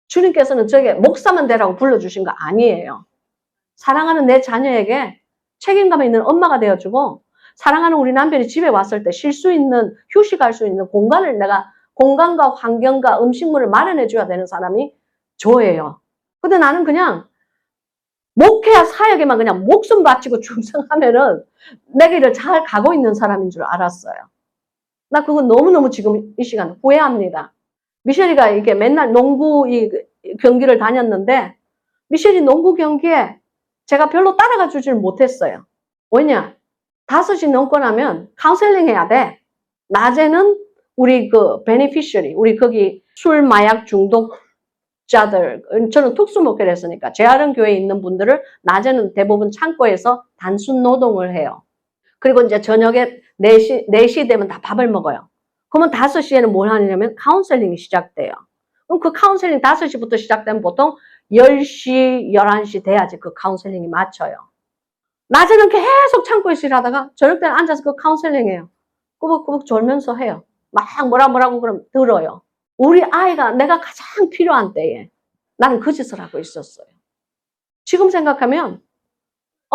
주님께서는 저에게 목사만 되라고 불러주신 거 아니에요. 사랑하는 내 자녀에게 책임감 있는 엄마가 되어주고 사랑하는 우리 남편이 집에 왔을 때 쉴 수 있는 휴식할 수 있는 공간을 내가 공간과 환경과 음식물을 마련해줘야 되는 사람이 저예요. 근데 나는 그냥 목회와 사역에만 그냥 목숨 바치고 충성하면은 내 길을 잘 가고 있는 사람인 줄 알았어요. 나 그거 너무너무 지금 이 시간 후회합니다. 미셸이가 이게 맨날 농구 경기를 다녔는데 미셸이 농구 경기에 제가 별로 따라가 주질 못했어요. 왜냐? 5시 넘고 나면 카운셀링 해야 돼. 낮에는 우리 베네피셔리, 우리 거기 술, 마약 중독자들, 저는 특수목회를 했으니까 재활은 교회에 있는 분들을 낮에는 대부분 창고에서 단순 노동을 해요. 그리고 이제 저녁에 4시 되면 다 밥을 먹어요. 그러면 5시에는 뭘 하냐면 카운셀링이 시작돼요. 그럼 그 카운셀링 5시부터 시작되면 보통 10시, 11시 돼야지 그 카운셀링이 맞춰요. 낮에는 계속 창고에서 일하다가 저녁 때는 앉아서 그 카운셀링 해요. 꾸벅꾸벅 졸면서 해요. 막 뭐라고 그러면 들어요. 우리 아이가 내가 가장 필요한 때에 나는 그 짓을 하고 있었어요. 지금 생각하면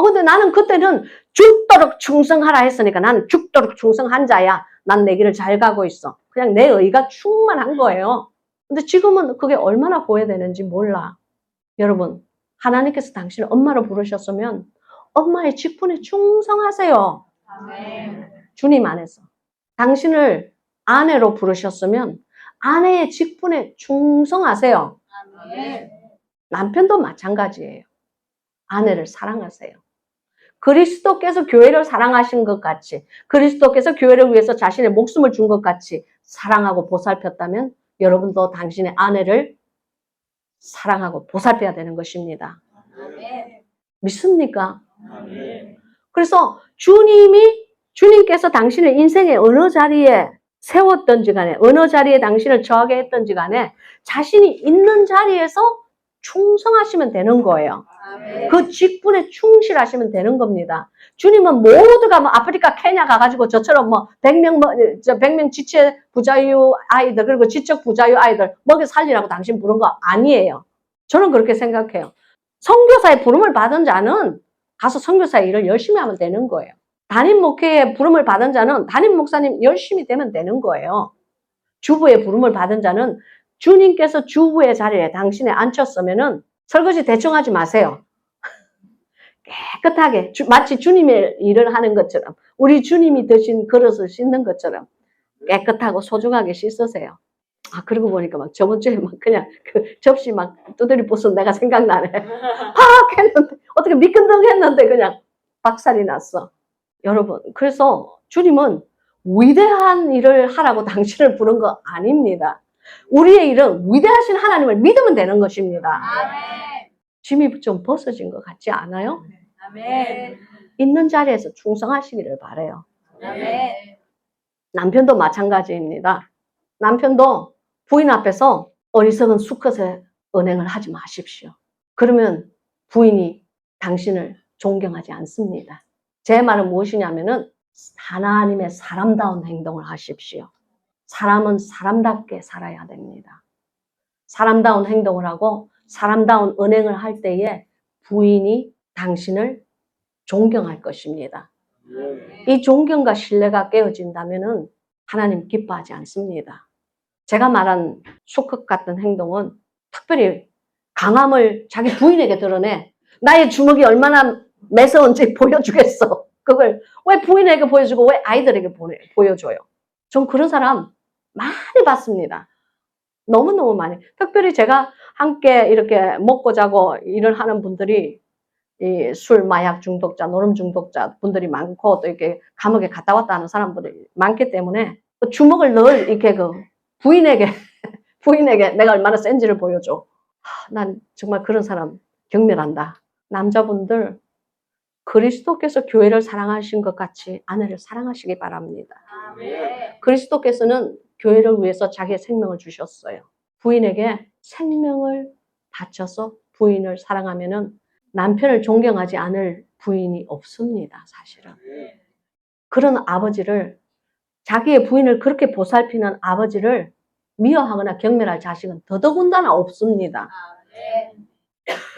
근데 나는 그때는 죽도록 충성하라 했으니까 나는 죽도록 충성한 자야. 난 내 길을 잘 가고 있어. 그냥 내 의가 충만한 거예요. 근데 지금은 그게 얼마나 후회되는지 몰라. 여러분, 하나님께서 당신을 엄마로 부르셨으면 엄마의 직분에 충성하세요. 아멘. 주님 안에서. 당신을 아내로 부르셨으면 아내의 직분에 충성하세요. 아멘. 남편도 마찬가지예요. 아내를 사랑하세요. 그리스도께서 교회를 사랑하신 것 같이, 그리스도께서 교회를 위해서 자신의 목숨을 준 것 같이 사랑하고 보살폈다면 여러분도 당신의 아내를 사랑하고 보살펴야 되는 것입니다. 아멘. 믿습니까? 아멘. 그래서 주님께서 당신을 인생의 어느 자리에 세웠던지 간에, 어느 자리에 당신을 처하게 했던지 간에 자신이 있는 자리에서 충성하시면 되는 거예요. 아멘. 그 직분에 충실하시면 되는 겁니다. 주님은 모두가 아프리카 케냐 가가지고 저처럼 100명 지체 부자유 아이들, 그리고 지적 부자유 아이들 먹여 살리라고 당신 부른 거 아니에요. 저는 그렇게 생각해요. 선교사의 부름을 받은 자는 가서 선교사의 일을 열심히 하면 되는 거예요. 담임 목회의 부름을 받은 자는 담임 목사님 열심히 되면 되는 거예요. 주부의 부름을 받은 자는 주님께서 주부의 자리에 당신에 앉혔으면은 설거지 대충 하지 마세요. 깨끗하게 마치 주님의 일을 하는 것처럼, 우리 주님이 드신 그릇을 씻는 것처럼 깨끗하고 소중하게 씻으세요. 그러고 보니까 막 저번 주에 막 그냥 그 접시 막 두드리 부순 내가 생각나네. 팍 했는데 어떻게 미끈덩했는데 그냥 박살이 났어. 여러분, 그래서 주님은 위대한 일을 하라고 당신을 부른 거 아닙니다. 우리의 일은 위대하신 하나님을 믿으면 되는 것입니다. 아멘. 짐이 좀 벗어진 것 같지 않아요? 아멘. 있는 자리에서 충성하시기를 바라요. 아멘. 남편도 마찬가지입니다. 남편도 부인 앞에서 어리석은 수컷의 언행을 하지 마십시오. 그러면 부인이 당신을 존경하지 않습니다. 제 말은 무엇이냐면은 하나님의 사람다운 행동을 하십시오. 사람은 사람답게 살아야 됩니다. 사람다운 행동을 하고 사람다운 언행을 할 때에 부인이 당신을 존경할 것입니다. 이 존경과 신뢰가 깨어진다면은 하나님 기뻐하지 않습니다. 제가 말한 수컷 같은 행동은 특별히 강함을 자기 부인에게 드러내 나의 주먹이 얼마나 매서운지 보여주겠어. 그걸 왜 부인에게 보여주고 왜 아이들에게 보여줘요? 전 그런 사람 많이 봤습니다. 너무너무 많이. 특별히 제가 함께 이렇게 먹고 자고 일을 하는 분들이 이 술, 마약 중독자, 노름 중독자 분들이 많고 또 이렇게 감옥에 갔다 왔다 하는 사람들이 많기 때문에 주먹을 늘 이렇게 그 부인에게 내가 얼마나 센지를 보여줘. 난 정말 그런 사람 경멸한다. 남자분들 그리스도께서 교회를 사랑하신 것 같이 아내를 사랑하시기 바랍니다. 아멘. 그리스도께서는 교회를 위해서 자기의 생명을 주셨어요. 부인에게 생명을 바쳐서 부인을 사랑하면은 남편을 존경하지 않을 부인이 없습니다, 사실은. 그런 아버지를, 자기의 부인을 그렇게 보살피는 아버지를 미워하거나 경멸할 자식은 더더군다나 없습니다. 아멘.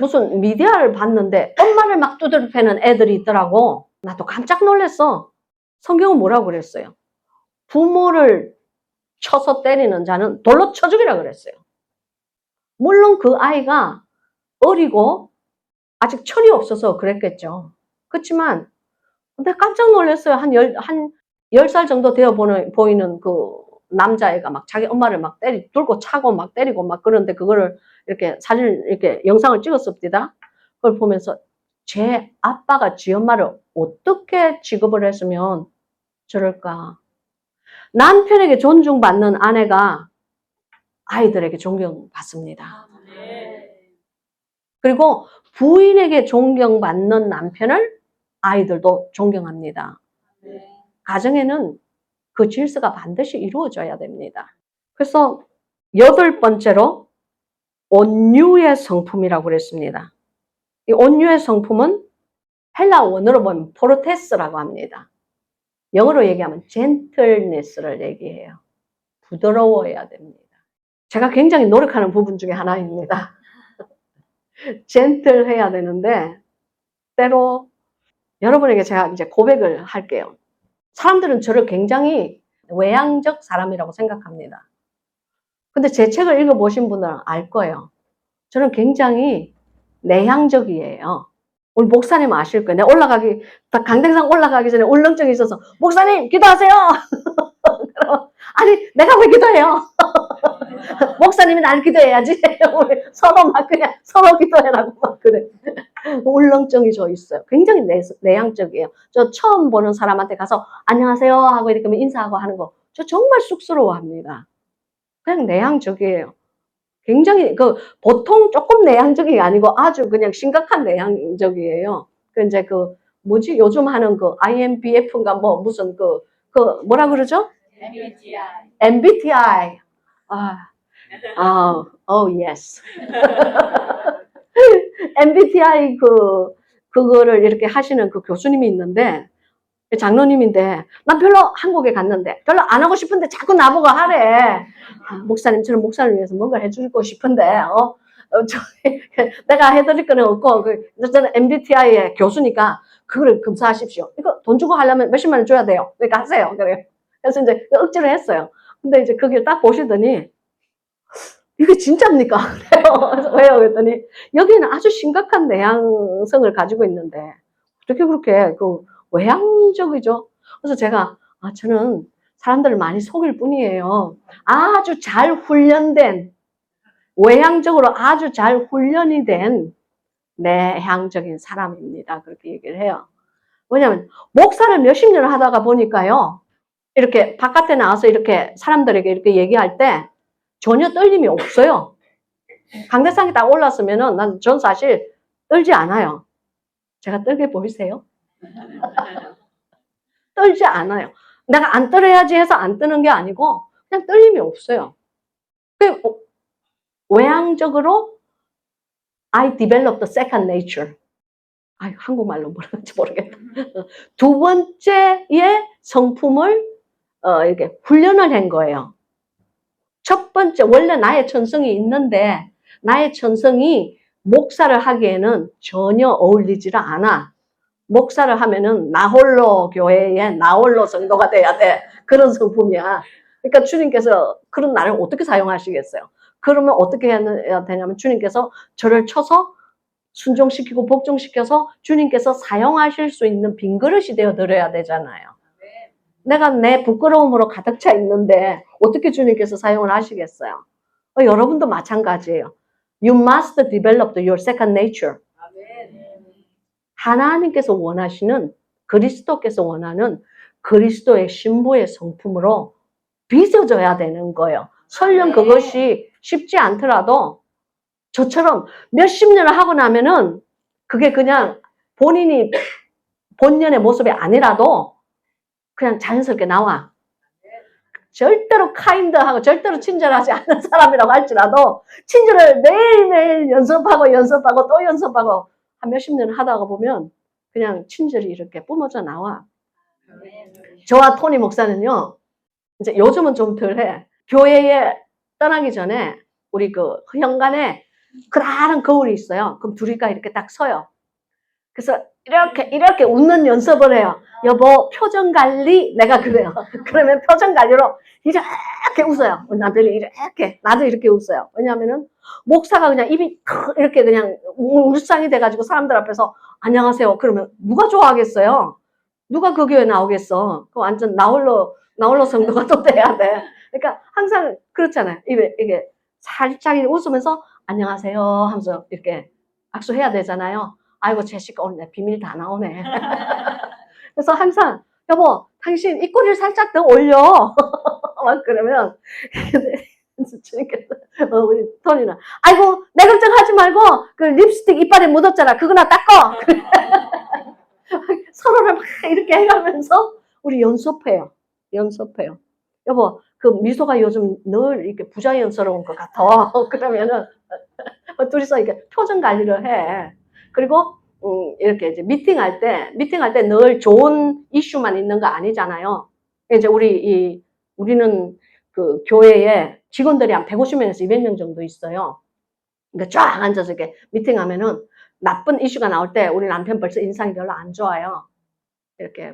무슨 미디어를 봤는데 엄마를 막 두드려 패는 애들이 있더라고. 나도 깜짝 놀랐어. 성경은 뭐라고 그랬어요? 부모를 쳐서 때리는 자는 돌로 쳐 죽이라 그랬어요. 물론 그 아이가 어리고 아직 철이 없어서 그랬겠죠. 그렇지만 근데 깜짝 놀랐어요. 한 10살 정도 되어 보이는 그 남자애가 막 자기 엄마를 막 들고 차고 막 때리고 막 그런데 그거를 이렇게 사진을 이렇게 영상을 찍었습니다. 그걸 보면서 제 아빠가 지 엄마를 어떻게 취급을 했으면 저럴까. 남편에게 존중받는 아내가 아이들에게 존경받습니다. 아멘. 그리고 부인에게 존경받는 남편을 아이들도 존경합니다. 아멘. 가정에는 그 질서가 반드시 이루어져야 됩니다. 그래서 8번째로 온유의 성품이라고 그랬습니다. 이 온유의 성품은 헬라 원어로 보면 포르테스라고 합니다. 영어로 얘기하면 젠틀니스를 얘기해요. 부드러워야 됩니다. 제가 굉장히 노력하는 부분 중에 하나입니다. 젠틀해야 되는데 때로 여러분에게 제가 이제 고백을 할게요. 사람들은 저를 굉장히 외향적 사람이라고 생각합니다. 근데 제 책을 읽어보신 분들은 알 거예요. 저는 굉장히 내향적이에요. 우리 목사님 아실 거예요. 내가 강등상 올라가기 전에 울렁증이 있어서, 목사님, 기도하세요! 아니, 내가 왜 기도해요? 목사님이 날 기도해야지. 우리 서로 막 그냥 서로 기도해라고 막 그래. 울렁증이 저 있어요. 굉장히 내향적이에요. 저 처음 보는 사람한테 가서 안녕하세요 하고 이렇게 인사하고 하는 거, 저 정말 쑥스러워합니다. 그냥 내향적이에요. 굉장히 보통 조금 내향적이 게 아니고 아주 그냥 심각한 내향적이에요. 이제 뭐지 요즘 하는 IMBF인가 뭐 무슨 뭐라 그러죠? MBTI. yes. MBTI 그거를 이렇게 하시는 그 교수님이 있는데, 장로님인데, 난 별로 한국에 갔는데, 별로 안 하고 싶은데 자꾸 나보고 하래. 목사님, 저는 목사를 위해서 뭔가 해주고 싶은데, 내가 해드릴 거는 없고, 저는 MBTI의 교수니까 그거를 검사하십시오. 이거 돈 주고 하려면 몇십만 원 줘야 돼요. 그러니까 하세요. 그래서 이제 억지로 했어요. 근데 이제 거기를 딱 보시더니, 이게 진짜입니까? 그래서 왜요? 그랬더니 여기는 아주 심각한 내향성을 가지고 있는데 어떻게 그렇게 외향적이죠? 그래서 제가 저는 사람들을 많이 속일 뿐이에요. 아주 잘 훈련된, 외향적으로 아주 잘 훈련이 된 내향적인 사람입니다. 그렇게 얘기를 해요. 왜냐하면 목사를 몇십 년을 하다가 보니까요, 이렇게 바깥에 나와서 이렇게 사람들에게 이렇게 얘기할 때 전혀 떨림이 없어요. 강대상에 딱 올랐으면은 전 사실 떨지 않아요. 제가 떨게 보이세요? 떨지 않아요. 내가 안 떨어야지 해서 안 뜨는 게 아니고 그냥 떨림이 없어요. 외향적으로 I developed the second nature. 한국말로 뭐라는지 모르겠다. 두 번째의 성품을 이렇게 훈련을 한 거예요. 첫 번째, 원래 나의 천성이 있는데 나의 천성이 목사를 하기에는 전혀 어울리지를 않아. 목사를 하면은 나홀로 교회에 나홀로 성도가 돼야 돼. 그런 성품이야. 그러니까 주님께서 그런 나를 어떻게 사용하시겠어요? 그러면 어떻게 해야 되냐면 주님께서 저를 쳐서 순종시키고 복종시켜서 주님께서 사용하실 수 있는 빈 그릇이 되어 드려야 되잖아요. 내가 내 부끄러움으로 가득 차 있는데 어떻게 주님께서 사용을 하시겠어요? 여러분도 마찬가지예요. You must develop your second nature. 하나님께서 원하시는, 그리스도께서 원하는 그리스도의 신부의 성품으로 빚어져야 되는 거예요. 설령 그것이 쉽지 않더라도 저처럼 몇십 년을 하고 나면은 그게 그냥 본인이 본연의 모습이 아니라도 그냥 자연스럽게 나와. 절대로 카인드하고 절대로 친절하지 않은 사람이라고 할지라도 친절을 매일매일 연습하고 또 연습하고 한 몇십 년을 하다가 보면 그냥 친절이 이렇게 뿜어져 나와. 저와 토니 목사는요, 이제 요즘은 좀 덜해. 교회에 떠나기 전에 우리 현관에 그다란 거울이 있어요. 그럼 둘이가 이렇게 딱 서요. 그래서 이렇게 웃는 연습을 해요. 여보, 표정 관리. 내가 그래요. 그러면 표정 관리로 이렇게 웃어요. 우리 남편이 이렇게, 나도 이렇게 웃어요. 왜냐하면은 목사가 그냥 입이 이렇게 그냥 울상이 돼가지고 사람들 앞에서 안녕하세요. 그러면 누가 좋아하겠어요? 누가 그 교회 나오겠어? 그 완전 나홀로 성도가 또 돼야 돼. 그러니까 항상 그렇잖아요. 이게 살짝 웃으면서 안녕하세요 하면서 이렇게 악수해야 되잖아요. 아이고, 제시가 오늘 내 비밀 다 나오네. 그래서 항상, 여보, 당신 입꼬리를 살짝 더 올려. 막 그러면, 우리 토니는, 아이고, 내 걱정하지 말고, 그 립스틱 이빨에 묻었잖아. 그거나 닦어. 서로를 막 이렇게 해가면서, 우리 연습해요. 여보, 그 미소가 요즘 늘 이렇게 부자연스러운 것 같아. 그러면은, 둘이서 이렇게 표정 관리를 해. 그리고 이렇게 이제 미팅할 때 늘 좋은 이슈만 있는 거 아니잖아요. 이제 우리는 그 교회에 직원들이 한 150명에서 200명 정도 있어요. 그러니까 쫙 앉아서 이렇게 미팅하면은 나쁜 이슈가 나올 때 우리 남편 벌써 인상이 별로 안 좋아요. 이렇게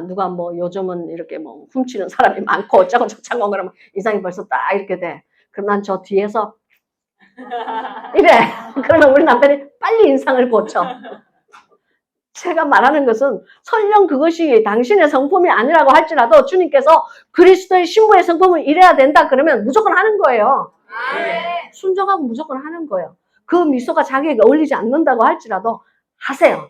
누가 요즘은 이렇게 훔치는 사람이 많고 어쩌고 저쩌고 그러면 인상이 벌써 딱 이렇게 돼. 그럼 난 저 뒤에서 이래. 그러면 우리 남편이 빨리 인상을 고쳐. 제가 말하는 것은 설령 그것이 당신의 성품이 아니라고 할지라도 주님께서 그리스도의 신부의 성품을 이래야 된다 그러면 무조건 하는 거예요. 순종하고 무조건 하는 거예요. 그 미소가 자기에게 어울리지 않는다고 할지라도 하세요.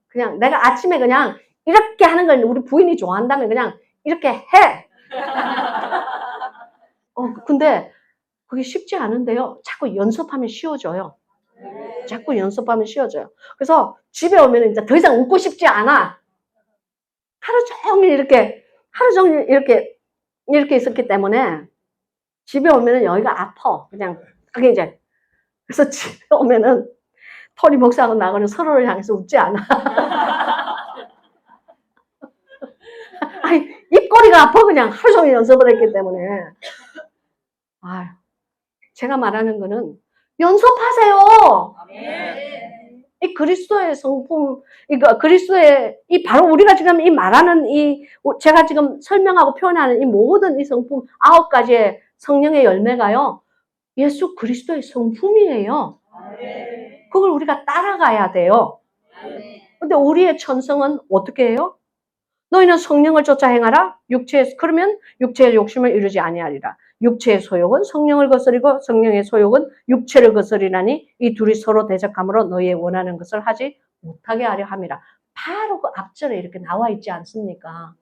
그냥 내가 아침에 그냥 이렇게 하는 걸 우리 부인이 좋아한다면 그냥 이렇게 해. 근데 그게 쉽지 않은데요. 자꾸 연습하면 쉬워져요. 자꾸 연습하면 쉬워져요. 그래서 집에 오면 이제 더 이상 웃고 싶지 않아. 하루 종일 이렇게 있었기 때문에 집에 오면은 여기가 아파. 그냥 그게 이제 그래서 집에 오면은 토리 목사하고 나가는 서로를 향해서 웃지 않아. 아니, 입꼬리가 아파 그냥 하루 종일 연습을 했기 때문에. 제가 말하는 거는 연습하세요. 이 그리스도의 성품, 그리스도의 바로 우리가 지금 이 말하는 제가 지금 설명하고 표현하는 이 모든 이 성품 9가지의 성령의 열매가요, 예수 그리스도의 성품이에요. 그걸 우리가 따라가야 돼요. 근데 우리의 천성은 어떻게 해요? 너희는 성령을 쫓아 행하라. 그러면 육체의 욕심을 이루지 아니하리라. 육체의 소욕은 성령을 거스리고 성령의 소욕은 육체를 거스리나니 이 둘이 서로 대적함으로 너희의 원하는 것을 하지 못하게 하려 함이라. 바로 그 앞절에 이렇게 나와 있지 않습니까?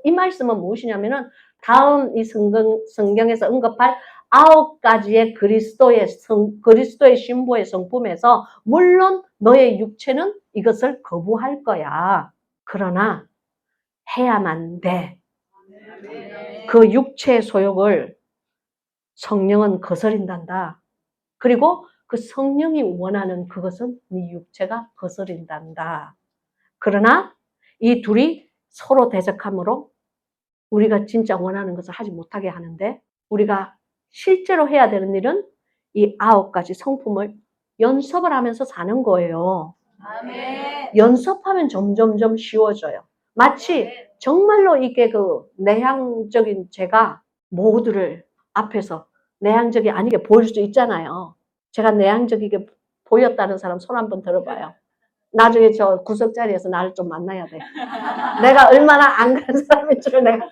이 말씀은 무엇이냐면은 다음 이 성경에서 언급할 9가지의 그리스도의 신부의 성품에서 물론 너의 육체는 이것을 거부할 거야. 그러나 해야만 돼. 그 육체의 소욕을 성령은 거스린단다. 그리고 그 성령이 원하는 그것은 네 육체가 거스린단다. 그러나 이 둘이 서로 대적함으로 우리가 진짜 원하는 것을 하지 못하게 하는데 우리가 실제로 해야 되는 일은 이 9가지 성품을 연습을 하면서 사는 거예요. 연습하면 점점점 쉬워져요. 마치 정말로 이게 내향적인 제가 모두를 앞에서 내향적이 아니게 보일 수 있잖아요. 제가 내향적이게 보였다는 사람 손 한번 들어봐요. 나중에 저 구석자리에서 나를 좀 만나야 돼. 내가 얼마나 안 그런 사람인 줄 내가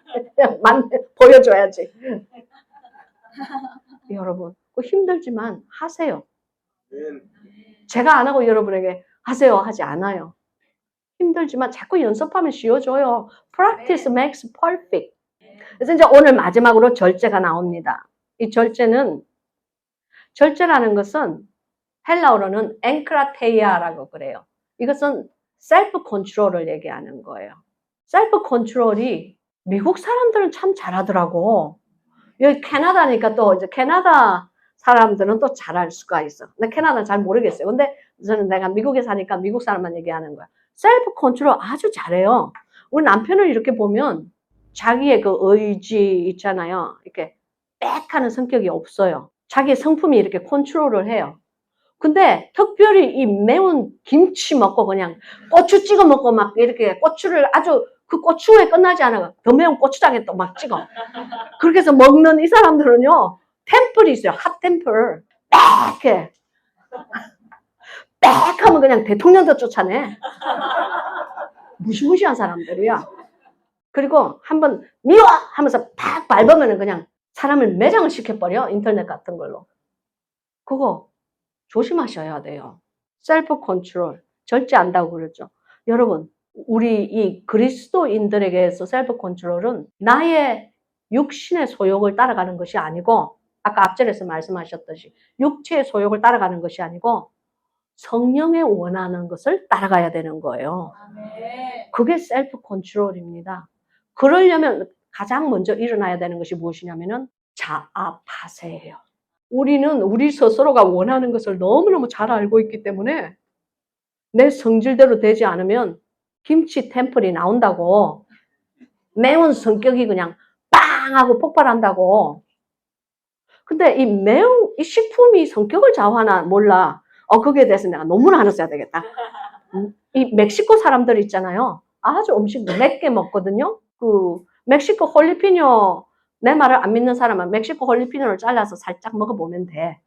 보여줘야지. 여러분, 힘들지만 하세요. 제가 안 하고 여러분에게 하세요 하지 않아요. 힘들지만 자꾸 연습하면 쉬워져요. Practice makes perfect. 그래서 이제 오늘 마지막으로 절제가 나옵니다. 이 절제라는 것은 헬라어로는 엔크라테이아라고 그래요. 이것은 셀프 컨트롤을 얘기하는 거예요. 셀프 컨트롤이 미국 사람들은 참 잘하더라고. 여기 캐나다니까 또 이제 캐나다 사람들은 또 잘할 수가 있어. 근데 캐나다는 잘 모르겠어요. 근데 저는 내가 미국에 사니까 미국 사람만 얘기하는 거야. 셀프 컨트롤 아주 잘해요. 우리 남편을 이렇게 보면 자기의 그 의지 있잖아요. 이렇게 빽 하는 성격이 없어요. 자기의 성품이 이렇게 컨트롤을 해요. 근데 특별히 이 매운 김치 먹고 그냥 고추 찍어 먹고 막 이렇게 고추를 아주 그 고추에 끝나지 않아. 더 매운 고추장에 또 막 찍어. 그렇게 해서 먹는 이 사람들은요, 템플이 있어요. 핫 템플. 빽해. 빽 하면 그냥 대통령도 쫓아내. 무시무시한 사람들이야. 그리고 한번 미워! 하면서 팍 밟으면 그냥 사람을 매장을 시켜버려. 인터넷 같은 걸로. 그거 조심하셔야 돼요. 셀프 컨트롤. 절제한다고 그러죠. 여러분, 우리 이 그리스도인들에게서 셀프 컨트롤은 나의 육신의 소욕을 따라가는 것이 아니고, 아까 앞절에서 말씀하셨듯이 육체의 소욕을 따라가는 것이 아니고 성령의 원하는 것을 따라가야 되는 거예요. 그게 셀프 컨트롤입니다. 그러려면 가장 먼저 일어나야 되는 것이 무엇이냐면은 자아파세예요. 우리는 우리 스스로가 원하는 것을 너무너무 잘 알고 있기 때문에 내 성질대로 되지 않으면 김치 템플이 나온다고, 매운 성격이 그냥 빵 하고 폭발한다고. 근데 이 식품이 성격을 좌우하나 몰라. 거기에 대해서 내가 논문을 하나 써야 되겠다. 이 멕시코 사람들 있잖아요. 아주 음식 맵게 먹거든요. 그 멕시코 홀리피뇨, 내 말을 안 믿는 사람은 멕시코 홀리피뇨를 잘라서 살짝 먹어보면 돼.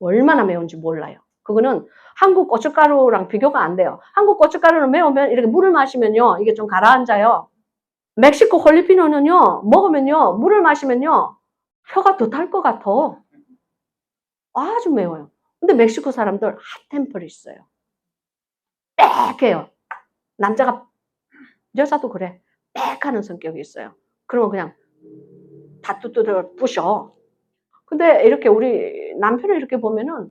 얼마나 매운지 몰라요. 그거는 한국 고춧가루랑 비교가 안 돼요. 한국 고춧가루는 매우면 이렇게 물을 마시면요, 이게 좀 가라앉아요. 멕시코 홀리피뇨는요, 먹으면요, 물을 마시면요, 혀가 더 탈 것 같아. 아주 매워요. 근데 멕시코 사람들 핫템플이 있어요. 빽해요. 남자가, 여자도 그래. 빽하는 성격이 있어요. 그러면 그냥 다 뚜뚜들 부셔. 근데 이렇게 우리 남편을 이렇게 보면은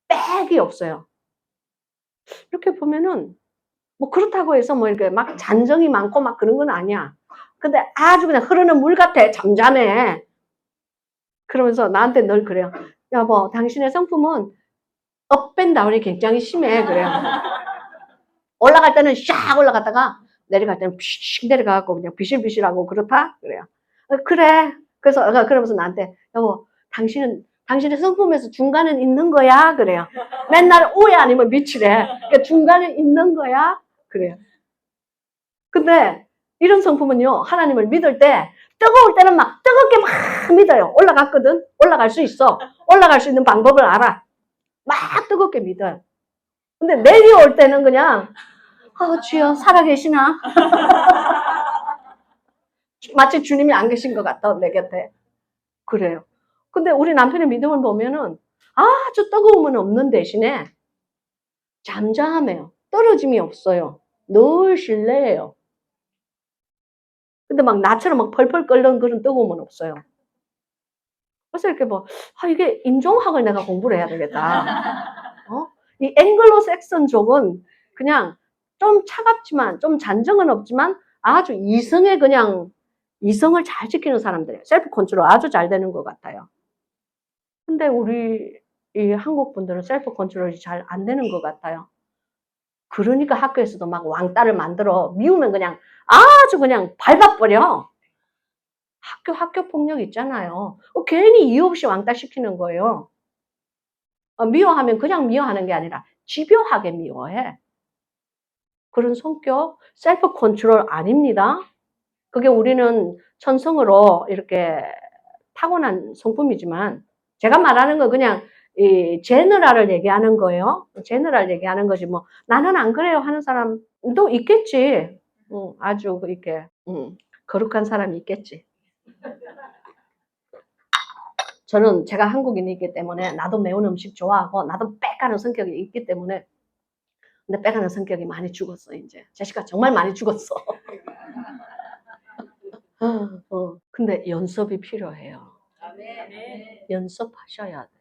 빽이 없어요. 이렇게 보면은 뭐 그렇다고 해서 뭐 이렇게 막 잔정이 많고 막 그런 건 아니야. 근데 아주 그냥 흐르는 물 같아. 잠잠해. 그러면서 나한테 늘 그래요. 여보, 당신의 성품은 업앤다운이 굉장히 심해. 그래요. 올라갈 때는 샥 올라갔다가 내려갈 때는 픽 내려가고 그냥 비실비실하고 그렇다? 그래요. 그래. 그래서 그러면서 나한테 여보, 당신의 성품에서 중간은 있는 거야? 그래요. 맨날 우에 아니면 밑이래. 그러니까 중간에 있는 거야? 그래요. 근데 이런 성품은요, 하나님을 믿을 때 뜨거울 때는 막 뜨겁게 막 믿어요. 올라갔거든? 올라갈 수 있어. 올라갈 수 있는 방법을 알아. 막 뜨겁게 믿어요. 근데 내려올 때는 그냥 주여 살아계시나? 마치 주님이 안 계신 것 같아, 내 곁에. 그래요. 근데 우리 남편의 믿음을 보면은 아주 뜨거움은 없는 대신에 잠잠해요. 떨어짐이 없어요. 늘 신뢰해요. 근데 막 나처럼 막 펄펄 끓는 그런 뜨거움은 없어요. 그래서 이렇게 뭐, 이게 인종학을 내가 공부를 해야 되겠다. 이 앵글로 섹슨족은 그냥 좀 차갑지만, 좀 잔정은 없지만 아주 이성을 잘 지키는 사람들이에요. 셀프 컨트롤 아주 잘 되는 것 같아요. 근데 우리 이 한국 분들은 셀프 컨트롤이 잘 안 되는 것 같아요. 그러니까 학교에서도 막 왕따를 만들어. 미우면 그냥 아주 그냥 밟아버려. 학교 폭력 있잖아요. 괜히 이유 없이 왕따 시키는 거예요. 미워하면 그냥 미워하는 게 아니라 집요하게 미워해. 그런 성격, 셀프 컨트롤 아닙니다. 그게 우리는 천성으로 이렇게 타고난 성품이지만 제가 말하는 건 그냥 이 제너럴을 얘기하는 거예요. 제너럴 얘기하는 거지 뭐 나는 안 그래요 하는 사람도 있겠지. 아주 이렇게 거룩한 사람이 있겠지. 저는 제가 한국인이기 때문에 나도 매운 음식 좋아하고 나도 빽하는 성격이 있기 때문에 근데 빽하는 성격이 많이 죽었어 이제. 제시가 정말 많이 죽었어. 근데 연습이 필요해요. 연습하셔야 돼요.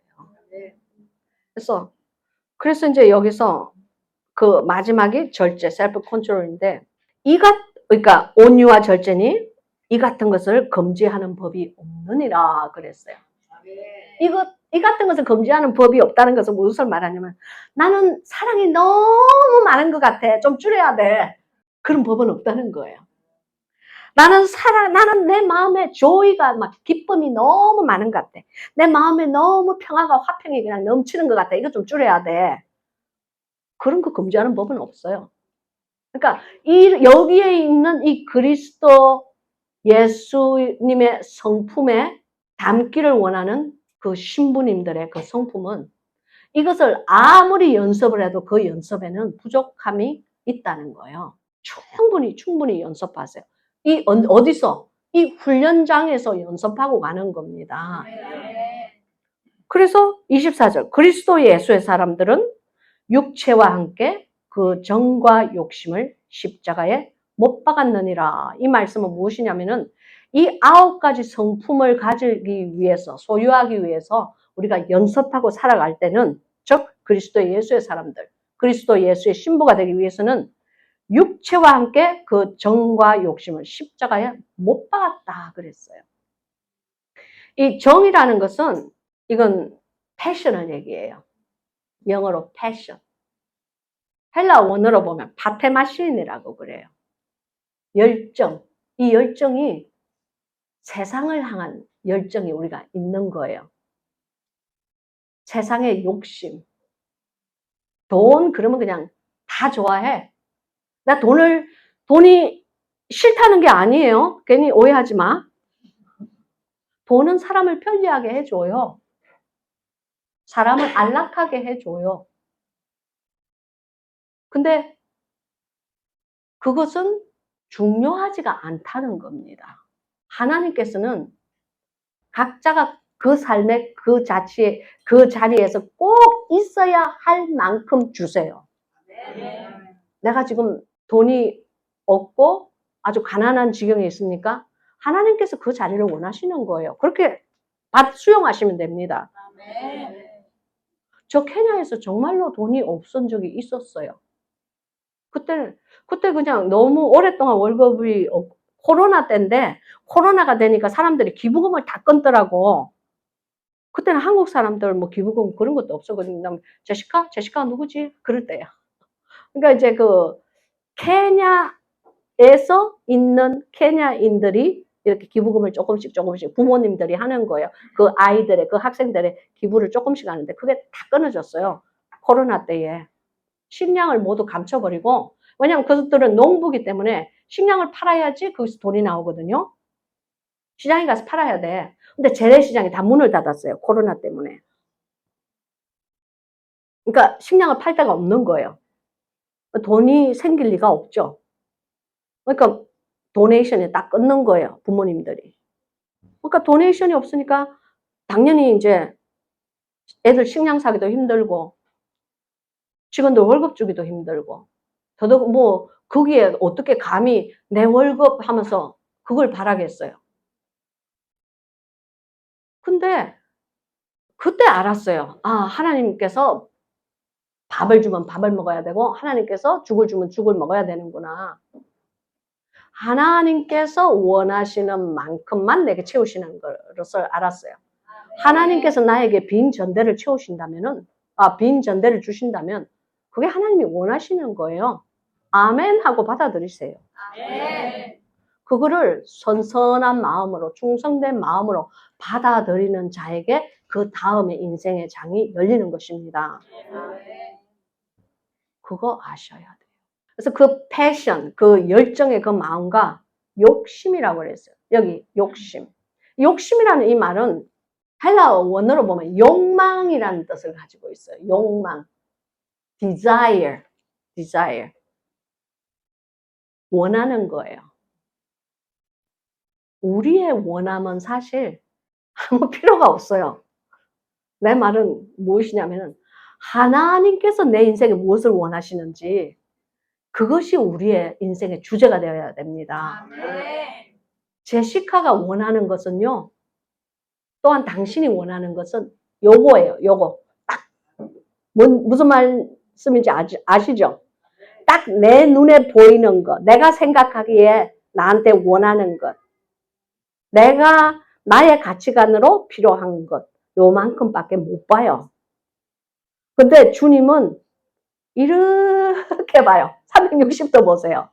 그래서 이제 여기서 그 마지막이 절제, 셀프 컨트롤인데 그러니까 온유와 절제니 이 같은 것을 금지하는 법이 없느니라 그랬어요. 이 같은 것을 금지하는 법이 없다는 것은 무엇을 말하냐면 나는 사랑이 너무 많은 것 같아. 좀 줄여야 돼. 그런 법은 없다는 거예요. 나는 내 마음에 조이가 막 기쁨이 너무 많은 것 같아. 내 마음에 너무 평화가 화평이 그냥 넘치는 것 같아. 이거 좀 줄여야 돼. 그런 거 금지하는 법은 없어요. 그러니까 여기에 있는 이 그리스도 예수님의 성품에 담기를 원하는 그 신부님들의 그 성품은 이것을 아무리 연습을 해도 그 연습에는 부족함이 있다는 거예요. 충분히 연습하세요. 어디서? 이 훈련장에서 연습하고 가는 겁니다. 그래서 24절 그리스도 예수의 사람들은 육체와 함께 그 정과 욕심을 십자가에 못 박았느니라. 이 말씀은 무엇이냐면은 이 9가지 성품을 가지기 위해서 소유하기 위해서 우리가 연습하고 살아갈 때는 즉 그리스도 예수의 사람들 그리스도 예수의 신부가 되기 위해서는 육체와 함께 그 정과 욕심을 십자가에 못 박았다 그랬어요. 이 정이라는 것은 이건 패션을 얘기해요. 영어로 패션. 헬라 원어로 보면 파테마신이라고 그래요. 열정. 이 열정이 세상을 향한 열정이 우리가 있는 거예요. 세상의 욕심. 돈 그러면 그냥 다 좋아해. 나 돈이 싫다는 게 아니에요. 괜히 오해하지 마. 돈은 사람을 편리하게 해줘요. 사람을 안락하게 해줘요. 근데 그것은 중요하지가 않다는 겁니다. 하나님께서는 각자가 그 삶의 그 자치에, 그 자리에서 꼭 있어야 할 만큼 주세요. 내가 지금 돈이 없고 아주 가난한 지경에 있으니까 하나님께서 그 자리를 원하시는 거예요. 그렇게 수용하시면 됩니다. 저 케냐에서 정말로 돈이 없은 적이 있었어요. 그때 그냥 너무 오랫동안 월급이 코로나 때인데 코로나가 되니까 사람들이 기부금을 다 끊더라고. 그때는 한국 사람들 뭐 기부금 그런 것도 없었거든요. 제시카 누구지? 그럴 때야. 그러니까 이제 그 케냐에서 있는 케냐인들이 이렇게 기부금을 조금씩 부모님들이 하는 거예요. 그 아이들의, 그 학생들의 기부를 조금씩 하는데 그게 다 끊어졌어요. 코로나 때에. 식량을 모두 감춰버리고, 왜냐하면 그것들은 농부기 때문에 식량을 팔아야지 거기서 돈이 나오거든요. 시장에 가서 팔아야 돼. 근데 재래시장이 다 문을 닫았어요. 코로나 때문에. 그러니까 식량을 팔 데가 없는 거예요. 돈이 생길 리가 없죠. 그러니까 도네이션이 딱 끊는 거예요. 부모님들이. 그러니까 도네이션이 없으니까 당연히 이제 애들 식량 사기도 힘들고 직원들 월급 주기도 힘들고 더더욱 뭐 거기에 어떻게 감히 내 월급 하면서 그걸 바라겠어요. 근데 그때 알았어요. 아, 하나님께서 밥을 주면 밥을 먹어야 되고 하나님께서 죽을 주면 죽을 먹어야 되는구나. 하나님께서 원하시는 만큼만 내게 채우시는 것을 알았어요. 하나님께서 나에게 빈 전대를 채우신다면은, 빈 전대를 주신다면 그게 하나님이 원하시는 거예요. 아멘 하고 받아들이세요. 그거를 선선한 마음으로, 충성된 마음으로 받아들이는 자에게 그 다음에 인생의 장이 열리는 것입니다. 그거 아셔야 돼요. 그래서 그 패션, 그 열정의 그 마음과 욕심이라고 그랬어요. 여기 욕심. 욕심이라는 이 말은 헬라어 원어로 보면 욕망이라는 뜻을 가지고 있어요. 욕망. desire. 원하는 거예요. 우리의 원함은 사실 아무 필요가 없어요. 내 말은 무엇이냐면은 하나님께서 내 인생에 무엇을 원하시는지 그것이 우리의 인생의 주제가 되어야 됩니다. 제시카가 원하는 것은요. 또한 당신이 원하는 것은 요거예요. 요거. 딱 무슨 말씀인지 아시죠? 딱 내 눈에 보이는 것. 내가 생각하기에 나한테 원하는 것. 내가 나의 가치관으로 필요한 것. 요만큼밖에 못 봐요. 근데 주님은 이렇게 봐요. 360도 보세요.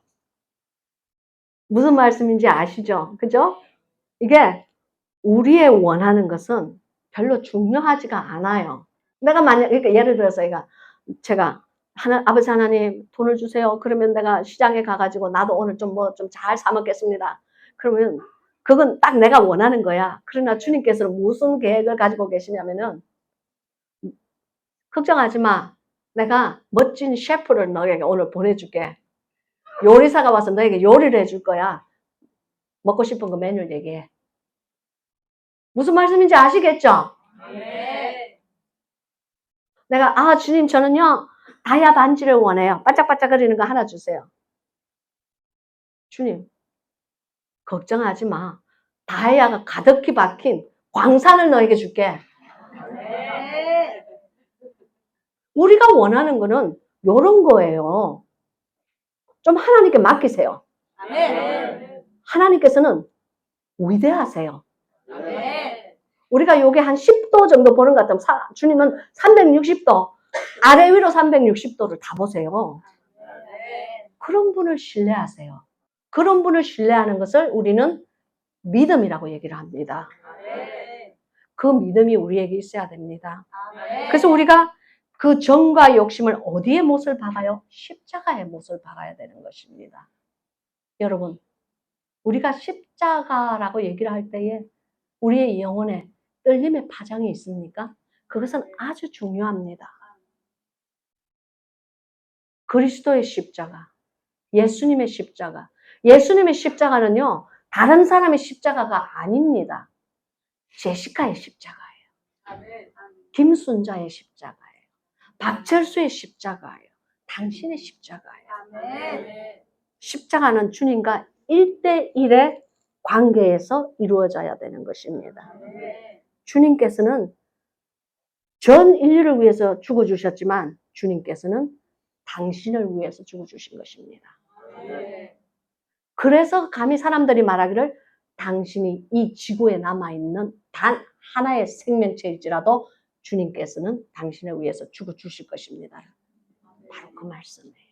무슨 말씀인지 아시죠? 그죠? 이게 우리의 원하는 것은 별로 중요하지가 않아요. 내가 그러니까 예를 들어서 제가 아버지 하나님 돈을 주세요. 그러면 내가 시장에 가가지고 나도 오늘 좀 잘 사 먹겠습니다. 그러면 그건 딱 내가 원하는 거야. 그러나 주님께서는 무슨 계획을 가지고 계시냐면은 걱정하지 마. 내가 멋진 셰프를 너에게 오늘 보내줄게. 요리사가 와서 너에게 요리를 해줄 거야. 먹고 싶은 거 메뉴를 얘기해. 무슨 말씀인지 아시겠죠? 내가 주님 저는요 다이아 반지를 원해요. 반짝반짝거리는 거 하나 주세요. 주님 걱정하지 마. 다이아가 가득히 박힌 광산을 너에게 줄게. 우리가 원하는 거는 이런 거예요. 좀 하나님께 맡기세요. 하나님께서는 위대하세요. 우리가 요게 한 10도 정도 보는 것 같으면 주님은 360도 아래 위로 360도를 다 보세요. 그런 분을 신뢰하세요. 그런 분을 신뢰하는 것을 우리는 믿음이라고 얘기를 합니다. 그 믿음이 우리에게 있어야 됩니다. 그래서 우리가 그 정과 욕심을 어디에 못을 박아요? 십자가에 못을 박아야 되는 것입니다. 여러분, 우리가 십자가라고 얘기를 할 때에 우리의 영혼에 떨림의 파장이 있습니까? 그것은 아주 중요합니다. 그리스도의 십자가, 예수님의 십자가. 예수님의 십자가는요, 다른 사람의 십자가가 아닙니다. 제시카의 십자가예요. 김순자의 십자가예요. 박철수의 십자가예요. 당신의 십자가예요. 십자가는 주님과 1대1의 관계에서 이루어져야 되는 것입니다. 주님께서는 전 인류를 위해서 죽어주셨지만 주님께서는 당신을 위해서 죽어주신 것입니다. 그래서 감히 사람들이 말하기를 당신이 이 지구에 남아있는 단 하나의 생명체일지라도 주님께서는 당신을 위해서 죽어주실 것입니다. 바로 그 말씀이에요.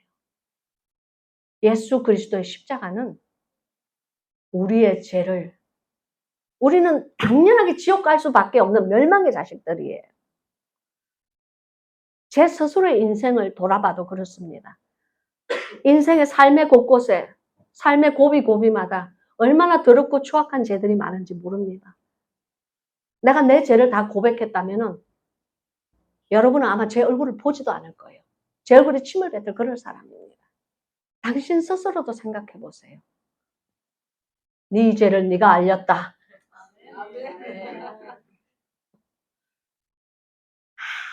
예수 그리스도의 십자가는 우리의 죄를, 우리는 당연하게 지옥 갈 수밖에 없는 멸망의 자식들이에요. 제 스스로의 인생을 돌아봐도 그렇습니다. 인생의 삶의 곳곳에, 삶의 고비고비마다 얼마나 더럽고 추악한 죄들이 많은지 모릅니다. 내가 내 죄를 다 고백했다면 여러분은 아마 제 얼굴을 보지도 않을 거예요. 제 얼굴에 침을 뱉을 그럴 사람입니다. 당신 스스로도 생각해 보세요. 네 죄를 네가 알렸다.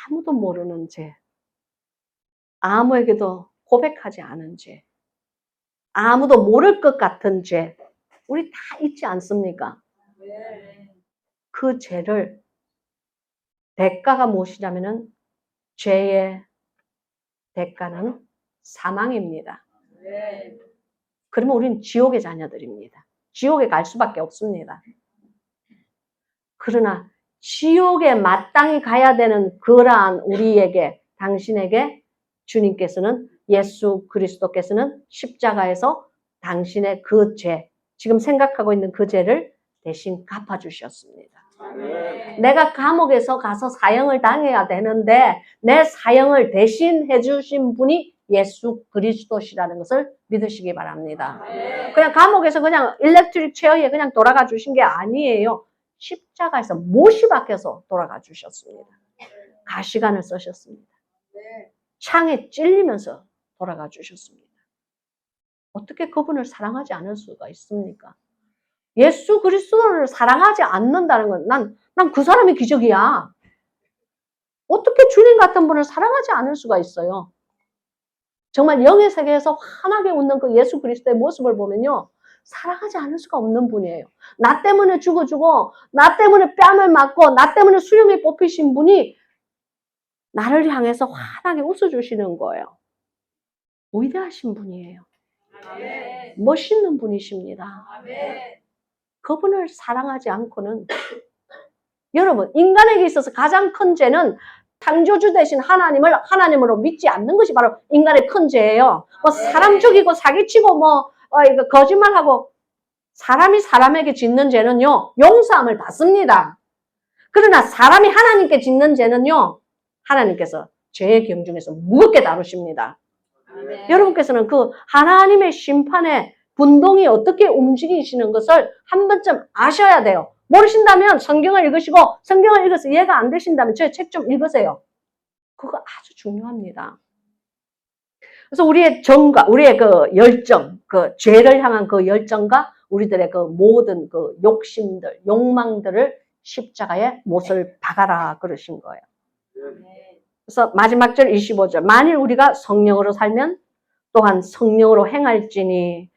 아무도 모르는 죄, 아무에게도 고백하지 않은 죄, 아무도 모를 것 같은 죄, 우리 다 있지 않습니까? 그 죄를 대가가 무엇이냐면은 죄의 대가는 사망입니다. 그러면 우리는 지옥의 자녀들입니다. 지옥에 갈 수밖에 없습니다. 그러나 지옥에 마땅히 가야 되는 그러한 우리에게, 당신에게 주님께서는, 예수 그리스도께서는 십자가에서 당신의 그 죄, 지금 생각하고 있는 그 죄를 대신 갚아주셨습니다. 내가 감옥에서 가서 사형을 당해야 되는데 내 사형을 대신 해주신 분이 예수 그리스도시라는 것을 믿으시기 바랍니다. 그냥 감옥에서 그냥 일렉트릭 체어에 그냥 돌아가 주신 게 아니에요. 십자가에서 못이 박혀서 돌아가 주셨습니다. 가시관을 쓰셨습니다. 창에 찔리면서 돌아가 주셨습니다. 어떻게 그분을 사랑하지 않을 수가 있습니까? 예수 그리스도를 사랑하지 않는다는 건 난 그 사람이 기적이야. 어떻게 주님 같은 분을 사랑하지 않을 수가 있어요? 정말 영의 세계에서 환하게 웃는 그 예수 그리스도의 모습을 보면요, 사랑하지 않을 수가 없는 분이에요. 나 때문에 죽어주고, 나 때문에 뺨을 맞고, 나 때문에 수염이 뽑히신 분이 나를 향해서 환하게 웃어주시는 거예요. 위대하신 분이에요. 멋있는 분이십니다. 그분을 사랑하지 않고는, 여러분, 인간에게 있어서 가장 큰 죄는 창조주 되신 하나님을 하나님으로 믿지 않는 것이 바로 인간의 큰 죄예요. 뭐 사람 죽이고 사기치고 이거 거짓말하고, 사람이 사람에게 짓는 죄는요, 용서함을 받습니다. 그러나 사람이 하나님께 짓는 죄는요, 하나님께서 죄의 경중에서 무겁게 다루십니다. 여러분께서는 그 하나님의 심판의 분동이 어떻게 움직이시는 것을 한 번쯤 아셔야 돼요. 모르신다면 성경을 읽으시고, 성경을 읽어서 이해가 안 되신다면 제 책 좀 읽으세요. 그거 아주 중요합니다. 그래서 우리의 정과, 우리의 그 열정, 그 죄를 향한 그 열정과 우리들의 그 모든 그 욕심들, 욕망들을 십자가에 못을 박아라 그러신 거예요. 그래서 마지막 절 25절. 만일 우리가 성령으로 살면 또한 성령으로 행할지니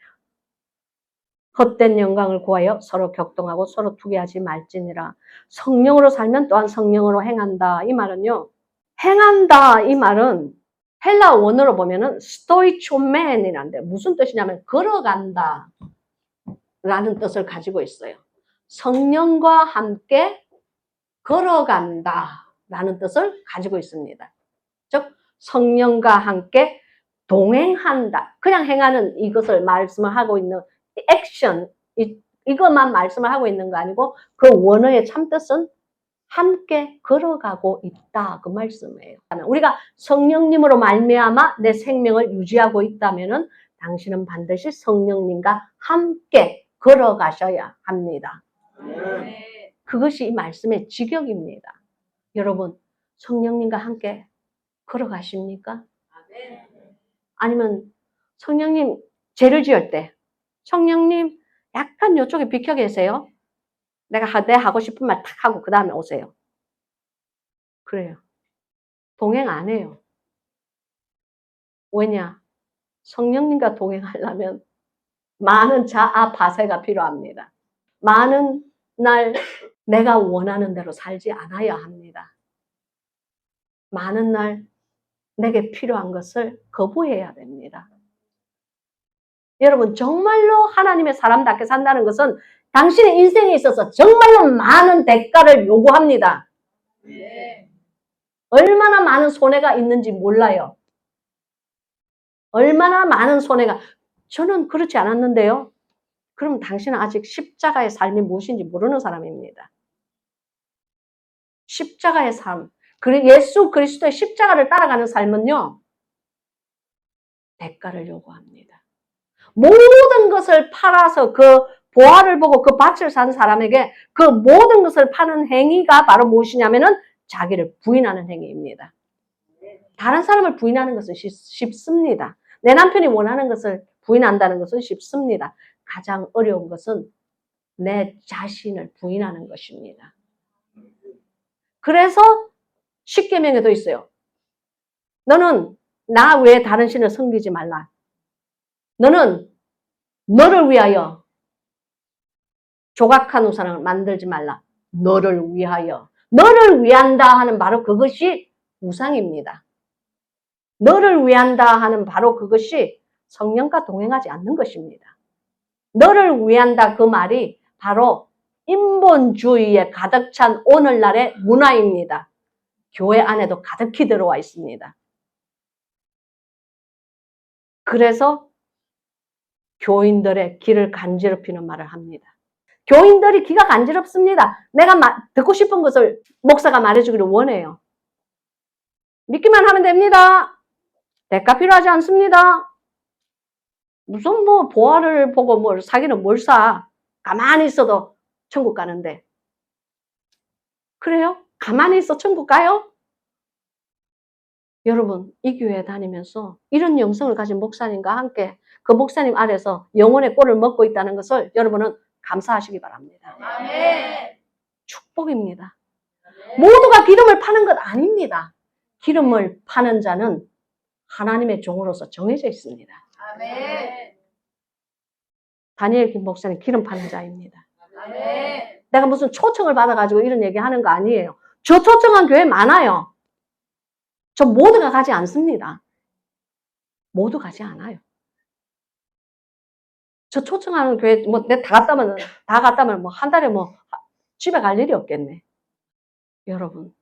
헛된 영광을 구하여 서로 격동하고 서로 투기하지 말지니라. 성령으로 살면 또한 성령으로 행한다. 이 말은요, 행한다 이 말은 헬라 원어로 보면은 스토이초멘이란데 무슨 뜻이냐면 걸어간다 라는 뜻을 가지고 있어요. 성령과 함께 걸어간다 라는 뜻을 가지고 있습니다. 즉 성령과 함께 동행한다. 그냥 행하는 이것을 말씀을 하고 있는 액션, 이것만 말씀을 하고 있는 거 아니고 그 원어의 참뜻은 함께 걸어가고 있다 그 말씀이에요. 우리가 성령님으로 말미암아 내 생명을 유지하고 있다면은 당신은 반드시 성령님과 함께 걸어가셔야 합니다. 네. 그것이 이 말씀의 직역입니다. 여러분, 성령님과 함께 걸어가십니까? 아멘. 아니면 성령님 죄를 지을 때 성령님 약간 이쪽에 비켜 계세요. 내가 하고 싶은 말 탁 하고 그 다음에 오세요. 그래요. 동행 안 해요. 왜냐? 성령님과 동행하려면 많은 자아 파쇄가 필요합니다. 많은 날 내가 원하는 대로 살지 않아야 합니다. 많은 날 내게 필요한 것을 거부해야 됩니다. 여러분, 정말로 하나님의 사람답게 산다는 것은 당신의 인생에 있어서 정말로 많은 대가를 요구합니다. 네. 얼마나 많은 손해가 있는지 몰라요. 얼마나 많은 손해가. 저는 그렇지 않았는데요. 그럼 당신은 아직 십자가의 삶이 무엇인지 모르는 사람입니다. 십자가의 삶. 예수 그리스도의 십자가를 따라가는 삶은요. 대가를 요구합니다. 모든 것을 팔아서 그 보화를 보고 그 밭을 산 사람에게 그 모든 것을 파는 행위가 바로 무엇이냐면은 자기를 부인하는 행위입니다. 다른 사람을 부인하는 것은 쉽습니다. 내 남편이 원하는 것을 부인한다는 것은 쉽습니다. 가장 어려운 것은 내 자신을 부인하는 것입니다. 그래서 십계명에도 있어요. 너는 나 외에 다른 신을 섬기지 말라. 너는 너를 위하여 조각한 우상을 만들지 말라. 너를 위하여. 너를 위한다 하는 바로 그것이 우상입니다. 너를 위한다 하는 바로 그것이 성령과 동행하지 않는 것입니다. 너를 위한다 그 말이 바로 인본주의에 가득 찬 오늘날의 문화입니다. 교회 안에도 가득히 들어와 있습니다. 그래서 교인들의 귀를 간지럽히는 말을 합니다. 교인들이 귀가 간지럽습니다. 내가 듣고 싶은 것을 목사가 말해주기를 원해요. 믿기만 하면 됩니다. 대가 필요하지 않습니다. 무슨 보화를 보고 사기는 뭘 사. 가만히 있어도 천국 가는데. 그래요? 가만히 있어 천국 가요? 여러분, 이 교회 다니면서 이런 영성을 가진 목사님과 함께 그 목사님 아래서 영혼의 꼴을 먹고 있다는 것을 여러분은 감사하시기 바랍니다. 아멘. 축복입니다. 모두가 기름을 파는 것 아닙니다. 기름을 파는 자는 하나님의 종으로서 정해져 있습니다. 아멘. 다니엘 김 목사님 기름 파는 자입니다. 아멘. 내가 무슨 초청을 받아가지고 이런 얘기 하는 거 아니에요. 저 초청한 교회 많아요. 저 모두가 가지 않습니다. 모두 가지 않아요. 저 초청하는 교회 내가 다 갔다면 한 달에 집에 갈 일이 없겠네. 여러분,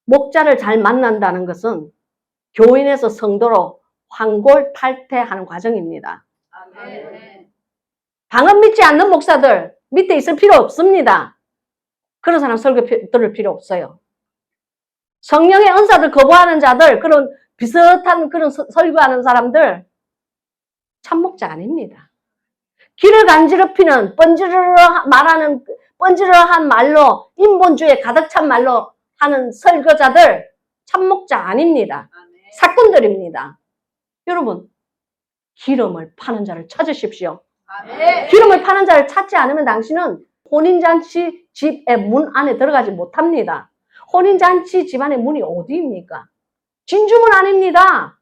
목자를 잘 만난다는 것은 교인에서 성도로 환골탈태하는 과정입니다. 아멘. 방언 믿지 않는 목사들 밑에 있을 필요 없습니다. 그런 사람 설교 들을 필요 없어요. 성령의 은사를 거부하는 자들, 그런 비슷한 그런 설교하는 사람들 참목자 아닙니다. 귀를 간지럽히는 뻔지르르한 말로 인본주의에 가득 찬 말로 하는 설교자들 참목자 아닙니다. 사꾼들입니다. 여러분, 기름을 파는 자를 찾으십시오. 아멘. 기름을 파는 자를 찾지 않으면 당신은 혼인잔치 집의 문 안에 들어가지 못합니다. 혼인잔치 집안의 문이 어디입니까? 진주문 아닙니다.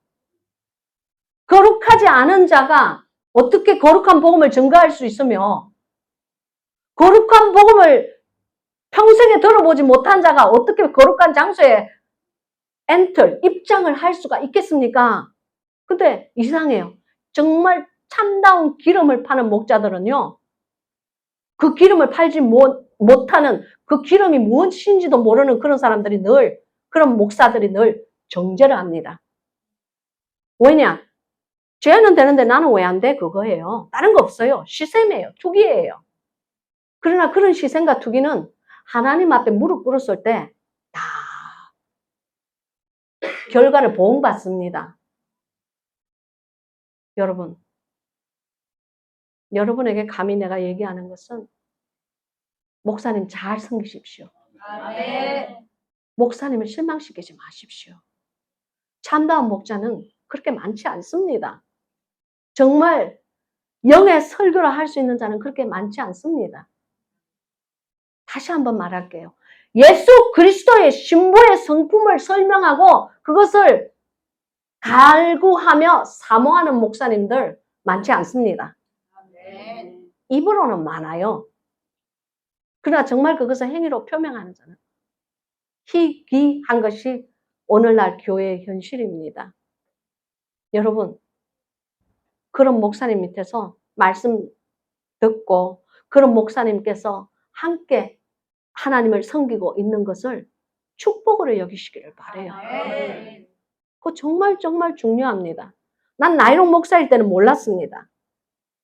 거룩하지 않은 자가 어떻게 거룩한 복음을 증거할 수 있으며 거룩한 복음을 평생에 들어보지 못한 자가 어떻게 거룩한 장소에 입장을 할 수가 있겠습니까? 근데 이상해요. 정말 참다운 기름을 파는 목자들은요. 그 기름을 팔지 못하는 그 기름이 무엇인지도 모르는 그런 사람들이 그런 목사들이 늘 정죄를 합니다. 왜냐? 죄는 되는데 나는 왜 안 돼? 그거예요. 다른 거 없어요. 시샘이에요. 투기예요. 그러나 그런 시샘과 투기는 하나님 앞에 무릎 꿇었을 때 다 결과를 보응받습니다. 여러분에게 감히 내가 얘기하는 것은 목사님 잘 섬기십시오. 아멘. 목사님을 실망시키지 마십시오. 참다운 목자는 그렇게 많지 않습니다. 정말 영의 설교를 할 수 있는 자는 그렇게 많지 않습니다. 다시 한번 말할게요. 예수 그리스도의 신부의 성품을 설명하고 그것을 갈구하며 사모하는 목사님들 많지 않습니다. 아멘. 입으로는 많아요. 그러나 정말 그것을 행위로 표명하는 자는 희귀한 것이 오늘날 교회의 현실입니다. 여러분, 그런 목사님 밑에서 말씀 듣고 그런 목사님께서 함께 하나님을 섬기고 있는 것을 축복으로 여기시기를 바라요. 아멘. 그거 정말 정말 중요합니다. 난 나이롱 목사일 때는 몰랐습니다.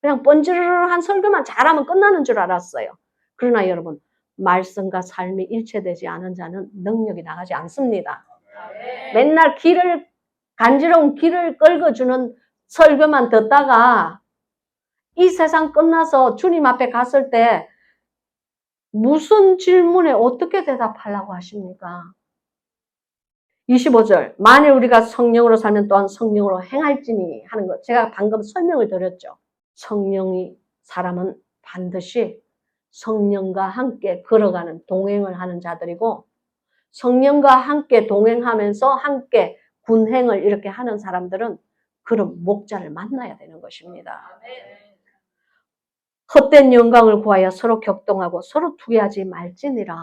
그냥 번지르르한 설교만 잘하면 끝나는 줄 알았어요. 그러나 여러분, 말씀과 삶이 일체되지 않은 자는 능력이 나가지 않습니다. 아멘. 맨날 간지러운 길을 긁어주는 설교만 듣다가 이 세상 끝나서 주님 앞에 갔을 때 무슨 질문에 어떻게 대답하려고 하십니까? 25절, 만일 우리가 성령으로 살면 또한 성령으로 행할지니 하는 것. 제가 방금 설명을 드렸죠. 사람은 반드시 성령과 함께 걸어가는, 동행을 하는 자들이고, 성령과 함께 동행하면서 함께 군행을 이렇게 하는 사람들은 그런 목자를 만나야 되는 것입니다. 아멘. 헛된 영광을 구하여 서로 격동하고 서로 투기하지 말지니라.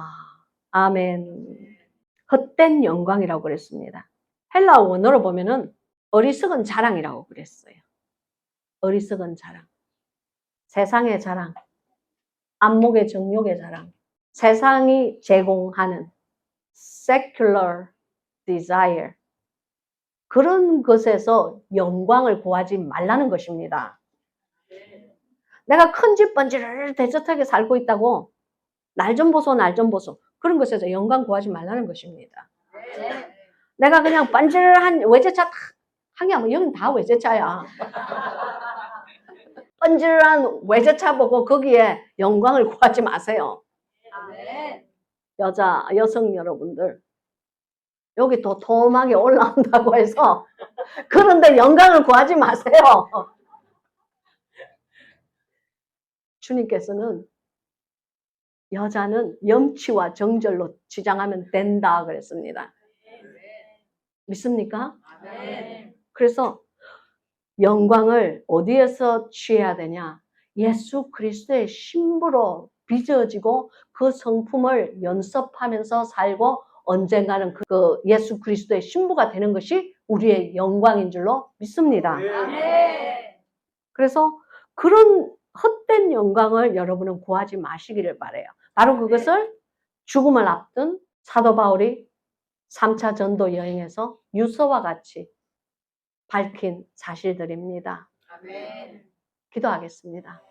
아멘. 헛된 영광이라고 그랬습니다. 헬라어 원어로 보면은 어리석은 자랑이라고 그랬어요. 어리석은 자랑. 세상의 자랑. 안목의 정욕의 자랑. 세상이 제공하는 secular desire. 그런 것에서 영광을 구하지 말라는 것입니다. 내가 큰 집 번지르르 대저택에 살고 있다고 날 좀 보소 날 좀 보소. 그런 것에서 영광 구하지 말라는 것입니다. 네. 내가 그냥 번지르르한 외제차 한 게 아니면 여긴 다 외제차야. 번지르르한 외제차 보고 거기에 영광을 구하지 마세요. 아멘. 여성 여러분들. 여기 도톰하게 올라온다고 해서 그런데 영광을 구하지 마세요. 주님께서는 여자는 염치와 정절로 지장하면 된다 그랬습니다. 믿습니까? 아멘. 그래서 영광을 어디에서 취해야 되냐? 예수 그리스도의 신부로 빚어지고 그 성품을 연습하면서 살고 언젠가는 그 예수 그리스도의 신부가 되는 것이 우리의 영광인 줄로 믿습니다. 아멘. 그래서 그런 헛된 영광을 여러분은 구하지 마시기를 바라요. 바로 그것을 죽음을 앞둔 사도 바울이 3차 전도 여행에서 유서와 같이 밝힌 사실들입니다. 아멘. 기도하겠습니다.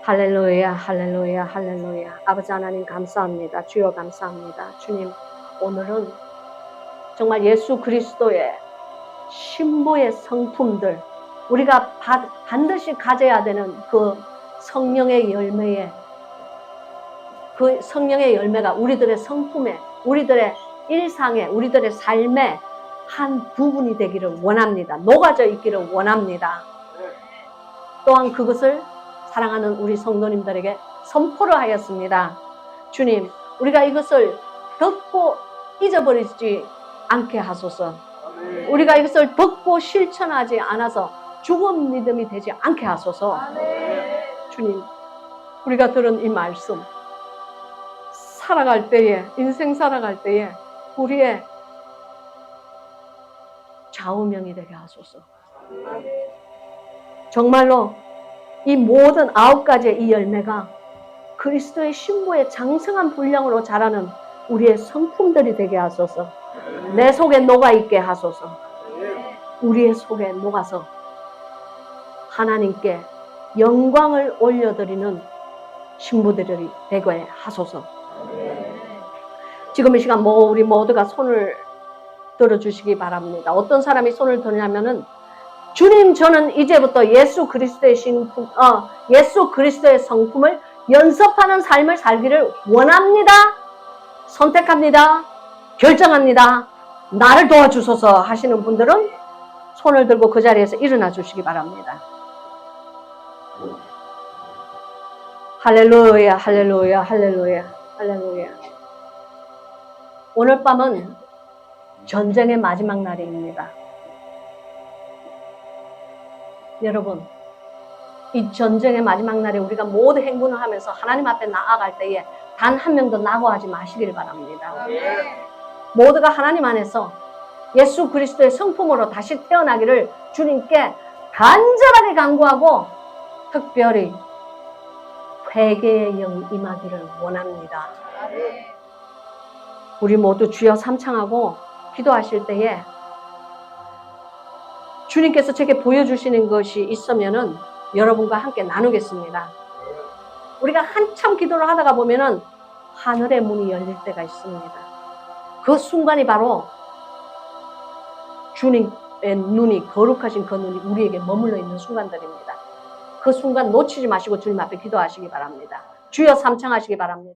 할렐루야, 할렐루야, 할렐루야. 아버지 하나님 감사합니다. 주여 감사합니다. 주님, 오늘은 정말 예수 그리스도의 신부의 성품들, 우리가 반드시 가져야 되는 그 성령의 열매에, 그 성령의 열매가 우리들의 성품에, 우리들의 일상에, 우리들의 삶에 한 부분이 되기를 원합니다. 녹아져 있기를 원합니다. 또한 그것을 사랑하는 우리 성도님들에게 선포를 하였습니다. 주님, 우리가 이것을 듣고 잊어버리지 않게 하소서. 우리가 이것을 듣고 실천하지 않아서 죽은 믿음이 되지 않게 하소서. 주님, 우리가 들은 이 말씀 살아갈 때에, 인생 살아갈 때에 우리의 좌우명이 되게 하소서. 정말로 이 모든 9가지의 이 열매가 그리스도의 신부의 장성한 분량으로 자라는 우리의 성품들이 되게 하소서. 내 속에 녹아있게 하소서. 우리의 속에 녹아서 하나님께 영광을 올려드리는 신부들이 되게 하소서. 지금 이 시간 우리 모두가 손을 들어주시기 바랍니다. 어떤 사람이 손을 드냐면은 주님, 저는 이제부터 예수 그리스도의 예수 그리스도의 성품을 연습하는 삶을 살기를 원합니다. 선택합니다. 결정합니다. 나를 도와주소서 하시는 분들은 손을 들고 그 자리에서 일어나 주시기 바랍니다. 할렐루야, 할렐루야, 할렐루야, 할렐루야. 오늘 밤은 전쟁의 마지막 날입니다. 여러분, 이 전쟁의 마지막 날에 우리가 모두 행군을 하면서 하나님 앞에 나아갈 때에 단 한 명도 낙오하지 마시길 바랍니다. 모두가 하나님 안에서 예수 그리스도의 성품으로 다시 태어나기를 주님께 간절하게 간구하고 특별히 회개의 영이 임하기를 원합니다. 우리 모두 주여 삼창하고 기도하실 때에 주님께서 제게 보여주시는 것이 있으면은 여러분과 함께 나누겠습니다. 우리가 한참 기도를 하다가 보면은 하늘의 문이 열릴 때가 있습니다. 그 순간이 바로 주님의 눈이, 거룩하신 그 눈이 우리에게 머물러 있는 순간들입니다. 그 순간 놓치지 마시고 주님 앞에 기도하시기 바랍니다. 주여 삼창하시기 바랍니다.